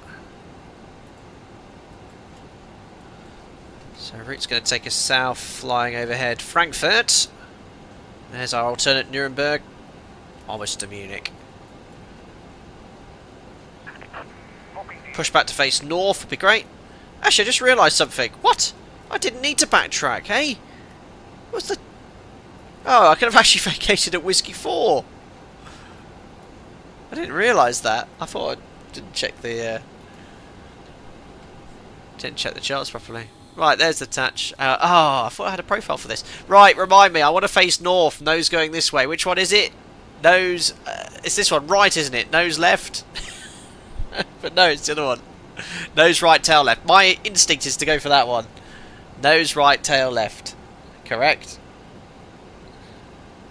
So route's going to take us south, flying overhead Frankfurt. There's our alternate Nuremberg, almost to Munich. Push back to face north would be great. Actually, I just realised something. What? I didn't need to backtrack, hey? What's the... Oh, I could have actually vacated at Whiskey 4. I didn't realise that. I thought I didn't check the... Didn't check the charts properly. Right, there's the touch. Oh, I thought I had a profile for this. Right, remind me. I want to face north. Nose going this way. Which one is it? Nose... it's this one. Right, isn't it? Nose left. But no, it's the other one. Nose right, tail left. My instinct is to go for that one. Nose right, tail left. Correct?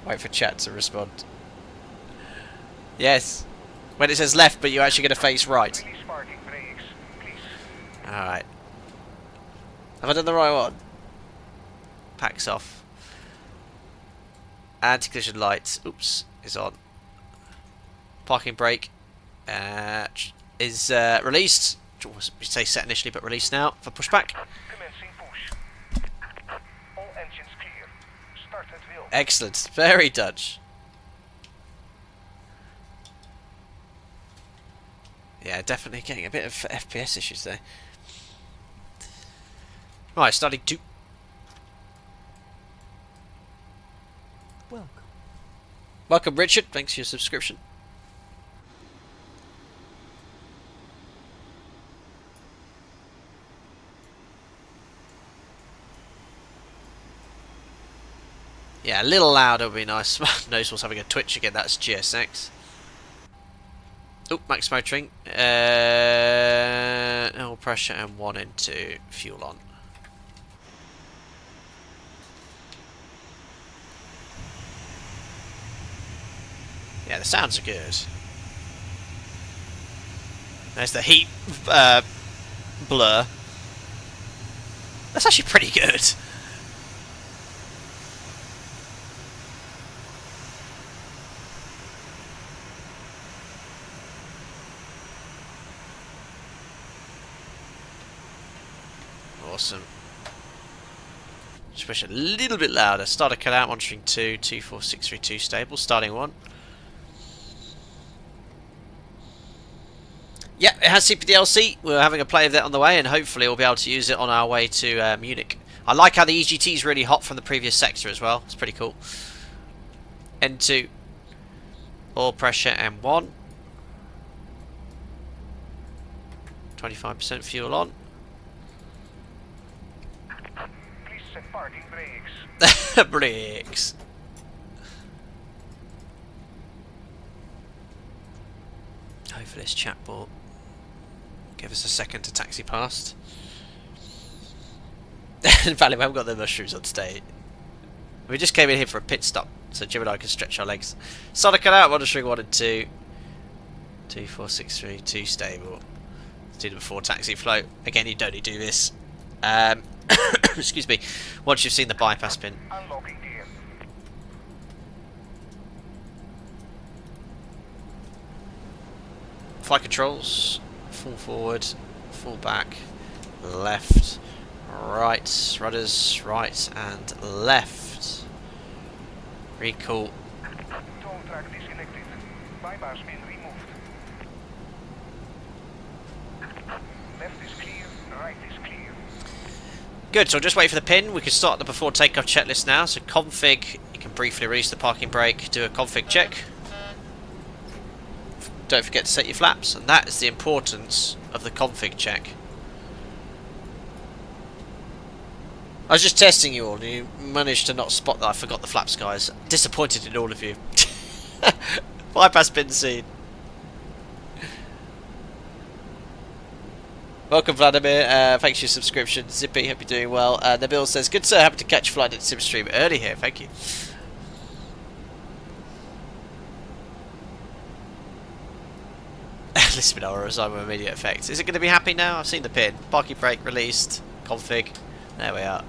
Wait for chat to respond. Yes. When it says left, but you're actually going to face right. Release parking brakes, please. Alright. Have I done the right one? Packs off. Anti-collision lights. Oops. Is on. Parking brake. Is released. We say set initially, but released now for pushback. Commencing push. All engines clear. Start at will. Excellent. Very Dutch. Yeah, definitely getting a bit of FPS issues there. Right, starting to... Welcome. Welcome, Richard. Thanks for your subscription. Yeah, a little louder would be nice. Nose was having a twitch again. That's GSX. Oh, max motoring. Oil pressure and 1 into fuel on. Yeah, the sounds are good. There's the heat blur. That's actually pretty good. Awesome. Just push it a little bit louder. Starter cut out, monitoring 2, 24632 stable, starting 1. Yeah, it has CPDLC. We're having a play of that on the way, and hopefully we'll be able to use it on our way to Munich. I like how the EGT is really hot from the previous sector as well. It's pretty cool. N2. Oil pressure M1. 25% fuel on. Please set parking brakes. Brakes. Hopefully this chatbot give us a second to taxi past. In fact, we haven't got the mushrooms on today. We just came in here for a pit stop, so Jim and I can stretch our legs. Starter cut out, monitoring 1 and 2. 24632 stable. Let's do the before taxi float. Again, you'd only do this. Excuse me. Once you've seen the bypass pin. Unlocking gear. Flight controls. Full forward, full back, left, right, rudders, right and left. Really cool. Tow track disconnected. Bypass pin removed. Left is clear, right is clear. Good, so I'll just wait for the pin. We can start the before takeoff checklist now. So config, you can briefly release the parking brake, do a config check. Don't forget to set your flaps, and that is the importance of the config check. I was just testing you all, and you managed to not spot that I forgot the flaps, guys. Disappointed in all of you. Bypass pin seen. Welcome, Vladimir. Thanks for your subscription. Zippy, hope you're doing well. Nabil says, good sir, happy to catch flight at SimStream early here. Thank you. Listen, I'll resign with immediate effect. Is it going to be happy now? I've seen the pin. Parking brake released. Config. There we are.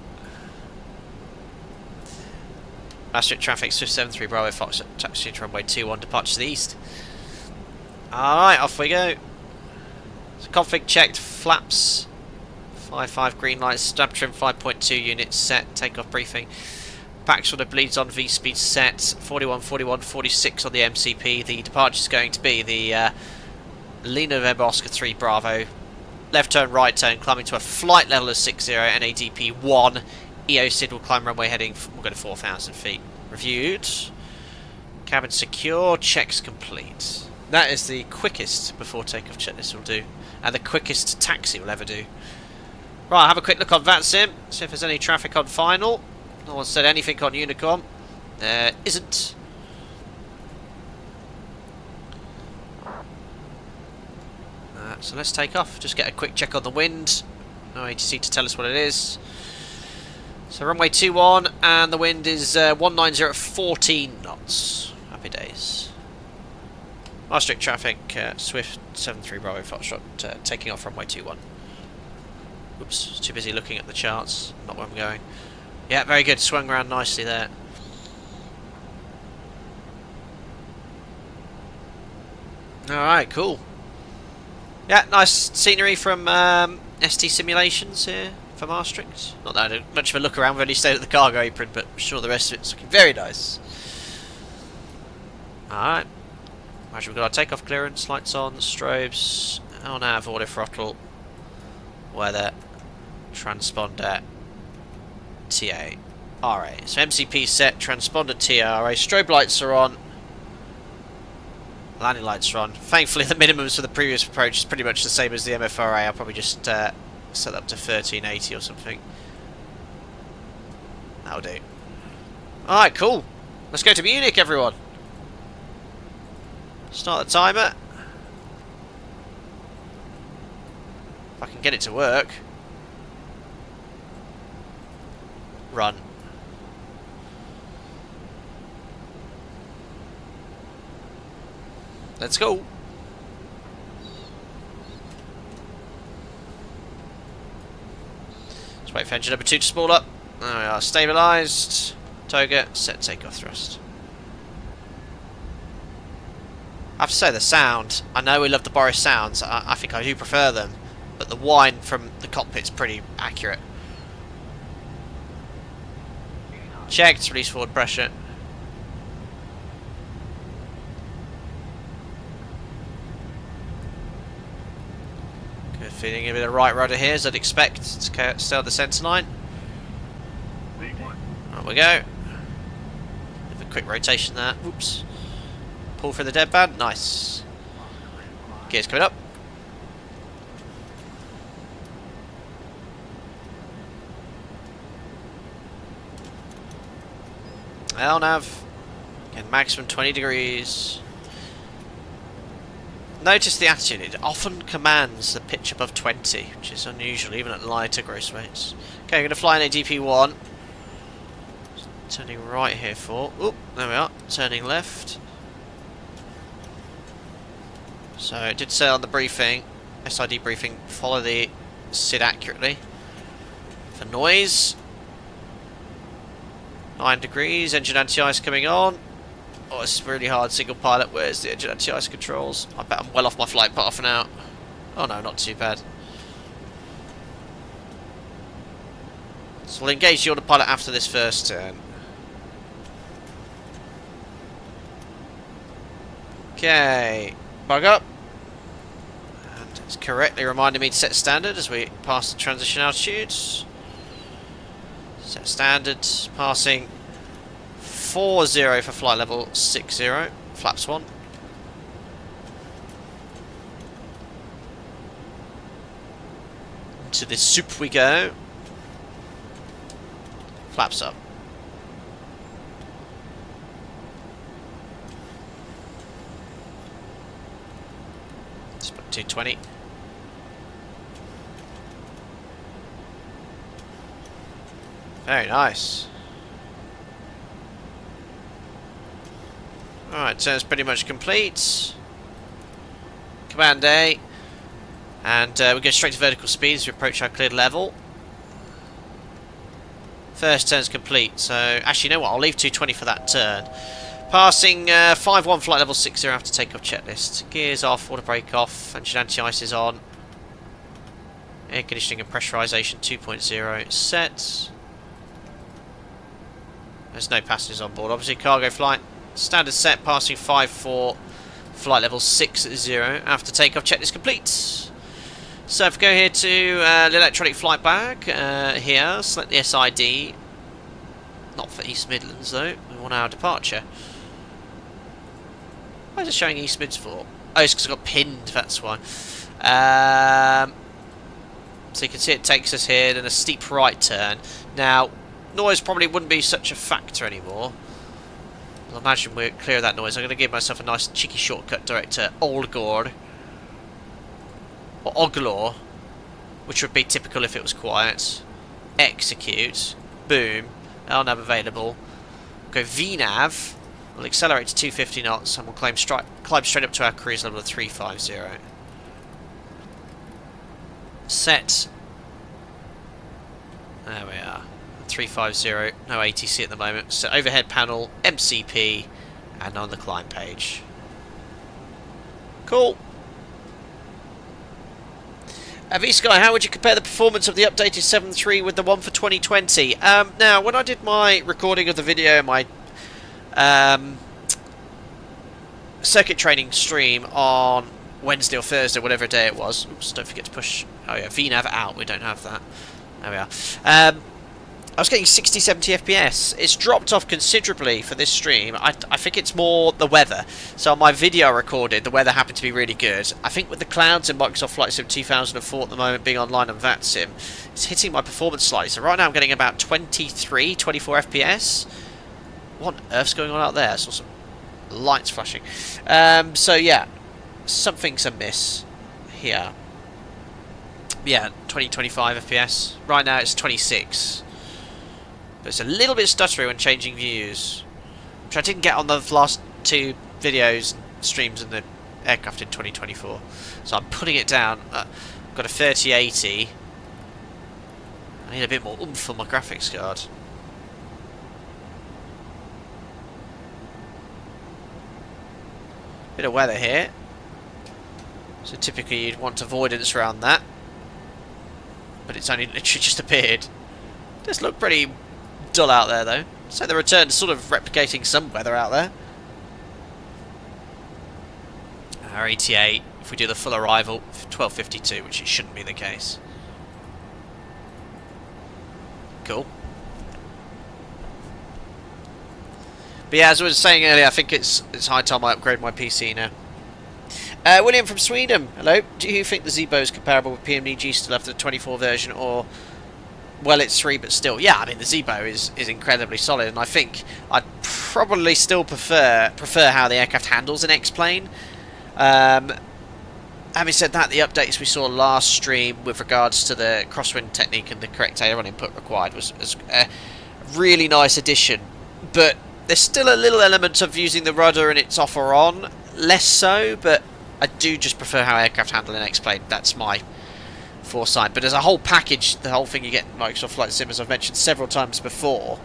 Maastricht traffic, Swift 73 Bravo Fox, taxi to runway 21, departure to the east. Alright, off we go. So config checked, flaps 5.5 green lights, stab trim 5.2 units set, takeoff briefing. Back shoulder bleeds on, V speed set, 41, 41, 46 on the MCP. The departure is going to be the Lima November Oscar 3 Bravo. Left turn, right turn, climbing to a flight level of 60, NADP 1. EO SID will climb runway heading, we'll go to 4,000 feet. Reviewed. Cabin secure, checks complete. That is the quickest before takeoff checklist will do. And the quickest taxi will ever do. Right, have a quick look on VATSIM, see if there's any traffic on final. No one said anything on Unicom. There isn't. So let's take off. Just get a quick check on the wind. No ATC to tell us what it is. So runway 21 and the wind is 190 at 14 knots. Happy days. Maastricht traffic, Swift 73 Bravo Foxtrot taking off runway 21. Oops, too busy looking at the charts, not where I'm going. Yeah, very good, swung around nicely there. Alright, cool. Yeah, nice scenery from ST Simulations here for Maastricht. Not that I had much of a look around, we've only stayed at the cargo apron, but I'm sure the rest of it's looking very nice. Alright. Imagine we've got our takeoff clearance, lights on, strobes, on nav, auto throttle, weather, transponder, TA. Alright, so MCP set, transponder TRA, strobe lights are on, landing lights are on. Thankfully the minimums for the previous approach is pretty much the same as the MFRA. I'll probably just set up to 1380 or something. That'll do. Alright, cool. Let's go to Munich, everyone. Start the timer. If I can get it to work. Run. Let's go. Let's wait for engine number 2 to spool up. There we are, stabilised. Toga, set takeoff thrust. I have to say the sound, I know we love the Boris sounds, I think I do prefer them, but the whine from the cockpit's pretty accurate. Checked, release forward pressure. Good feeling a bit of right rudder here as I'd expect to stay on the centre line. There we go. Have a quick rotation there. Oops. Pull for the deadband. Nice. Gears coming up. LNAV. Again, maximum 20 degrees. Notice the attitude. It often commands the pitch above 20, which is unusual even at lighter gross weights. Okay, I'm going to fly in ADP1. Turning right here for... Oop, there we are. Turning left. So it did say on the briefing, SID briefing, follow the SID accurately. For noise, 9 degrees, engine anti-ice coming on. Oh, this is really hard, single pilot. Where's the engine anti-ice controls? I bet I'm well off my flight path now. Oh no, not too bad. So we'll engage the autopilot after this first turn. Okay, bug up. And it's correctly reminding me to set standard as we pass the transition altitudes. Set standard, passing 40 for flight level 60, flaps 1. To the soup we go. Flaps up. Let's put 220. Very nice. Alright, turn's pretty much complete. Command A. And we go straight to vertical speed as we approach our cleared level. First turn's complete, so actually you know what, I'll leave 220 for that turn. Passing 5-1 flight level 60 after takeoff checklist. Gears off, auto brake off, engine anti-ice is on. Air conditioning and pressurisation 2.0 set. There's no passengers on board, obviously cargo flight. Standard set, passing 5-4 flight level 60 after takeoff checklist complete. So if we go here to the electronic flight bag, here, select the SID, not for East Midlands though, we want our departure. Why is it showing East Mids for? Oh, it's because it got pinned, that's why. So you can see it takes us here, then a steep right turn. Now, noise probably wouldn't be such a factor anymore. I'll imagine we're clear of that noise. I'm going to give myself a nice cheeky shortcut direct to Oldgord. Or Oglor, which would be typical if it was quiet. Execute. Boom. LNAV available. Go VNAV. We'll accelerate to 250 knots and we'll climb straight up to our cruise level of 350. Set. There we are. 350. No ATC at the moment. So overhead panel, MCP, and on the climb page. Cool. V-Sky, how would you compare the performance of the updated 7.3 with the one for 2020? Now, when I did my recording of the video, my circuit training stream on Wednesday or Thursday, whatever day it was. Oops, don't forget to push... Oh yeah, VNAV out, we don't have that. There we are. I was getting 60, 70 FPS. It's dropped off considerably for this stream. I think it's more the weather. So on my video I recorded, the weather happened to be really good. I think with the clouds in Microsoft Flight Sim 2004 at the moment being online on VATSim, it's hitting my performance slightly. So right now I'm getting about 23, 24 FPS. What on earth's going on out there? I saw some lights flashing. So yeah, something's amiss here. Yeah, 20, 25 FPS. Right now it's 26. But it's a little bit stuttery when changing views, which I didn't get on the last two videos and streams in the aircraft in 2024. So I'm putting it down. I've got a 3080. I need a bit more oomph on my graphics card. Bit of weather here. So typically you'd want avoidance around that. But it's only literally just appeared. It does look pretty dull out there though. So the return is sort of replicating some weather out there. Our ETA, if we do the full arrival, 12:52, which it shouldn't be the case. Cool. But yeah, as I was saying earlier, I think it's high time I upgrade my PC now. William from Sweden, hello. Do you think the Zibo is comparable with PMDG still after the 24 version, or... Well, it's 3, but still. Yeah, I mean, the Zibo is incredibly solid, and I think I'd probably still prefer how the aircraft handles an X-plane. Having said that, the updates we saw last stream with regards to the crosswind technique and the correct aileron input required was a really nice addition. But there's still a little element of using the rudder and it's off or on. Less so, but I do just prefer how aircraft handle an X-plane. That's my foresight. But as a whole package, the whole thing you get in Microsoft Flight Sim, as I've mentioned several times before,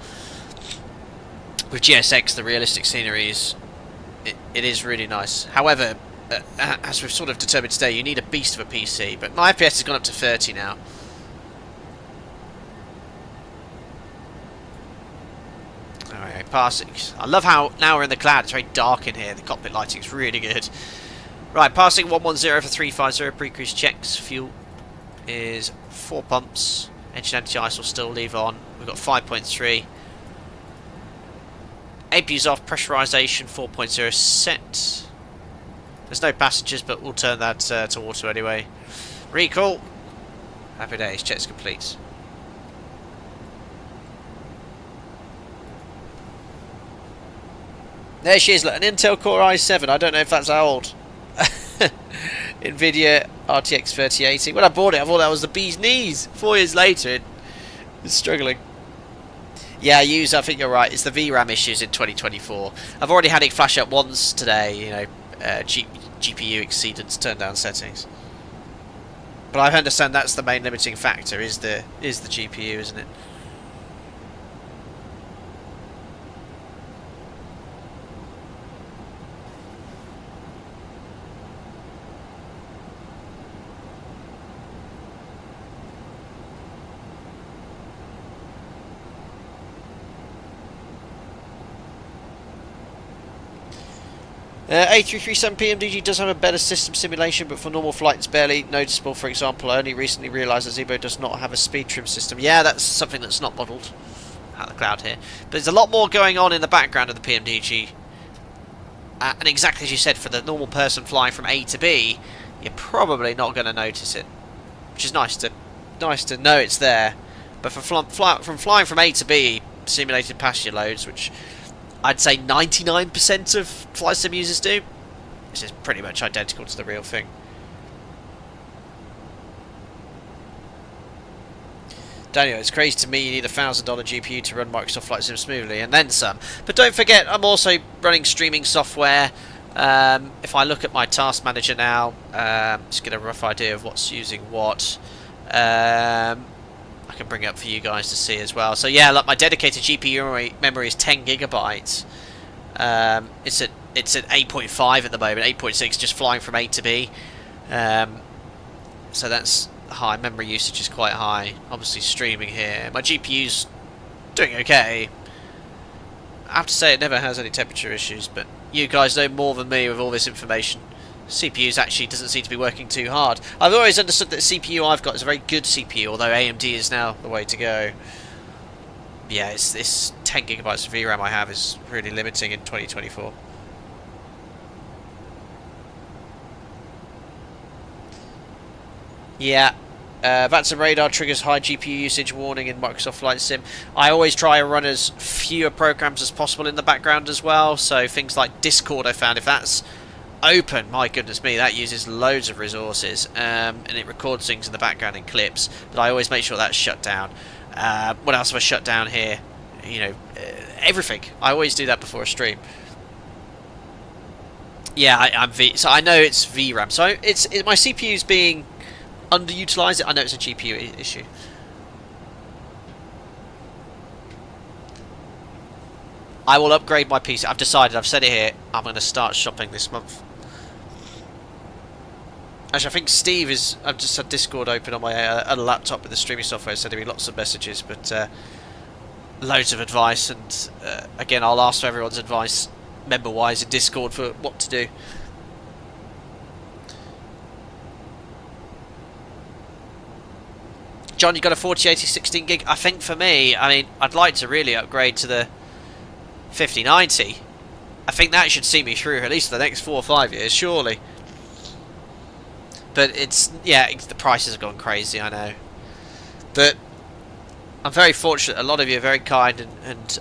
with GSX, the realistic scenery it is really nice. However, as we've sort of determined today, you need a beast of a PC. But my FPS has gone up to 30 now. Alright, passing. I love how now we're in the cloud. It's very dark in here. The cockpit lighting is really good. Right, passing 110 for 350. Pre-cruise checks. Fuel is 4 pumps. Engine anti-ice will still leave on. We've got 5.3. APU's off. Pressurization 4.0 set. There's no passengers, but we'll turn that to auto anyway. Recall. Happy days. Checks complete. There she is. Look, an Intel Core i7. I don't know if that's how old. Nvidia RTX 3080. When I bought it, I thought that was the bee's knees. 4 years later, it's struggling. Yeah, I think you're right. It's the VRAM issues in 2024. I've already had it flash up once today, you know, GPU exceedance turn down settings. But I understand that's the main limiting factor, is the GPU, isn't it? A337 PMDG does have a better system simulation, but for normal flight it's barely noticeable. For example, I only recently realised that Zibo does not have a speed trim system. Yeah, that's something that's not modelled out of the cloud here. But there's a lot more going on in the background of the PMDG. And exactly as you said, for the normal person flying from A to B, you're probably not going to notice it. Which is nice to know it's there. But from flying from A to B, simulated passenger loads, which I'd say 99% of flight sim users do, this is pretty much identical to the real thing. Daniel, it's crazy to me you need a $1,000 GPU to run Microsoft Flight Sim smoothly, and then some. But don't forget, I'm also running streaming software. If I look at my task manager now, just get a rough idea of what's using what. I can bring it up for you guys to see as well. So yeah, like my dedicated GPU memory is 10 gigabytes. It's at 8.5 at the moment, 8.6 just flying from A to B. So that's high. Memory usage is quite high. Obviously streaming here. My GPU's doing okay. I have to say it never has any temperature issues, but you guys know more than me with all this information. CPU's actually doesn't seem to be working too hard. I've always understood that the CPU I've got is a very good CPU, although AMD is now the way to go. Yeah, it's this 10 gigabytes of VRAM I have is really limiting in 2024. Yeah, VATGER radar triggers high GPU usage warning in Microsoft Flight Sim. I always try and run as fewer programs as possible in the background as well. So things like Discord, I found, if that's open, my goodness me, that uses loads of resources, and it records things in the background in clips. But I always make sure that's shut down. What else have I shut down here? You know, everything. I always do that before a stream. Yeah, so I know it's VRAM. So my CPU's being underutilized. I know it's a GPU issue. I will upgrade my PC. I've decided, I've said it here, I'm going to start shopping this month. Actually, I think Steve is... I've just had Discord open on my other laptop with the streaming software, sending me lots of messages, but loads of advice, and again, I'll ask for everyone's advice, member-wise, in Discord for what to do. John, you got a 4080 16 gig? I think for me, I mean, I'd like to really upgrade to the 5090. I think that should see me through at least the next 4 or 5 years, surely. But it's, yeah, the prices have gone crazy, I know. But I'm very fortunate. A lot of you are very kind, and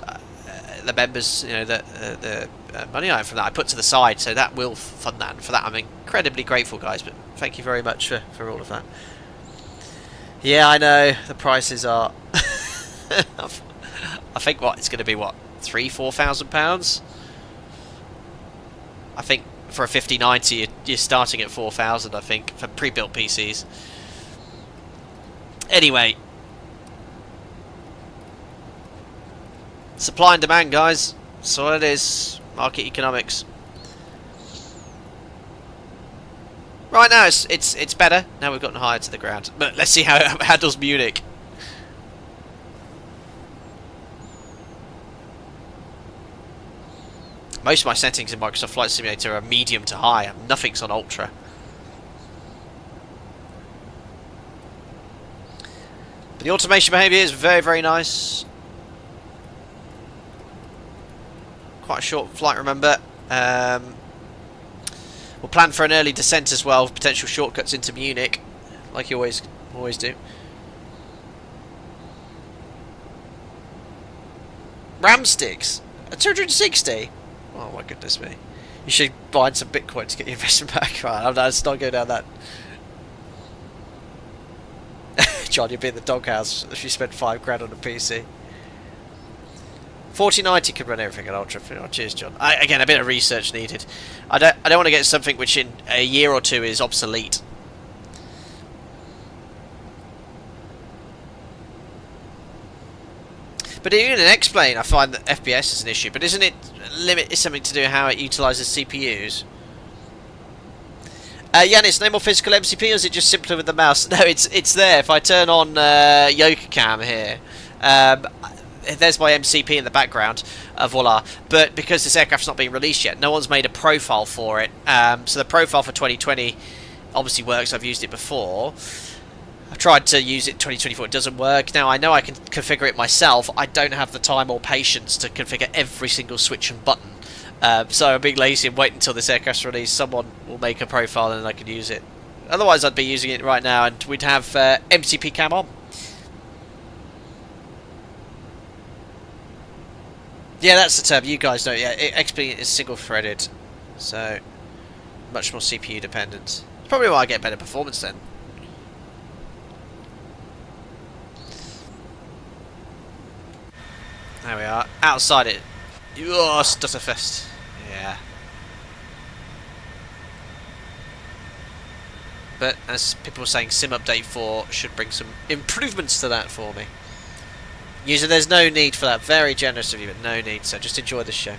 the members, you know, the money I have from that I put to the side, so that will fund that. And for that, I'm incredibly grateful, guys. But thank you very much for all of that. Yeah, I know the prices are. I think it's going to be what, £3,000–4,000. I think for a 5090 you're starting at 4,000. I think for pre-built PCs. Anyway, supply and demand, guys. That's what it is. Market economics. Right now it's better. Now we've gotten higher to the ground. But let's see how it handles Munich. Most of my settings in Microsoft Flight Simulator are medium to high. Nothing's on ultra. But the automation behaviour is very, very nice. Quite a short flight, remember. We'll plan for an early descent as well, potential shortcuts into Munich, like you always do. RAM sticks at 260. Oh my goodness me! You should buy some Bitcoin to get your investment back. Right, let's not go down that. John, you'd be in the doghouse if you spent £5 on a PC. 4090 could run everything at ultra. Oh, cheers, John. Again, a bit of research needed. I don't want to get something which in a year or two is obsolete. But even in an X-Plane, I find that FPS is an issue. But isn't it is something to do with how it utilises CPUs? Yanis, no more physical MCP, or is it just simpler with the mouse? No, it's there. If I turn on Yoga Cam here, there's my MCP in the background, voila. But because this aircraft's not being released yet, no one's made a profile for it. So the profile for 2020 obviously works. I've used it before. I've tried to use it in 2024. It doesn't work. Now, I know I can configure it myself. I don't have the time or patience to configure every single switch and button. So I'm being lazy and waiting until this aircraft's released. Someone will make a profile and I can use it. Otherwise, I'd be using it right now and we'd have MCP cam on. Yeah, that's the term. You guys know. Yeah, XP is single-threaded, so much more CPU dependent. Probably why I get better performance then. There we are. Outside it. Oh, stutterfest. Yeah. But as people were saying, Sim Update 4 should bring some improvements to that for me. User, there's no need for that. Very generous of you, but no need. So just enjoy the show.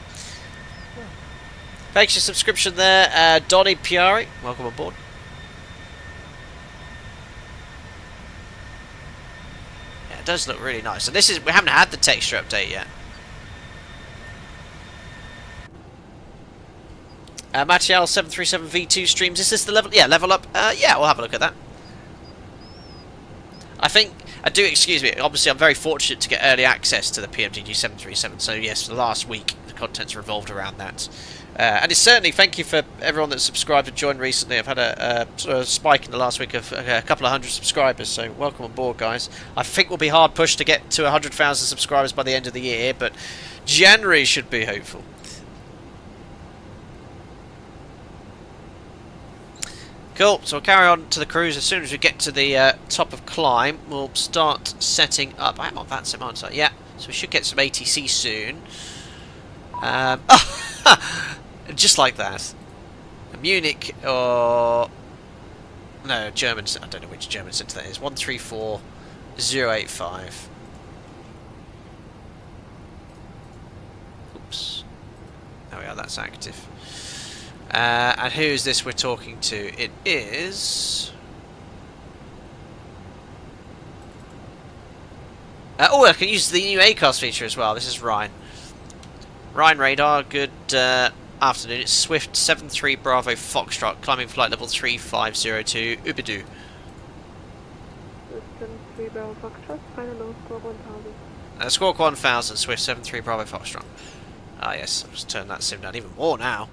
Thanks for your subscription there, Donny Piari. Welcome aboard. Yeah, it does look really nice. And this is, we haven't had the texture update yet. Matial 737 V2 streams. Is this the level? Yeah, level up. Yeah, we'll have a look at that. I think I do, excuse me, obviously I'm very fortunate to get early access to the PMDG 737, so yes, for the last week the content's revolved around that. And it's certainly, thank you for everyone that's subscribed and joined recently. I've had a sort of spike in the last week of a couple of hundred subscribers, so welcome on board, guys. I think we'll be hard pushed to get to 100,000 subscribers by the end of the year, but January should be hopeful. Cool, so we'll carry on to the cruise. As soon as we get to the top of climb, we'll start setting up. I'm on that on site, yeah. So we should get some ATC soon. Just like that. Munich or no, German. I don't know which German centre that is. 134085. Oops. There we are. That's active. And who is this we're talking to? It is. Oh, I can use the new ACARS feature as well. This is Ryan. Ryan radar. Good afternoon. It's Swift 73 Bravo Foxtrot, climbing flight level 3502 Ubidu. 73 Bravo Foxtrot, final low, squawk 1000. Squawk 1000, Swift 73 Bravo Foxtrot. Ah yes, I'll just turn that sim down even more now.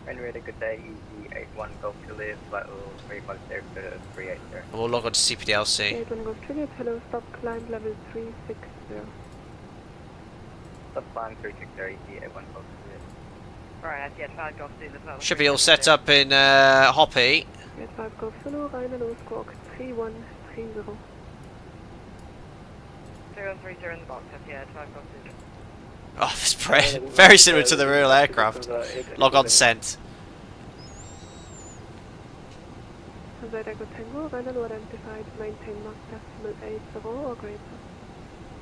Renrader, good day, EG81 Golf Juliet, flight level 350 380. And we'll log on to CPDLC. 81 Golf Juliet, hello, stop climb level 360. Stop climb 360, EG81 Golf Juliet. Alright, that's 5 Golf Zulu. Should be all set up in Hoppy. 5 Golf Zulu, Rhino, low, squawk 3130. 0130 in the box, yeah, 5 Golf Zulu. Oh, it's very similar to the real aircraft. Log on sent. Tango Tango, Rhino identified, maintain Mach decimal 80 or greater.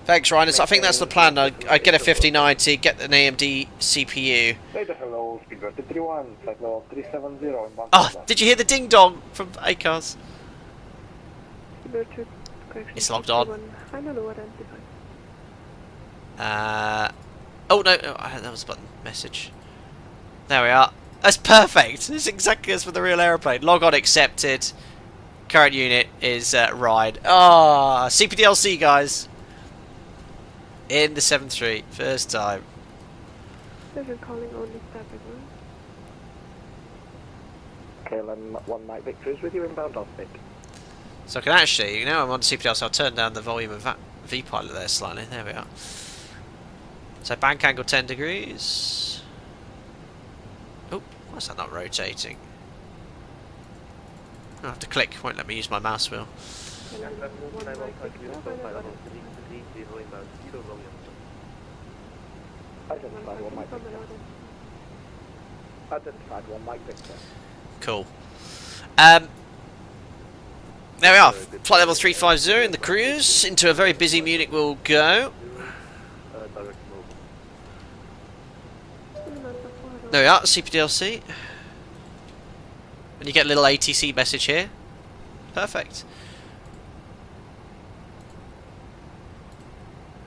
Thanks, Ryan. I think that's the plan. I get a 5090, get an AMD CPU. Hello, Speedbird 331, flight level 370. Oh, did you hear the ding dong from ACARS? It's logged on. Oh no, that was a button message. There we are. That's perfect. It's exactly as for the real aeroplane. Log on accepted. Current unit is ride. Ah, CPDLC guys. In the 7-3, first time. Calling only KLM 1 Mike Victor is with you inbound off Vic. So I can actually, you know, I'm on CPDLC, I'll turn down the volume of that V-pilot there slightly. There we are. So bank angle 10 degrees. Oh, why is that not rotating? I have to click, won't let me use my mouse wheel. Identified 1 Mike Victor. Identified 1 Mike Victor. Cool. There we are. Flight level 350 in the cruise. Into a very busy Munich we'll go. There we are, CPDLC. And you get a little ATC message here. Perfect.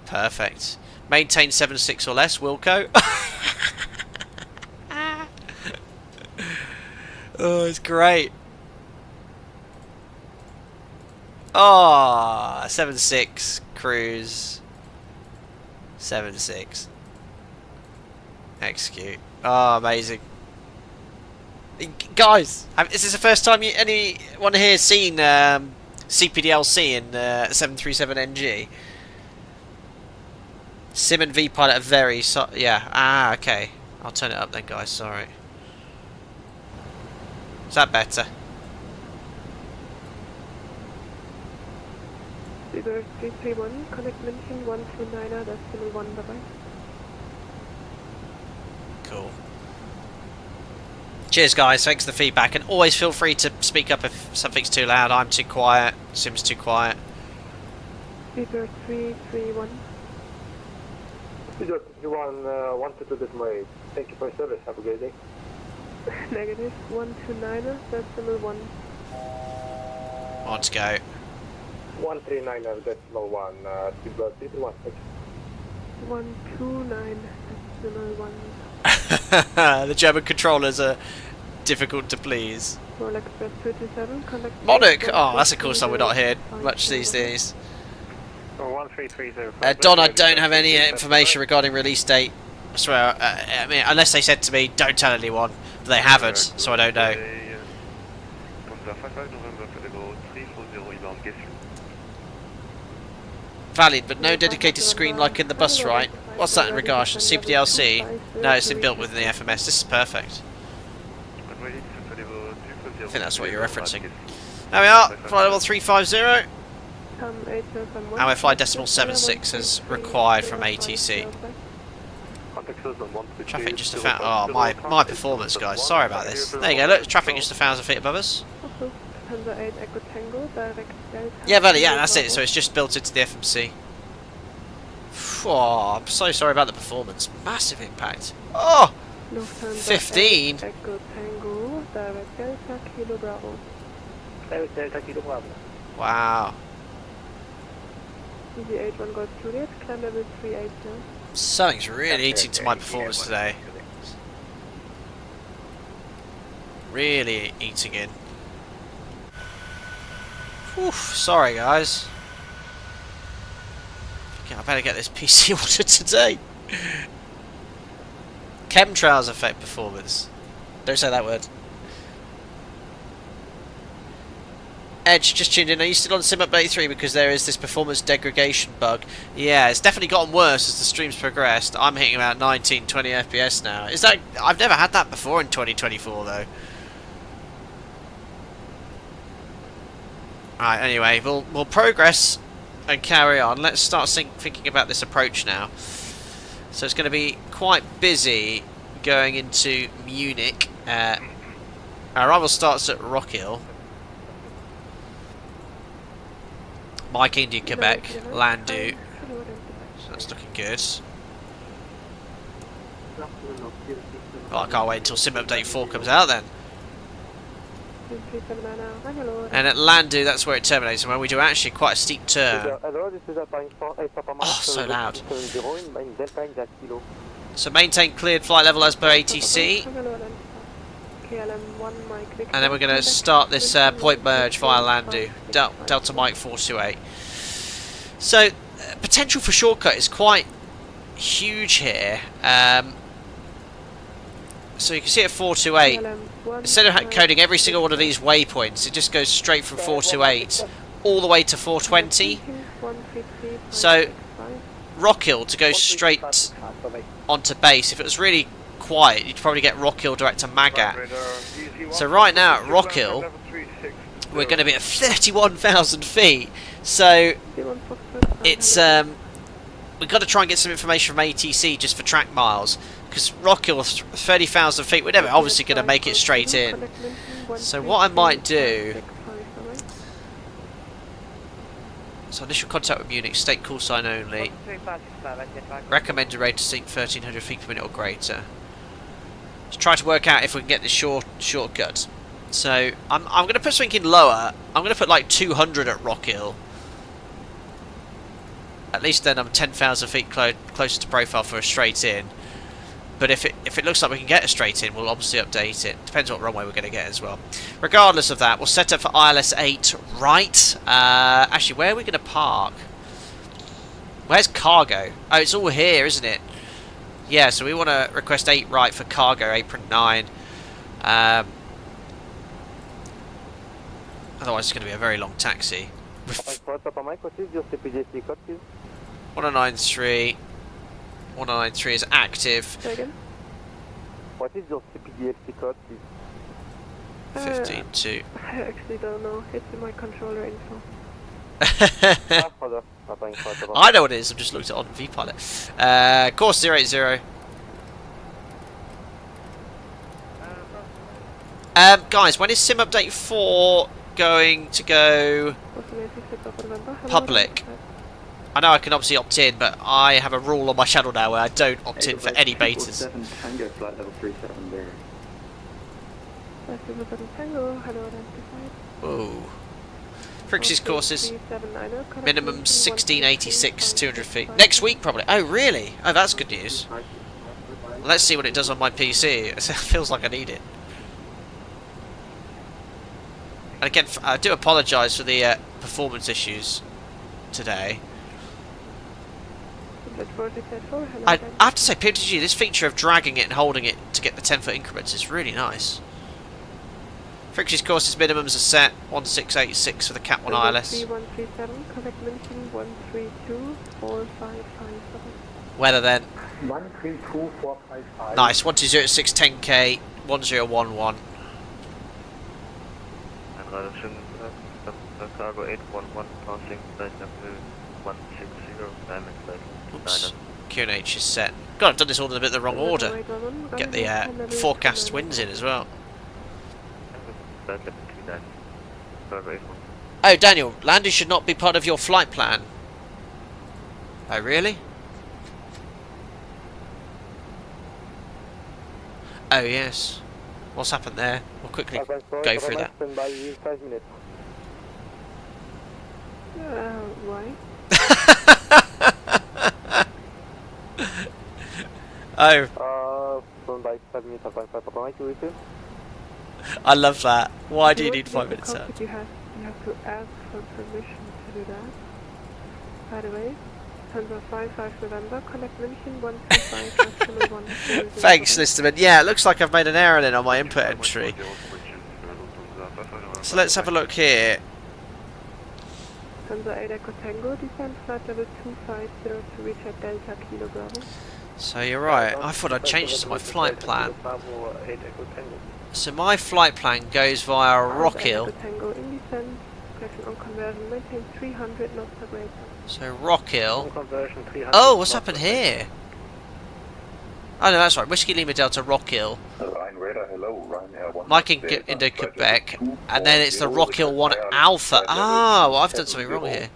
Perfect. Maintain 7.6 or less, Wilco. Oh, it's great. Oh, 7.6 cruise. 7.6. Execute. Oh, amazing. Guys, is this the first time anyone here has seen CPDLC in 737NG? Sim and V-pilot are very yeah. Ah, okay. I'll turn it up then, guys. Sorry. Is that better? Figure 331, connect München 129er, decimal 1, bye-bye. Cool. Cheers, guys. Thanks for the feedback, and always feel free to speak up if something's too loud. I'm too quiet. Sim's too quiet. Figure 331. Figure 331, wanted to dismay. Thank you for your service. Have a great day. Negative 129er, decimal 1. On to go. 139er, decimal 1. Figure 331. 129 decimal 1. The German controllers are difficult to please. Roll Express 37, contact. Monarch! Oh, that's a cool song we're not hearing much these days. 1330. Don, I don't have any information regarding release date. I swear, I mean, unless they said to me, don't tell anyone, but they haven't, so I don't know. Valid, but no dedicated screen like in the bus, right? What's that in regards to Super DLC? No, it's been built within the FMS. This is perfect. I think that's what you're referencing. There we are, flight level 350. And we're flight decimal 76 as required from ATC. Traffic just a found. Oh, my performance, guys. Sorry about this. There you go. Look, traffic just 1,000 feet above us. Yeah, Valley. Yeah, that's it. So it's just built into the FMC. Oh, I'm so sorry about the performance. Massive impact. Oh, 15. Wow. Something's really eating to my performance today. Really eating in. Whew, sorry guys. I better get this PC ordered today. Chemtrails affect performance. Don't say that word. Edge, just tuned in. Are you still on Sim Update 3 because there is this performance degradation bug? Yeah, it's definitely gotten worse as the stream's progressed. I'm hitting about 19, 20 FPS now. Is that... I've never had that before in 2024 though. Alright, anyway, we'll progress and carry on. Let's start thinking about this approach now. So it's going to be quite busy going into Munich. Our arrival starts at Rockhill. Mike India Quebec, Landu. So that's looking good. Oh, I can't wait until Sim Update 4 comes out then. And at Landu, that's where it terminates, and when we do actually quite a steep turn. Oh, so loud. So maintain cleared flight level as per ATC. And then we're going to start this point merge via Landu, Delta Mike 428. So, potential for shortcut is quite huge here. So you can see at 428, instead of coding every single one of these waypoints, it just goes straight from 428 all the way to 420. So, Rockhill to go straight onto base, if it was really quiet, you'd probably get Rockhill direct to Magat. So right now at Rockhill, we're going to be at 31,000 feet. So it's we've got to try and get some information from ATC just for track miles, because Rockhill 30,000 feet, we're never obviously going to make it straight in. So what I might do, so initial contact with Munich, state call sign only, recommended rate to sink 1300 feet per minute or greater. Let's try to work out if we can get this shortcut. So I'm going to put something in lower. I'm going to put like 200 at Rockhill. At least then I'm 10,000 feet closer to profile for a straight in. But if it looks like we can get a straight in, we'll obviously update it. Depends what runway we're going to get as well. Regardless of that, we'll set up for ILS 8 right. Actually, where are we going to park? Where's cargo? Oh, it's all here, isn't it? Yeah, so we want to request 8 right for cargo, apron 9. Otherwise it's going to be a very long taxi. 1093. 1093 is active. What is your CPDFC code, please? 15-2. I actually don't know. It's in my controller info. I know what it is, I've just looked at it on VPilot. Course 080. Guys, when is Sim Update 4 going to go public? I know I can obviously opt in, but I have a rule on my channel now where I don't opt in for any betas. Ooh. Frequencies courses, minimum 1686, 200 feet. Next week probably. Oh really? Oh, that's good news. Let's see what it does on my PC. It feels like I need it. And again, I do apologise for the performance issues today. I have to say, PMDG, this feature of dragging it and holding it to get the 10-foot increments is really nice. Friction courses minimums are set 1686 for the Cat 1 ILS. 3137, contact München 1324557. Weather then. 132455. Nice, 120 10K, 1011. Cargo 811 passing flight number 160, diamond flight Oops, QNH is set. God, I've done this all in a bit of the wrong order. Get the forecast winds in as well. Oh, Daniel, landing should not be part of your flight plan. Oh, really? Oh, yes. What's happened there? We'll quickly go through that. Why? Oh, I love that. Why do you need 5 minutes out? You have to ask for permission to do that. By the way, December 55 November, connect München 125 Thanks, Listerman. Yeah, it looks like I've made an error then on my input entry. So let's have a look here. December 8 Echo Tango, descend flight level 250 to reach at Delta Kilo Bravo. So you're right, I thought I'd changed it to my flight plan. So my flight plan goes via Rock Hill. Tango in descent, correction on conversion, maintain 300 knots per greater. So Rock Hill. Oh, what's happened here? Oh no, that's right. Whiskey Lima Delta Rock Hill. Mike into Quebec, and then it's the Rock Hill 1 Alpha. Ah, well, I've done something wrong here.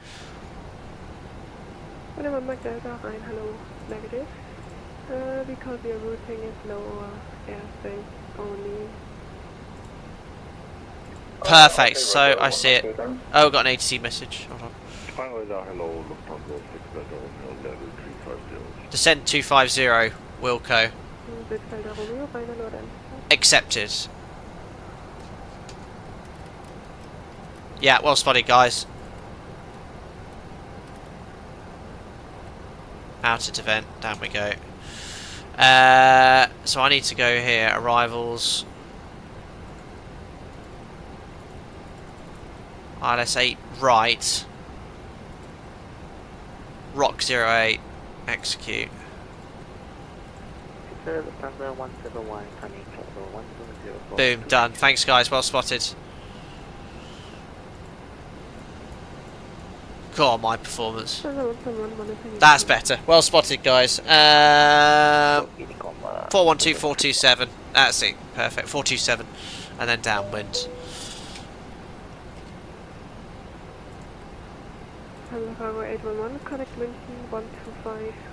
Mike Delta, Rhein, hello, negative. Because your routing is lower airspace only. Perfect. So I see it. Oh, got an ATC message. Hold on. Descent 250, Wilco. Accepted. Yeah, well spotted, guys. Out at event, down we go. So I need to go here. Arrivals. ILS 8 right. Rock 08. Execute. Boom, done. Thanks, guys. Well spotted. God, my performance. That's better. Well spotted, guys. 412, 427. That's it. Perfect. 427. And then downwind.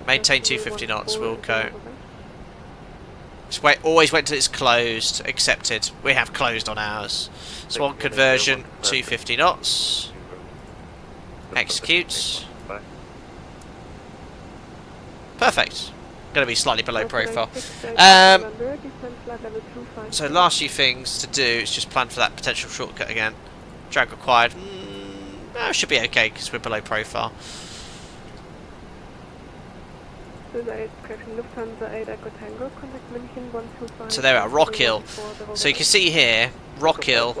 Maintain 250 knots. Wilco. Always wait till it's closed. Accepted. We have closed on ours. Swan conversion. 250 knots. Execute. Perfect. Going to be slightly below profile. So last few things to do is just plan for that potential shortcut again. Drag required. No, should be okay because we're below profile. So there we are, Rock Hill. So you can see here, Rock Hill.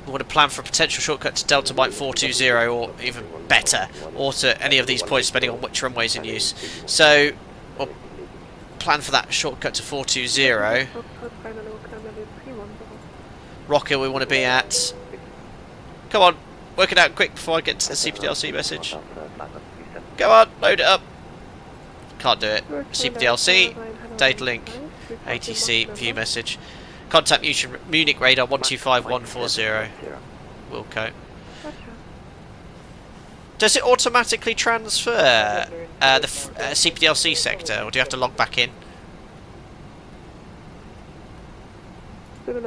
We want to plan for a potential shortcut to Delta Mike 420 or even better, or to any of these points depending on which runway's in use. So we'll plan for that shortcut to 420. Rock Hill we want to be at. Come on, work it out quick before I get to the CPDLC message. Go on, load it up. Can't do it. CPDLC, data link, ATC, view message. Contact Munich radar 125140. Wilco. Does it automatically transfer the CPDLC sector, or do you have to log back in? Oop. There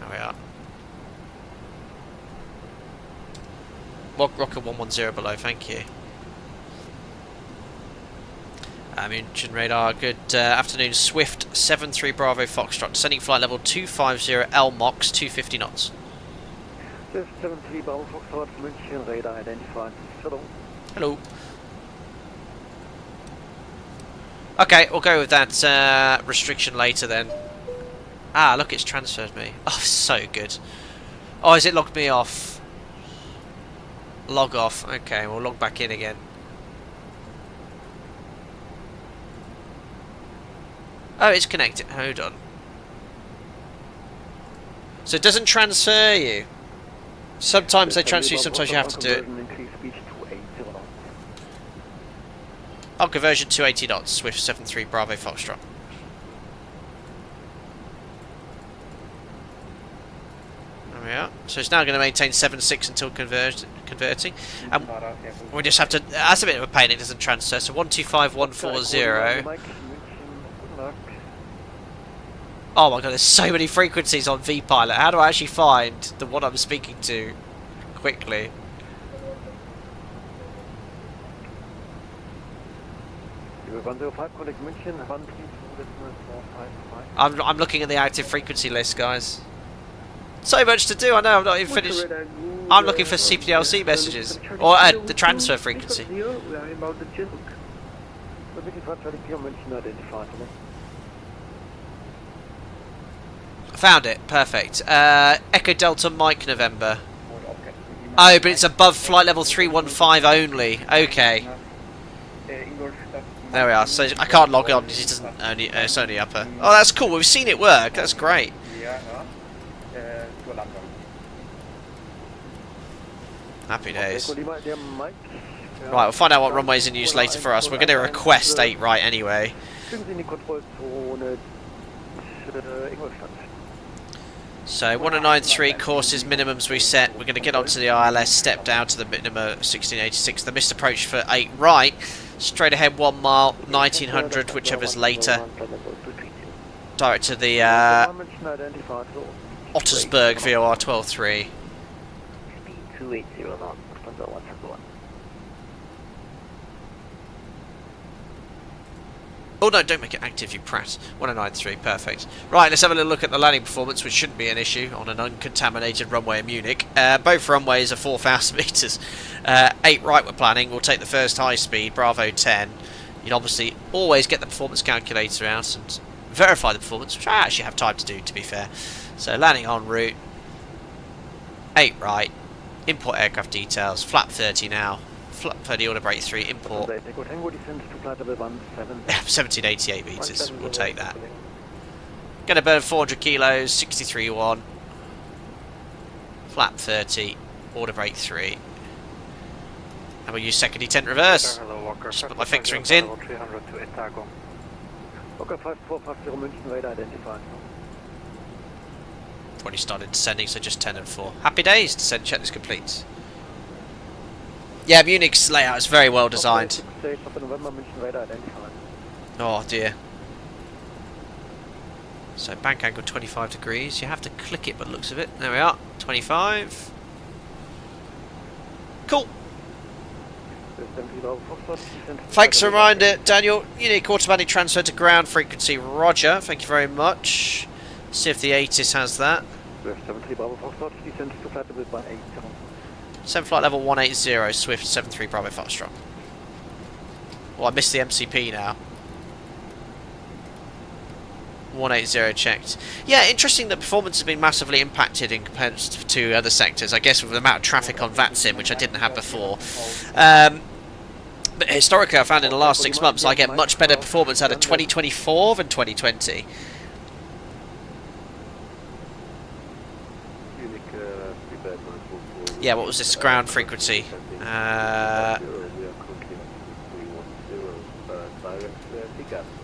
we are. Rocket 110 below, thank you. Engine radar, good afternoon. Swift 73 Bravo Foxtrot, descending flight level 250 LMOX, 250 knots. Swift 73 Bravo Foxtrot, München, radar identified. Shutdown. Hello. Okay, we'll go with that restriction later then. Ah, look, it's transferred me. Oh, so good. Oh, has it logged me off? Log off. Okay, we'll log back in again. Oh, it's connected. Hold on. So it doesn't transfer you. Sometimes they transfer you, sometimes you have to do it. Oh, conversion 280 knots, Swift 73 Bravo Foxtrot. There we are. So it's now going to maintain 7.6 until converting. We just have to... That's a bit of a pain, it doesn't transfer. So 125140. Oh my god, there's so many frequencies on vPilot. How do I actually find the one I'm speaking to quickly? I'm looking at the active frequency list, guys. So much to do, I know, I'm not even finished. I'm looking for CPLC messages. Or the transfer frequency. Found it, perfect. Echo Delta Mike November. Oh, but it's above flight level 315 only. Okay. There we are. So I can't log on because it doesn't only. It's only upper. Oh, that's cool. We've seen it work. That's great. Happy days. Right, we'll find out what runway's in use later for us. We're going to request 8 right anyway. So 1093 courses minimums we set. We're going to get onto the ILS, step down to the minimum 1686. The missed approach for 8 right. Straight ahead 1 mile, 1900, whichever's later. Direct to the Ottersberg VOR 12.3. Oh no, don't make it active, you prat. 1093, perfect. Right, let's have a little look at the landing performance, which shouldn't be an issue on an uncontaminated runway in Munich. Both runways are 4,000 metres. 8 right we're planning. We'll take the first high speed, Bravo 10. You'd obviously always get the performance calculator out and verify the performance, which I actually have time to do, to be fair. So landing en route. 8 right. Import aircraft details. Flap 30 now. Flap 30 order brake 3, import 1788 metres, we'll take that. Gonna burn 400 kilos, 63.1. Flap 30, order brake 3. And we'll use second detent reverse. Just put my fix rings in. Already started descending, so just 10 and 4. Happy days, descent checklist complete. Yeah, Munich's layout is very well designed. Oh dear. So bank angle 25 degrees. You have to click it by the looks of it. There we are. 25. Cool. Thanks for the reminder, Daniel. Unique automatic transfer to ground frequency. Roger. Thank you very much. See if the ATIS has that. 7 flight level 180, Swift 73 Bravo Foxtrot. Well, I missed the MCP now. 180 checked. Yeah, interesting that performance has been massively impacted in comparison to other sectors. I guess with the amount of traffic on VATSIM, which I didn't have before. But historically, I found in the last 6 months I get much better performance out of 2024 than 2020. Yeah, what was this ground frequency?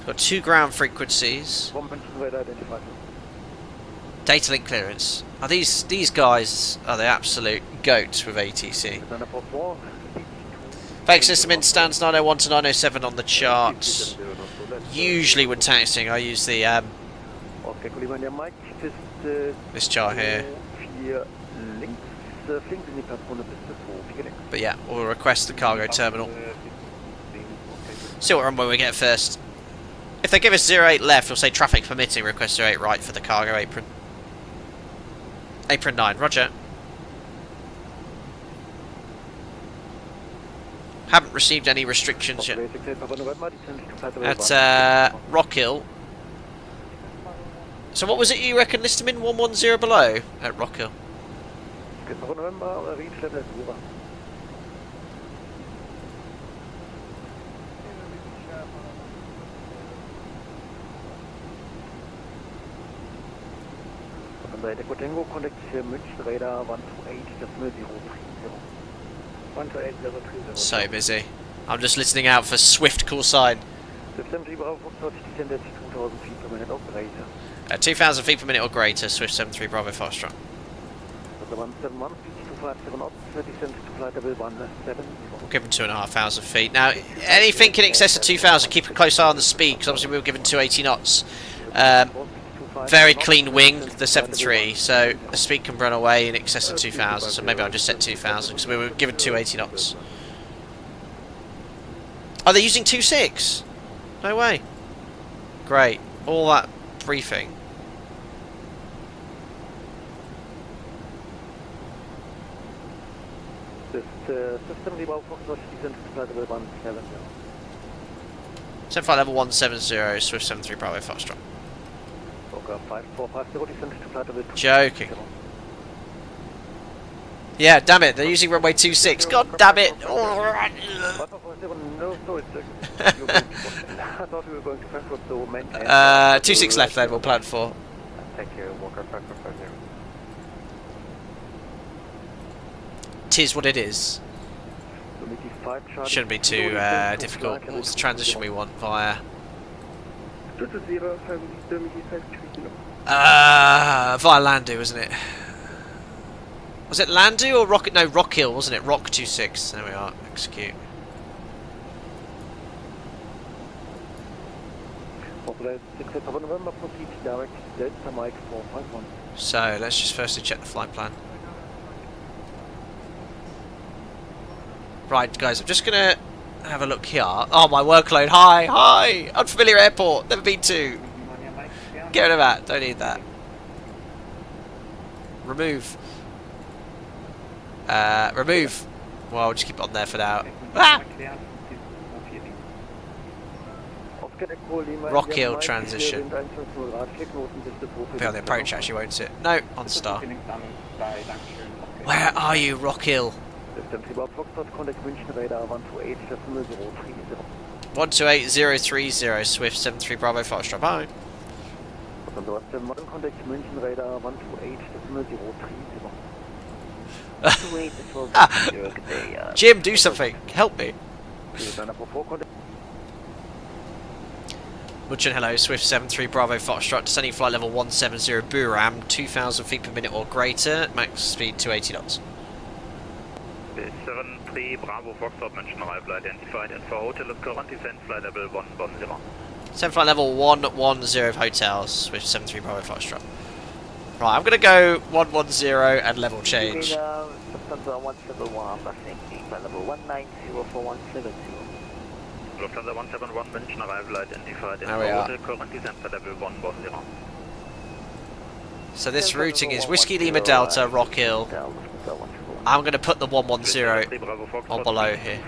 Got 2 ground frequencies. Data link clearance. Are these guys are the absolute goats with ATC. Fake system in stands 901 to 907 on the chart. Usually when taxiing I use the this chart here. But yeah, we'll request the cargo terminal. See what runway we get first. If they give us 08 left, we'll say traffic permitting, request 08 right for the cargo apron. Apron 9, roger. Haven't received any restrictions yet. At Rock Hill. So what was it you reckoned listed him in? 110 below at Rock Hill? Tango contact München radar 128 decimal 030. So busy. I'm just listening out for Swift call sign. 2,000 feet per minute or greater, Swift 73 Bravo Foxtrot. We'll give them 2,500 feet. Now, anything in excess of 2,000, keep a close eye on the speed, because obviously we were given 280 knots. Very clean wing, the 7.3, so the speed can run away in excess of 2,000, so maybe I'll just set 2,000, because we were given 280 knots. Oh, they're using 2.6? No way. Great. All that briefing. Send flight level 170, Swift 73 Bravo Foxtrot. Joking. Yeah, damn it, they're using runway 26. God damn it! 26 left then, we'll plan for. Tis what it is. Shouldn't be too difficult. What's the transition we want via? Via Landu, isn't it? Was it Landu or Rocket? No, Rock Hill, wasn't it? Rock 26. There we are. Execute. So let's just firstly check the flight plan. Right, guys, I'm just gonna have a look here. Oh, my workload. Hi! Unfamiliar airport. Never been to. Get rid of that. Don't need that. Remove. Remove. Well, I'll just keep it on there for now. Ah! Rock Hill transition. Be on the approach actually, won't it? No, on star. Where are you, Rock Hill? 128030 Swift 73 Bravo Foxtrot. Bye. Jim, do something. Help me. Much and hello, Swift 73 Bravo Foxtrot, descending flight level 170 Buram, 2,000 feet per minute or greater, max speed 280 knots. 73 Bravo Foxtrot, München arrival identified, and for hotel is current descent flight level 110. Descent flight level 110 hotels, Swift 73 Bravo Foxtrot. Right, I'm going to go 110 and level change. Lufthansa 171, I think, flight level 190 for 170. Lufthansa 171, München arrival identified, and There we for are. hotel current descent flight level 110. So this routing is Whiskey Lima Delta, Rock Hill. I'm going to put the 110 on below here.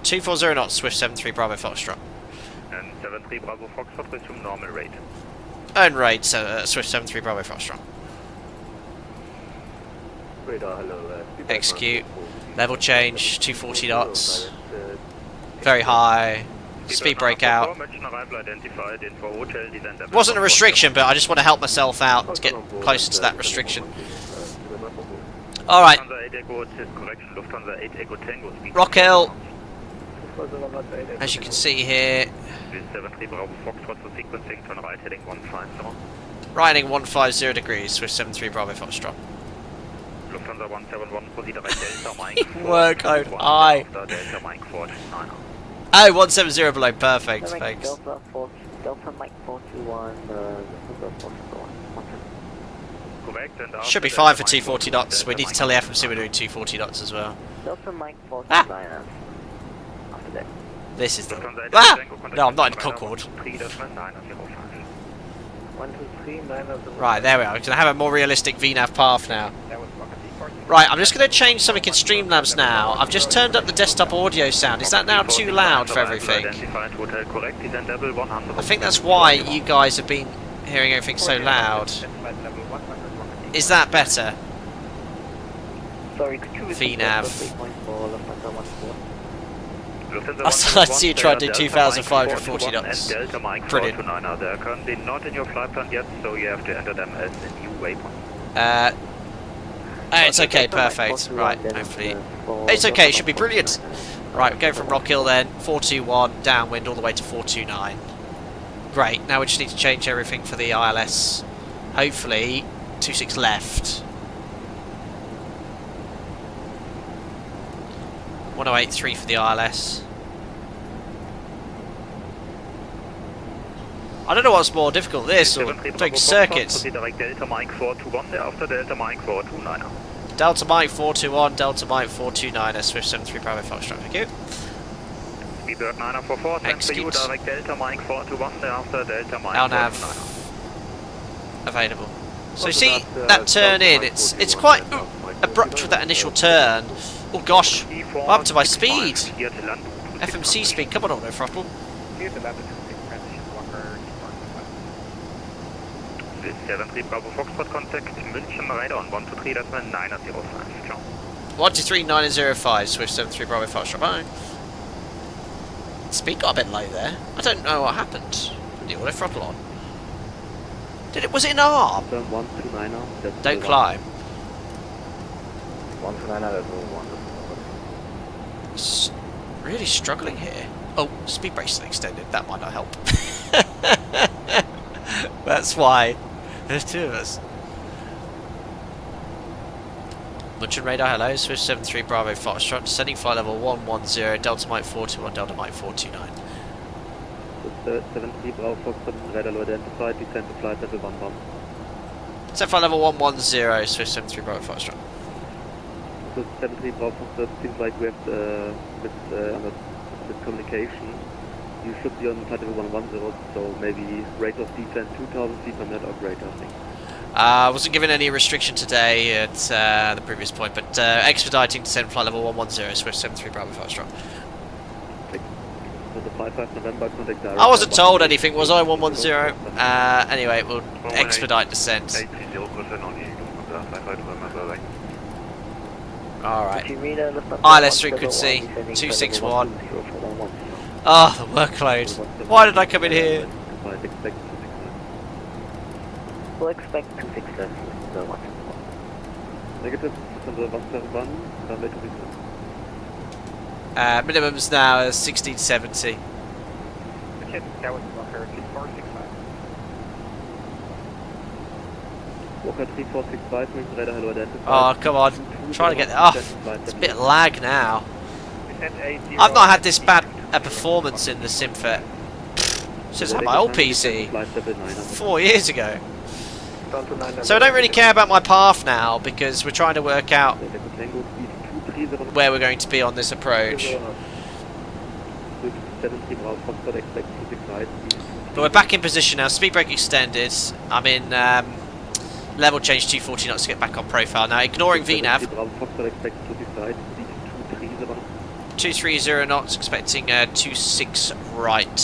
240 knots, Swift 73 Bravo Foxtrot. And 73 Bravo Foxtrot, resume normal rate. Earn rate, Swift 73 Bravo Foxtrot. Execute. Level change, 240 knots. Very high. Speed breakout. Wasn't a restriction, but I just want to help myself out to get closer to that restriction. Alright. Rock Hill. As you can see here. Right heading 150 degrees, Swift 73 Bravo Foxtrot. Lufthansa 171, proceed right Delta Mike. Workload high. Oh, 170 below, perfect, thanks. Delta Mike 421, Should be fine for 240 knots. We need to tell the FMC we're doing 240 knots as well. Delta Mike 429. After that. This is the... Ah! No, I'm not in Concorde. Right, there we are. We can have a more realistic VNAV path now. Right, I'm just going to change something in Streamlabs now. I've just turned up the desktop audio sound. Is that now too loud for everything? I think that's why you guys have been hearing everything so loud. Is that better? VNAV. I see you trying to do 2,540 knots. Brilliant. They're currently not in your flight plan yet, so you have to enter them as a new waypoint. It's okay, perfect. Right, hopefully. It's okay, it should be brilliant. Right, we're going from Rock Hill then, 421, downwind all the way to 429. Great, now we just need to change everything for the ILS. Hopefully, 26 left. 1083 for the ILS. I don't know what's more difficult, this or doing circuits. Delta Mike 421, Delta Mike 429, Swift 73 Bravo Foxtrot, thank you. Speedbird 944, send for you, direct Delta Mike 421, thereafter Delta Mike 429. Available. So see that turn in, it's quite abrupt with that initial turn. Oh gosh, what happened to my speed? FMC speed, come on auto throttle. 73 Bravo Foxtrot contact München radar on 123.905. Ciao. 123.905 Swift 73 Bravo Foxtrot. Bye. Speed got a bit low there. I don't know what happened. The auto throttle on. Was it an arm? Don't climb. 129, Really struggling here. Oh, speed brace is extended. That might not help. That's why. There's two of us. Munchen radar, hello. Swift 73 Bravo Foxtrot. Descending flight level 110. Delta Mike 421, Delta Mike 429. 73 Bravo Foxtrot, radar low identified. Descend to flight level 11. Descend flight level 110. Swift 73 Bravo Foxtrot. 73 Bravo Foxtrot, seems like we have communication. You should be on flight level 110, so maybe rate of descent 2,000 feet per minute or greater, I think. I wasn't given any restriction today at the previous point, but expediting descent flight level 110, Swift 73 Bravo Foxtrot. So the 55 November contact direct. I wasn't told anything, was I? 110. Anyway, we'll expedite descent. Alright. ILS frequency 261. Oh, the workload. Why did I come in here? We'll expect 267. Negative, minimums now is 1670. Walker 3465, radar hello identified. Oh, come on. I'm trying to get there. Oh, it's a bit of lag now. I've not had this bad a performance in the Simfet since my old PC 4 years ago. So I don't really care about my path now because we're trying to work out where we're going to be on this approach. But we're back in position now. Speed brake extended. I'm in level change 240 knots to get back on profile now. Ignoring VNAV. 230 knots, expecting 26 right.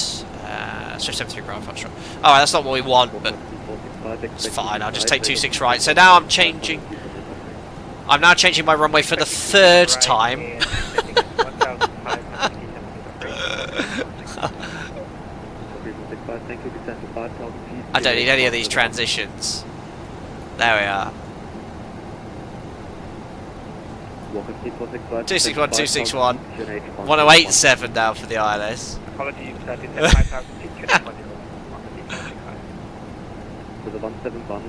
Swift 73 Bravo Foxtrot. Alright, that's not what we want, but it's fine. I'll just take 26 right. So now I'm changing. I'm now changing my runway for the third time. I don't need any of these transitions. There we are. 261, 261. 1087 now for the ILS. Apologies, that is 5,000 feet. With the 171.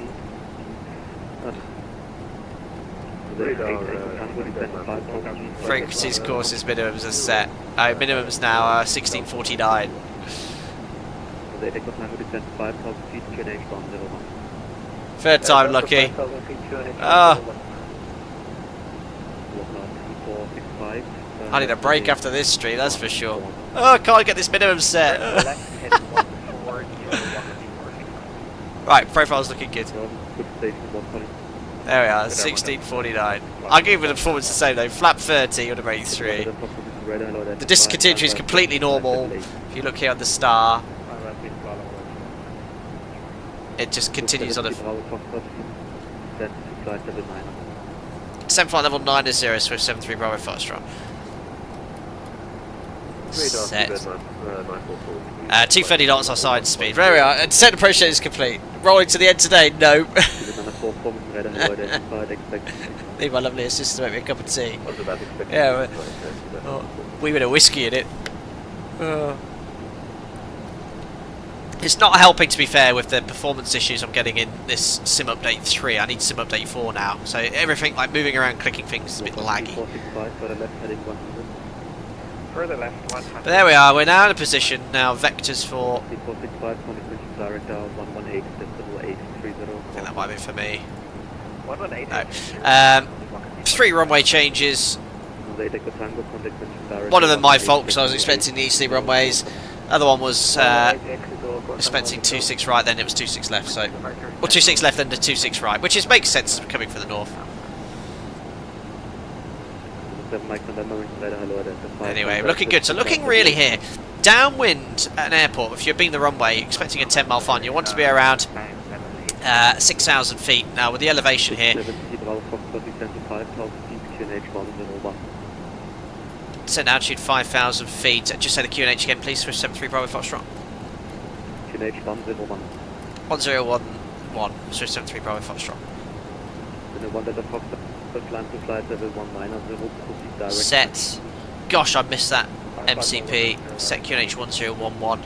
Frequencies, courses, minimums are set. Minimums now are 1649. Third time lucky. Oh. I need a break after this street, that's for sure. Oh, I can't get this minimum set. Right, profile's looking good. There we are, 1649. I'll give it a performance the same though. Flap 30 on a 83. The discontinuity is completely normal. If you look here on the star, it just continues on a... Descent flight level 9 is 0, Swift 73 Bravo Foxtrot. Set. 230 knots outside speed. There we are. Descent approach is complete. Rolling to the end today. No. Need my lovely assistant to make me a cup of tea. Yeah. We with a whiskey in it. It's not helping, to be fair, with the performance issues I'm getting in this Sim Update 3. I need Sim Update 4 now. So everything, like moving around, clicking things, is a bit laggy. Further left, 100. But there we are. We're now in a position now. Vectors for... I think that might be for me. 118. No. 3 runway changes. One of them my fault because I was expecting the easterly runways. Other one was expecting 26 right, then it was 26 left. So, or 26 left, then the 26 right, which is makes sense coming from the north. Anyway, looking good. So looking really here. Downwind at an airport, if you're being the runway, expecting a 10 mile fun, you want to be around 6,000 feet. Now with the elevation here, descent altitude 5,000 feet. Just say the QNH again, please. Swift 73 Bravo Foxtrot. QNH 101. 1011. Swift 73 Bravo Foxtrot. Set. Gosh, I missed that. MCP. Set QNH 1011.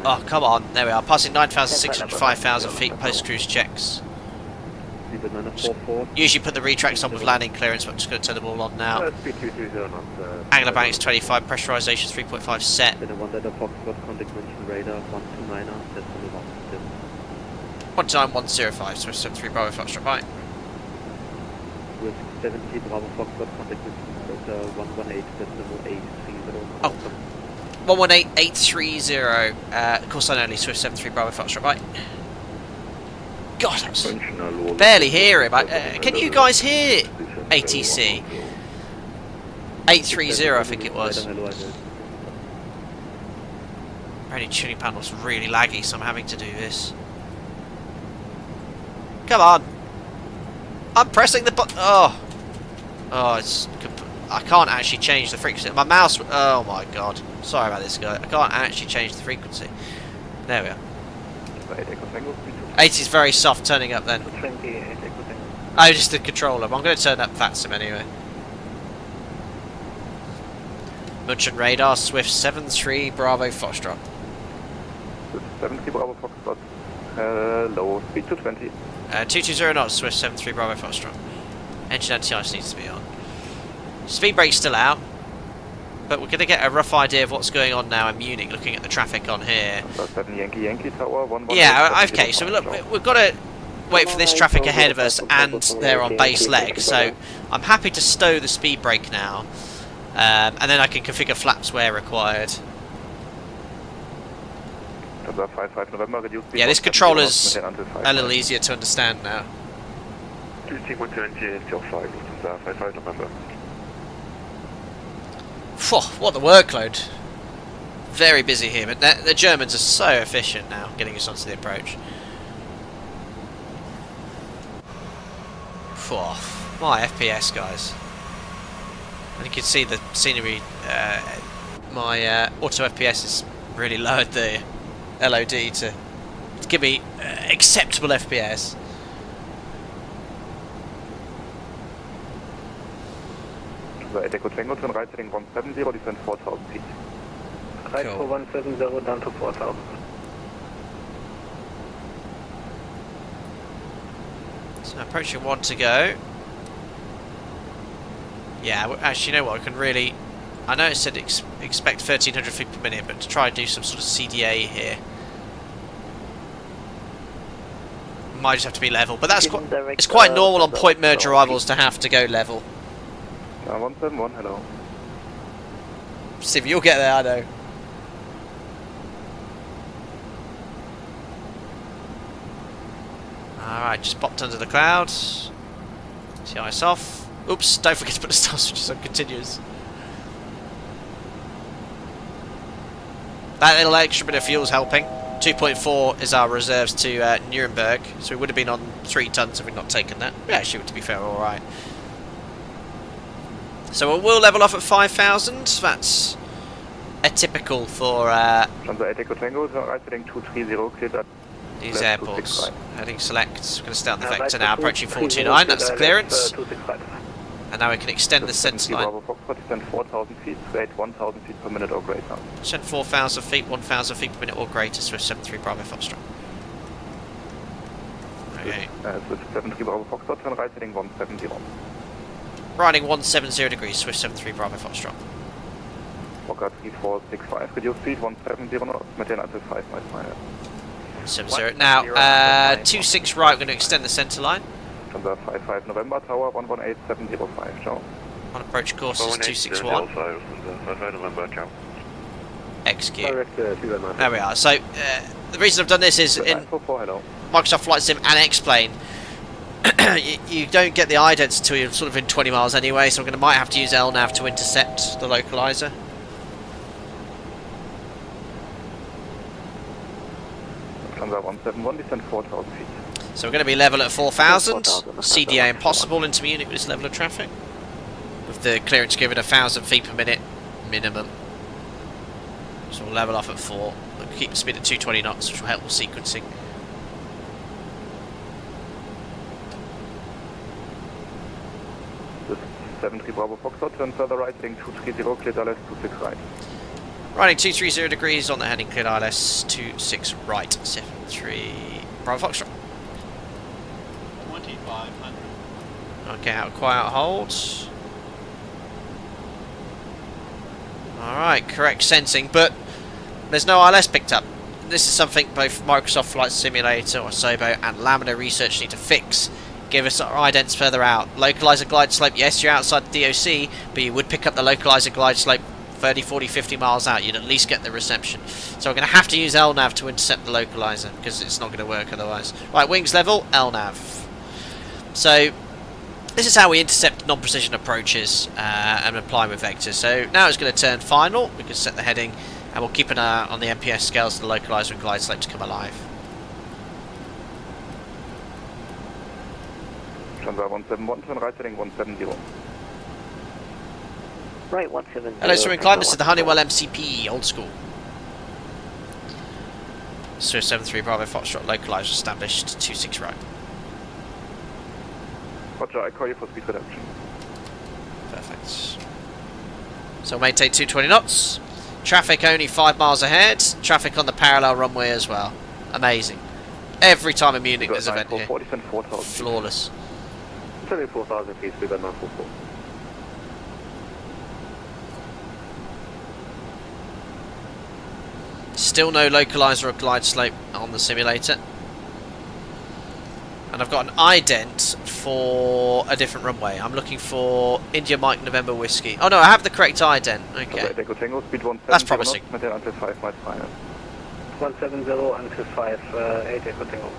Oh, come on. There we are. Passing 9,600, 5,000 feet post cruise checks. Usually put the retracts on with landing clearance, but I'm just going to turn them all on now. Angular banks 25, pressurization 3.5 set. 19105, so 73 Bravo Foxtrot, right. With 70 Bravo Foxtrot, contact with 118.830. Oh, 118830. Of course, I know only Swift 73 Bravo Foxtrot, right. God, I barely hear him. Can you guys hear ATC? 830, I think it was. Radio tuning panel's really laggy, so I'm having to do this. Come on! I'm pressing the button. Oh, it's. I can't actually change the frequency. My mouse. Oh my god! Sorry about this, guy. I can't actually change the frequency. There we are. 80 is very soft turning up then. Oh, just the controller. I'm going to turn up VATGER anyway. Munich radar, Swift 73 Bravo Foxtrot. 70 Bravo Foxtrot. Low speed 220. 220 knots, Swift 73 Bravo Foxtrot. Engine anti-ice needs to be on. Speed brake's still out. But we're going to get a rough idea of what's going on now in Munich, looking at the traffic on here. Yeah, okay, so look, we've got to wait for this traffic ahead of us, and they're on base leg, so I'm happy to stow the speed brake now, and then I can configure flaps where required. Yeah, this controller's a little easier to understand now. Phew, what the workload. Very busy here, but the Germans are so efficient now getting us onto the approach. Phew, my FPS, guys. And you can see the scenery, my auto FPS is really lowered the LOD to give me acceptable FPS. Echo Tango to right heading 170, descend 4,000 feet. Right for 170 down to 4,000. So approaching 1 to go. Yeah, actually, you know what? I can really. I know it said expect 1,300 feet per minute, but to try and do some sort of CDA here, might just have to be level. But that's it's quite normal on point merge arrivals to have to go level. 171, hello. Steve, you'll get there, I know. Alright, just popped under the clouds. See ice off. Oops, don't forget to put the start switches on continuous. That little extra bit of fuel's helping. 2.4 is our reserves to Nuremberg, so we would have been on 3 tons if we'd not taken that. We actually, to be fair, alright. So we'll level off at 5,000. That's atypical for these airports. Heading select. We're going to start the vector now, approaching 429. That's the clearance. And now we can extend the centre line. 4,000 feet, rate 1,000 feet per minute or greater. Send 4,000 feet, 1,000 feet per minute or greater, Swift 73 Bravo Foxtrot. Okay. Swift 73 Bravo Foxtrot, turn right heading 170. Riding 170 degrees, Swift 73 Bravo Foxtrot. Fokker 3465, reduce speed 170 knots, maintain until 5 miles per hour. 170. Now, 26 right, we're going to extend the centre line. Transfer 55 November, tower 118705, ciao. On approach course is 261. Execute. There we are. So, the reason I've done this is in Microsoft Flight Sim and X-Plane, you don't get the idents until you're sort of in 20 miles anyway, so might have to use LNAV to intercept the localizer. Transfer 171, descend 4,000 feet. So we're going to be level at 4,000. CDA impossible into Munich with this level of traffic. With the clearance given 1,000 feet per minute minimum. So we'll level off at 4. We'll keep the speed at 220 knots, which will help with sequencing. This 73 Bravo Foxtrot, turn further right, heading 230, clear ILS 26 right. Riding 230 degrees on the heading, clear ILS 26 right, 73 Bravo Foxtrot. 2,500. Okay, out quiet hold. Alright, correct sensing, but there's no ILS picked up. This is something both Microsoft Flight Simulator or SOBO and Lambda Research need to fix. Give us our idents further out. Localizer glide slope, yes, you're outside the DOC, but you would pick up the localizer glide slope 30, 40, 50 miles out. You'd at least get the reception. So we're going to have to use LNAV to intercept the localizer, because it's not going to work otherwise. Right, wings level, LNAV. So this is how we intercept non-precision approaches and apply with vectors. So now it's going to turn final. We can set the heading, and we'll keep an eye on the MPS scales to the localizer and glide slope to come alive. Transfer 171, turn right heading 170. Right, 170. Hello, Swimming Climb. This is the Honeywell MCP, old school. Swift 73 Bravo Foxtrot, localizer established, 26 right. Roger, I call you for speed reduction. Perfect. So we'll maintain 220 knots. Traffic only 5 miles ahead. Traffic on the parallel runway as well. Amazing. Every time in Munich there's an event here. Flawless. 4,000 feet, speed at 944. Still no localizer or glide slope on the simulator. And I've got an ident for a different runway. I'm looking for India Mike November Whiskey. Oh no, I have the correct ident. Okay. That's promising. 170 until 5, 8 Echo Tango.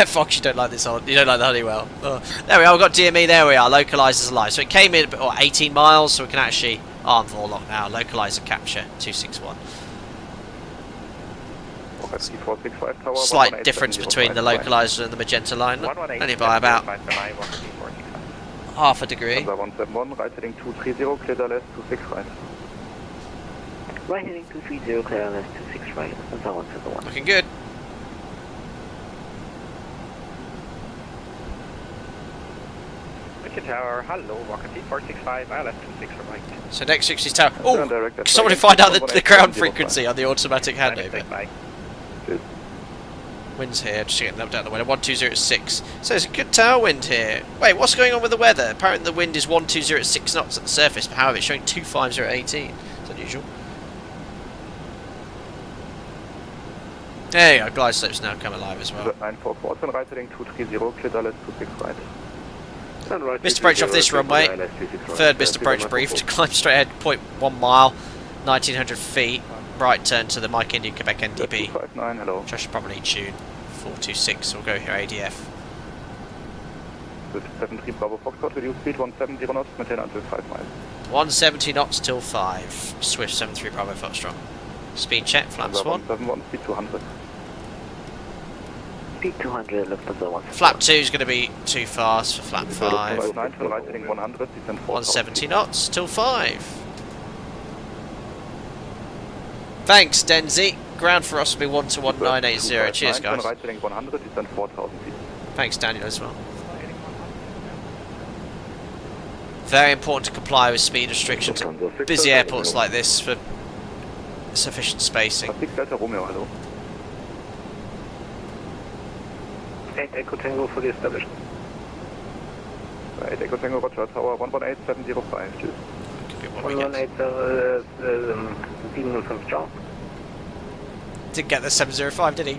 Fox, you don't like this on. You don't like the Honeywell. Oh. There we are, we've got DME, there we are. Localizer's alive. So it came in at 18 miles, so we can actually. Oh, I'm Vorlock now. Localizer capture 261. Slight difference between the localizer and the magenta line. Only by about half a degree. Right heading 230, clear ILS 26 right. Right heading 230, clear ILS 26 right. That's our 171. Looking good. Tower, hello, Walker T465, ILS 26 right. So next 60's tower. Oh, someone find out the ground frequency on the automatic handover. Winds here, just getting up down the wind, 1206. So there's a good tailwind here. Wait, what's going on with the weather? Apparently the wind is 1206 knots at the surface, but however it's showing 25018. It's unusual. There you go, glide slope's now come alive as well. 944, right heading 230, clear ILS 26 right. Missed approach off this runway. Third missed approach briefed. Climb straight ahead, 0.1 mile, 1900 feet. Right turn to the Mike India Quebec NDB. Which I should probably tune 426, we'll go here ADF. Swift 73 Bravo Foxtrot, reduce speed 170 knots, maintain until 5 miles. 170 knots till 5. Swift 73 Bravo Foxtrot. Speed check, flaps 1. 171, speed 200. Speed 200, left of the 1. Flap 2 is going to be too fast for flap 5. 9 to right heading 100, descend 170 knots till 5. Thanks, Denzi. Ground for us will be 1 to 1980. Cheers, guys. Right heading 100, descend 4,000 feet. Thanks, Daniel, as well. Very important to comply with speed restrictions at busy airports like this for sufficient spacing. 6 Delta Romeo, hello. 8 Echo Tango fully established. 8 Echo Tango, Roger, Tower 118705, tschüss. Could be what we get. 705 John. Didn't get the 705, did he?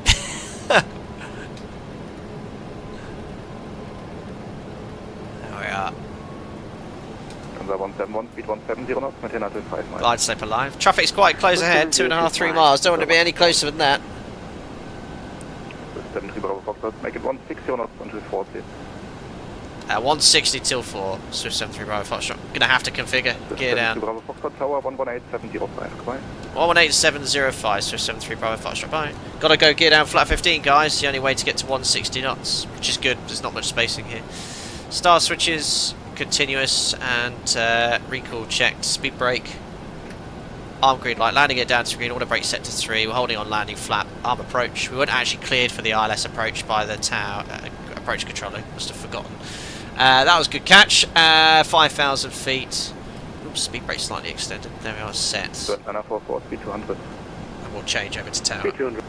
There we are. 171, speed 170 knots, maintain until 5 miles. Glide slope alive. Traffic's quite close ahead, 2.5, 3 miles. Don't want to be any closer than that. 73 Bravo Foxtrot, make it 160 knots until 40. 160 till 4. Swift 73 Bravo Foxtrot. Gonna have to configure. Gear down. Bravo Foxtrot, Tower 11875, goodbye. 11875, Swift 73 Bravo Foxtrot. Bye. Gotta go gear down flat 15, guys. The only way to get to 160 knots, which is good. There's not much spacing here. Star switches. Continuous and recall checked. Speed brake. Arm green light. Landing it down to green. Auto brake set to 3. We're holding on landing flap. Arm approach. We weren't actually cleared for the ILS approach by the tower approach controller. Must have forgotten. That was a good catch. 5,000 feet. Oops, speed brake slightly extended. There we are. Set. 944, speed 200. And we'll change over to tower. Speed 200.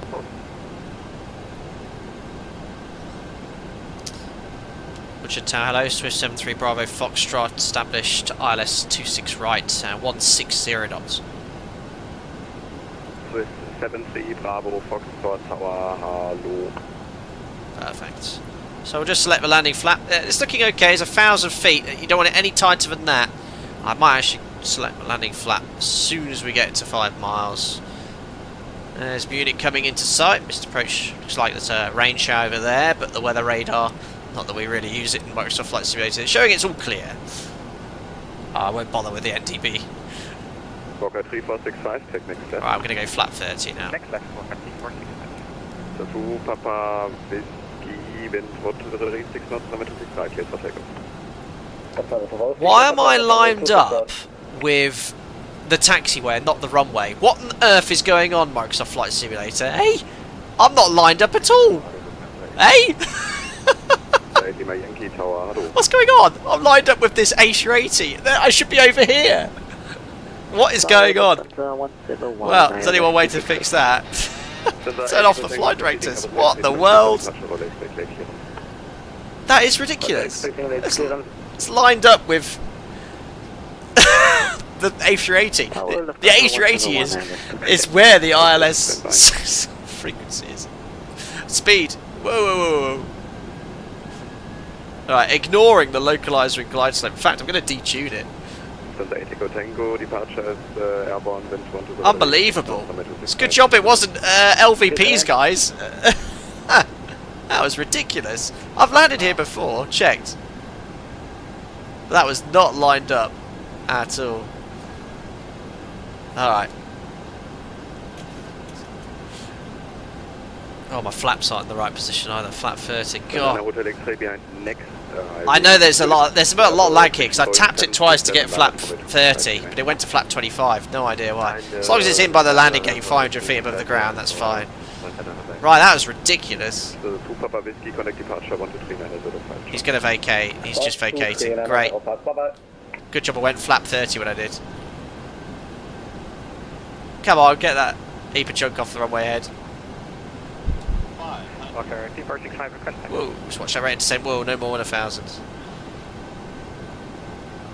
Richard Tower, hello, Swift 73 Bravo Foxtrot, established ILS 26 right, 160 knots. Swift 73 Bravo Foxtrot Tower, hello. Perfect. So we'll just select the landing flap. It's looking okay, it's 1,000 feet. You don't want it any tighter than that. I might actually select the landing flap as soon as we get to 5 miles. There's Munich coming into sight. Missed approach. Looks like there's a rain shower over there, but the weather radar, not that we really use it in Microsoft Flight Simulator, it's showing it's all clear. I won't bother with the NTB. Walker 3465, take next left. Right, I'm going to go flat 30 now. Next left, Walker 3465. So 2 Papa Whiskey, wind 426 knots, number 265, clear for takeoff. Why am I lined up with the taxiway, not the runway? What on earth is going on, Microsoft Flight Simulator? Hey? I'm not lined up at all! Hey? What's going on? I'm lined up with this A380. I should be over here. What is going on? Well, there's only one way to fix that. Turn off the flight directors. What the world? That is ridiculous. It's lined up with the A380. The A380 is where the ILS frequency is. Speed. Whoa, whoa, whoa, whoa. Alright, ignoring the localizer and glide slope. In fact, I'm going to detune it. Tango, departure is airborne, wind 1 to the unbelievable. It's a good job it wasn't LVPs, guys. That was ridiculous. I've landed here before, checked. But that was not lined up at all. Alright. Oh, my flaps aren't in the right position either. Flap 30. God. I know there's a lot of lag here because I tapped it twice to get flap 30, but it went to flap 25. No idea why. As long as it's in by the landing gate 500 feet above the ground, that's fine. Right, that was ridiculous. He's going to vacate. He's just vacating. Great. Good job I went flap 30 when I did. Come on, get that heap of junk off the runway ahead. Walker 3465, request. Whoa, just watch that rate to say, whoa, no more than 1,000.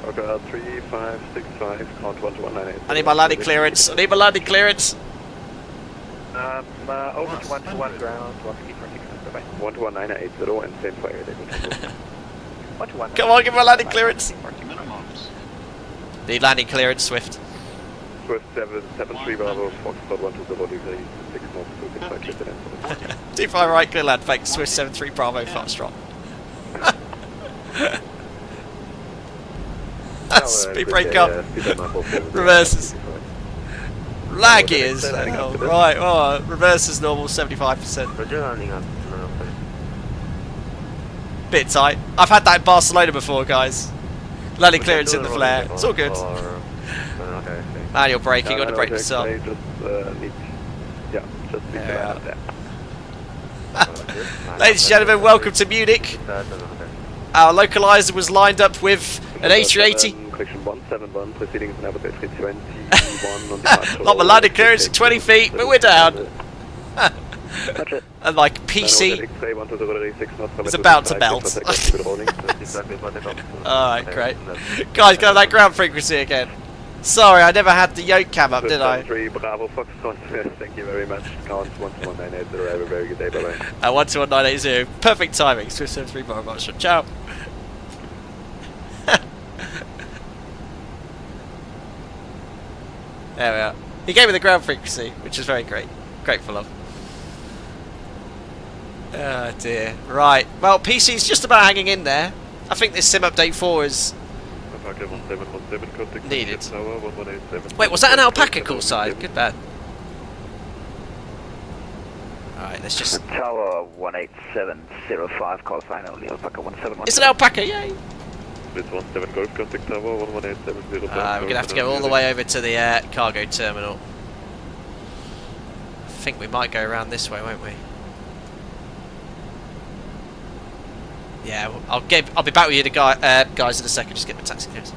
Okay, 3565, count 1 to 198. I need my landing clearance. I need my landing clearance. Over to 121 ground, Walker 3465, bye-bye. 1 to 1980 and same fire. 121. Come on, give me my landing clearance. Need landing clearance, Swift. Swift 773 Bravo, Foxtrot 120 degrees, 6 25 right, clear land, thanks, Swift 73 Bravo, Foxtrot. Speed brake up. Reverses. Lag is. Oh, right, oh, reverse is normal, 75%. Bit tight. I've had that in Barcelona before, guys. Landing clearance in the flare. It's all good. Manual braking, got to brake this up. Ladies and gentlemen, welcome to Munich. Our localizer was lined up with an A380. Not the landing clearance at 20 feet, but we're down. And like PC is about to melt. Alright, great. Guys, go that ground frequency again. Sorry, I never had the yoke cam up, did I? Bravo Foxtrot, thank you very much. Count 12198, have a very good day, bye-bye. 12180, perfect timing. Swift 73 Bravo, ciao. There we are. He gave me the ground frequency, which is very great. Grateful of. Oh dear. Right. Well, PC's just about hanging in there. I think this sim update 4 is needed. Wait, was that an alpaca call sign? Good bad. Alright, let's just... Tower 18705, call sign only, alpaca 171. It's an alpaca, yay! We're going to have to go all the way over to the cargo terminal. I think we might go around this way, won't we? Yeah, I'll be back with you, guys, in a second. Just get my taxi clearance.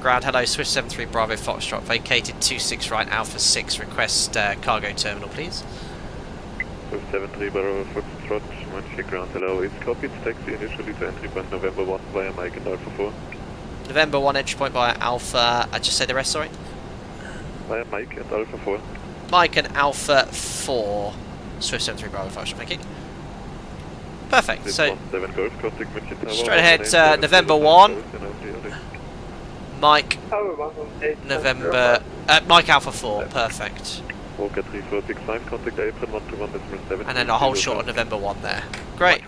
Ground, hello, Swift 73 Bravo Foxtrot, vacated 26 right, Alpha 6. Request cargo terminal, please. Swift 73 Bravo Foxtrot, Munich ground, hello, it's copied. Taxi initially to entry point November 1 via Mike and Alpha 4. November 1 entry point via Alpha. I just say the rest, sorry. Via Mike and Alpha 4. Mike and Alpha 4. Swift 73 Bravo Foxtrot, thank you. Perfect, so straight ahead, November 1, Mike, November, Mike Alpha 4, perfect. And then I'll hold short on November 1 there. Great.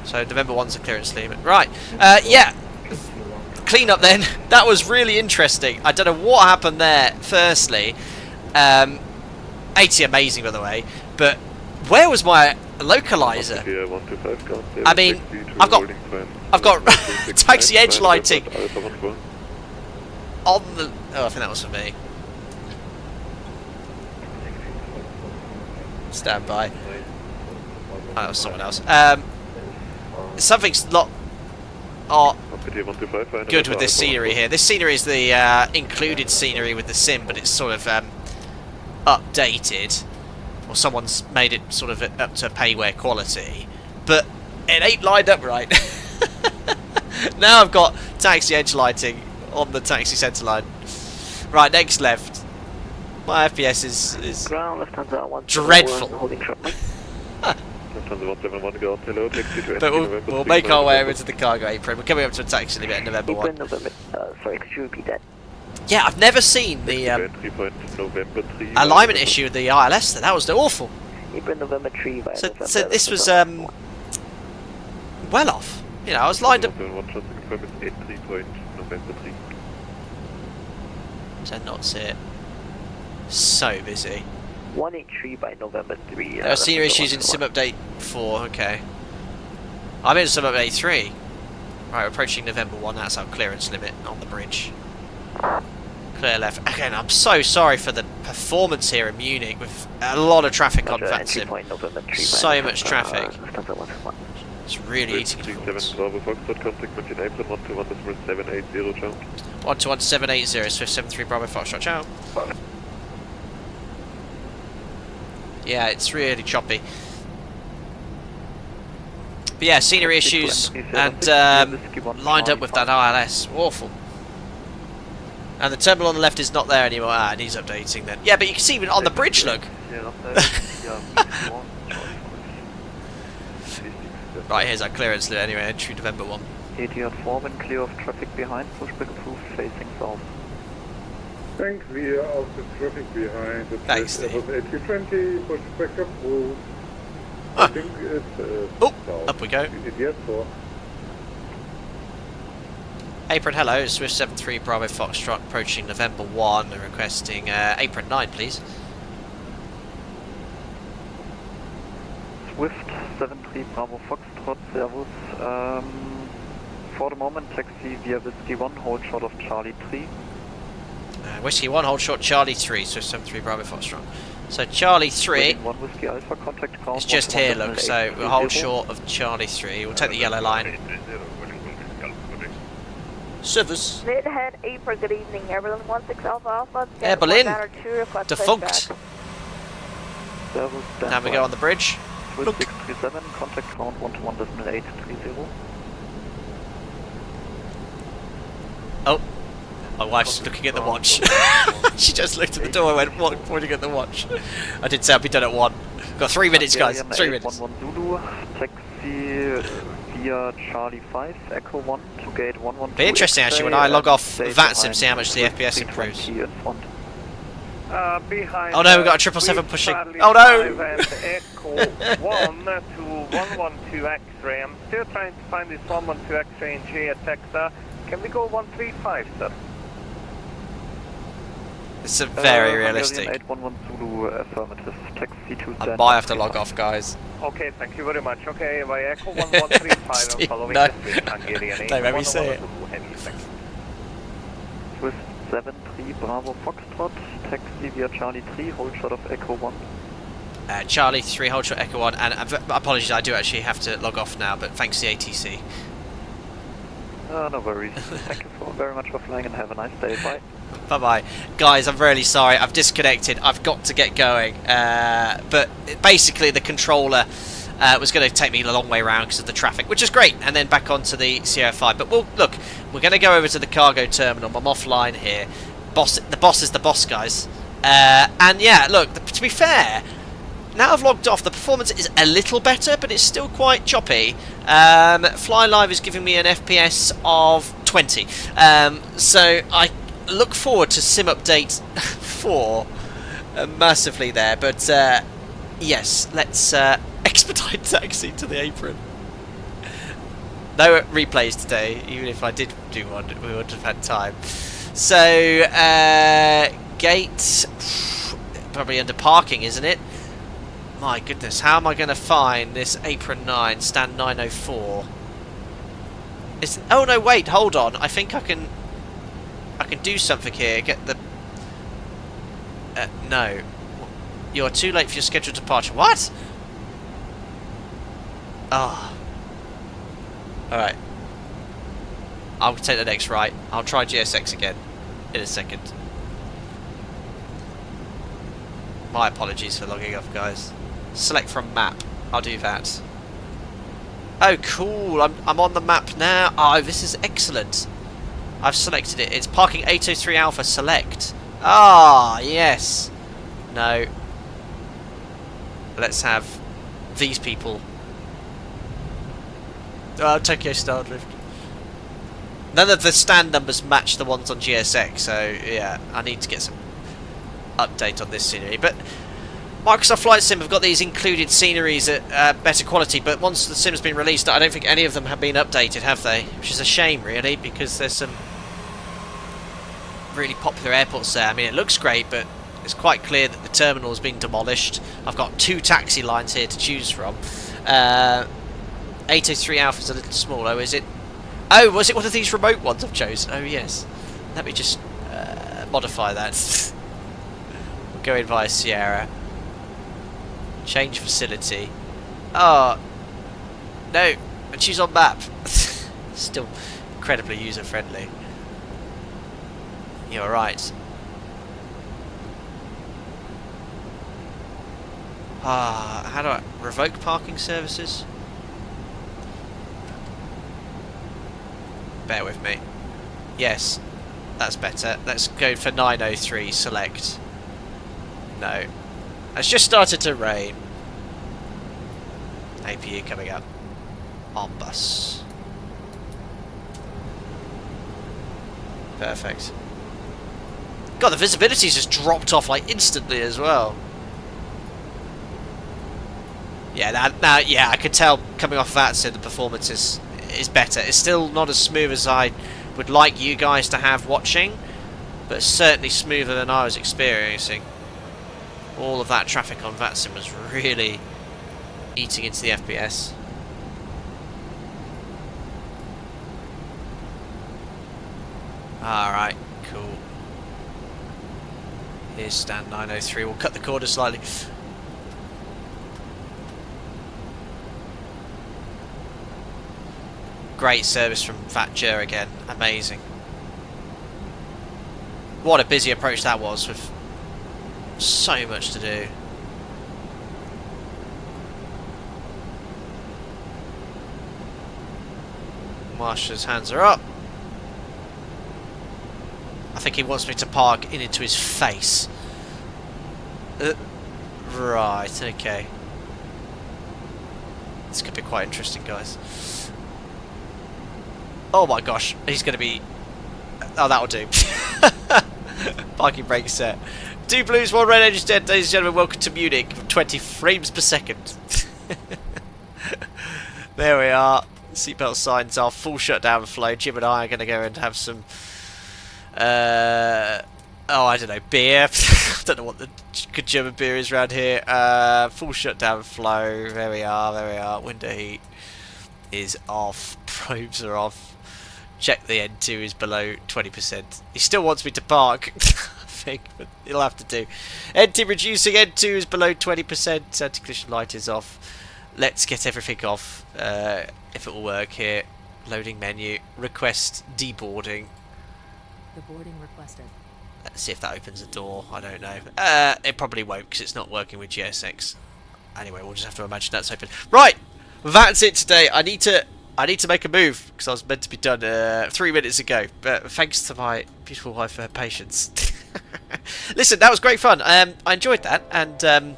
So November 1's a clearance limit. Right, yeah, clean up then. That was really interesting. I don't know what happened there, firstly. 80 amazing, by the way, but where was my localizer? I mean, I've got taxi edge lighting on the. Oh, I think that was for me. Stand by. Oh, that was someone else. Something's not good with this scenery here. This scenery is the included scenery with the sim, but it's sort of updated. Or someone's made it sort of up to payware quality, but it ain't lined up right. Now I've got taxi edge lighting on the taxi centre line. Right, next left. My FPS is dreadful. But we'll make our way over to the cargo apron. We're coming up to a taxi limit at November 1. Sorry, could you repeat that? Yeah, I've never seen the alignment issue with the ILS there. That was awful. So this was well off. You know, I was lined up. So not see it. So busy. 183 by November 3. There are senior issues in sim update 4. Okay. I'm in sim update 3. Right, approaching November 1. That's our clearance limit on the bridge. Clear left. Again, I'm so sorry for the performance here in Munich with a lot of traffic on VATSIM. So much traffic. It's really eating performance. 121.780, Swift 73 Bravo Foxtrot, ciao. Yeah, it's really choppy. But yeah, scenery issues and lined up with that ILS. Awful. And the terminal on the left is not there anymore. Ah, and he's updating then. Yeah, but you can see even on the bridge, look. Right, here's our clearance limit anyway, entry November 1. ATR 4 when clear of traffic behind, pushback approved facing south. Thanks, we are out the traffic behind. Thanks, Steve. A320, pushback approved. Ah. I think it's... Oh, up we go. Yes, sir. Apron, hello, Swift 73 Bravo Foxtrot approaching November 1, requesting apron 9, please. Swift 73 Bravo Foxtrot, servus. For the moment, taxi via Whiskey 1, hold short of Charlie 3. Whiskey 1, hold short Charlie 3, Swift 73 Bravo Foxtrot. So Charlie 3 1 Whiskey Alpha, contact count. is just here, look, so we'll hold short of Charlie 3. We'll take the yellow line. Service. Midhead April, good evening. Airborne 16 Alpha Alpha. Air Berlin. Defunct. Servus, Now we go on the bridge. Swift 637, contact count 121.830. Oh, my wife's looking at the watch. She just looked at the door and went pointing at the watch. I did say I'd be done at 1. Got 3 minutes, guys. 3 minutes. 11 Zulu, taxi via Charlie 5, Echo 1 to gate 112. Be interesting actually when I log off VATSIM, see how much the FPS improves. Behind Oh no, we've got a 777 pushing. Charlie Oh no! 5 and Echo 1 to 112 X-ray. I'm still trying to find this 112 X-ray in JSX. Can we go 135, sir? It's a very realistic. 811 Zulu affirmative. Taxi to I might have to log off, guys. Okay, thank you very much. Okay, by Echo 1135, Steve, I'm following no. the Swift Hungarian. Don't make me say it. Swift 73 Bravo Foxtrot, taxi via Charlie 3, hold short of Echo 1. Charlie 3, hold short Echo 1, and apologies, I do actually have to log off now, but thanks to the ATC. No worries. Thank you very much for flying and have a nice day. Bye. Bye bye. Guys, I'm really sorry, I've disconnected, I've got to get going, but basically the controller was going to take me a long way around because of the traffic, which is great, and then back onto the CO5. But we're going to go over to the cargo terminal. I'm offline here. The boss is the boss, guys. And yeah, look, to be fair, now I've logged off, the performance is a little better, but it's still quite choppy. Fly Live is giving me an FPS of 20. So I look forward to Sim Update 4 massively there. But yes, let's expedite taxi to the apron. No replays today, even if I did do one, we would have had time. So, gate, probably under parking, isn't it? My goodness, how am I going to find this apron 9, stand 904? Oh no, wait, hold on. I think I can do something here. Get the... no. You're too late for your scheduled departure. What? Oh. Alright. I'll take the next right. I'll try GSX again in a second. My apologies for logging off, guys. Select from map. I'll do that. Oh, cool. I'm on the map now. Oh, this is excellent. I've selected it. It's parking 803 Alpha. Select. Ah, yes. No. Let's have these people. Tokyo Star Drift. None of the stand numbers match the ones on GSX, so yeah, I need to get some update on this scenery. But Microsoft Flight Sim have got these included sceneries at better quality, but once the sim's been released, I don't think any of them have been updated, have they? Which is a shame, really, because there's some really popular airports there. I mean, it looks great, but it's quite clear that the terminal has been demolished. I've got 2 taxi lines here to choose from. 803 Alpha is a little small. Oh, is it? Oh, was it one of these remote ones I've chosen? Oh, yes. Let me just modify that. We'll go in via Sierra. Change facility. Oh, no. Choose on map. Still incredibly user-friendly. You're right. How do I revoke parking services? Bear with me. Yes, that's better. Let's go for 903, select. No. It's just started to rain. APU coming up. On bus. Perfect. God, the visibility's just dropped off like instantly as well. Yeah, yeah, I could tell coming off that, so the performance is better. It's still not as smooth as I would like you guys to have watching, but it's certainly smoother than I was experiencing. All of that traffic on VATSIM was really eating into the FPS. Alright, cool. Here's stand 903. We'll cut the corner slightly. Great service from VATGER again. Amazing. What a busy approach that was, with so much to do. Marshal's hands are up. I think he wants me to park into his face. Right, okay. This could be quite interesting, guys. Oh my gosh, he's going to be... Oh, that'll do. Parking brake set. 2 blues, 1 red, engine dead. Ladies and gentlemen, welcome to Munich. 20 frames per second. There we are. Seatbelt signs off. Full shutdown flow. Jim and I are going to go and have some... oh, I don't know, beer. I don't know what the good German beer is around here. Full shutdown flow. There we are, there we are. Window heat is off. Probes are off. Check the N2 is below 20%. He still wants me to park, I think, but he'll have to do. N2 reducing, N2 is below 20%. Anti-collision light is off. Let's get everything off, if it will work here. Loading menu. Request deboarding. The boarding requested. Let's see if that opens the door. I don't know. It probably won't, because it's not working with GSX. Anyway, we'll just have to imagine that's open. Right, that's it today. I need to make a move, because I was meant to be done 3 minutes ago. But thanks to my beautiful wife for her patience. Listen, that was great fun. I enjoyed that, and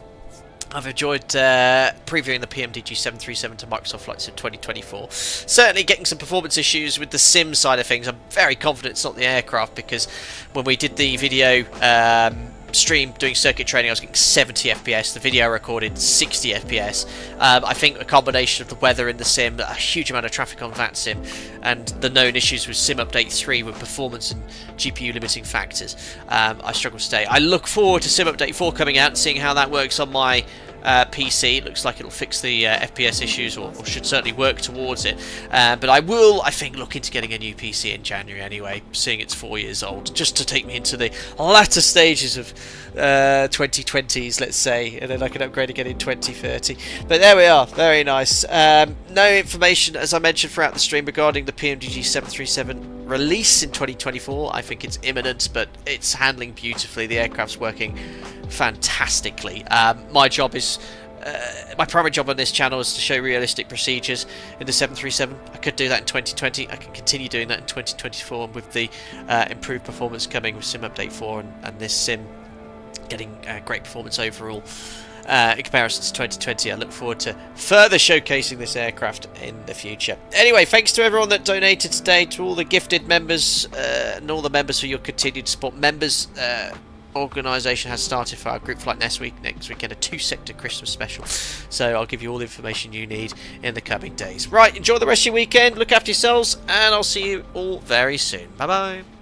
I've enjoyed previewing the PMDG 737 to Microsoft Flight Sim 2024. Certainly getting some performance issues with the sim side of things. I'm very confident it's not the aircraft, because when we did the video stream doing circuit training, I was getting 70 FPS. The video recorded 60 FPS. I think a combination of the weather in the sim, a huge amount of traffic on VATSIM, and the known issues with Sim Update 3 with performance and GPU limiting factors, I struggle to stay. I look forward to Sim Update 4 coming out and seeing how that works on my PC. It looks like it'll fix the FPS issues, or should certainly work towards it. But I will, I think, look into getting a new PC in January anyway, seeing it's 4 years old, just to take me into the latter stages of 2020s, let's say, and then I can upgrade again in 2030. But there we are, very nice. No information, as I mentioned throughout the stream, regarding the PMDG 737 release in 2024. I think it's imminent, but it's handling beautifully. The aircraft's working fantastically. My job is my primary job on this channel is to show realistic procedures in the 737. I could do that in 2020. I can continue doing that in 2024, and with the improved performance coming with Sim Update 4 and this sim getting great performance overall in comparison to 2020, I look forward to further showcasing this aircraft in the future. Anyway, thanks to everyone that donated today, to all the gifted members and all the members for your continued support. Members organisation has started for our group flight next weekend, a 2-sector Christmas special, so I'll give you all the information you need in the coming days. Right, enjoy the rest of your weekend, look after yourselves, and I'll see you all very soon. Bye bye.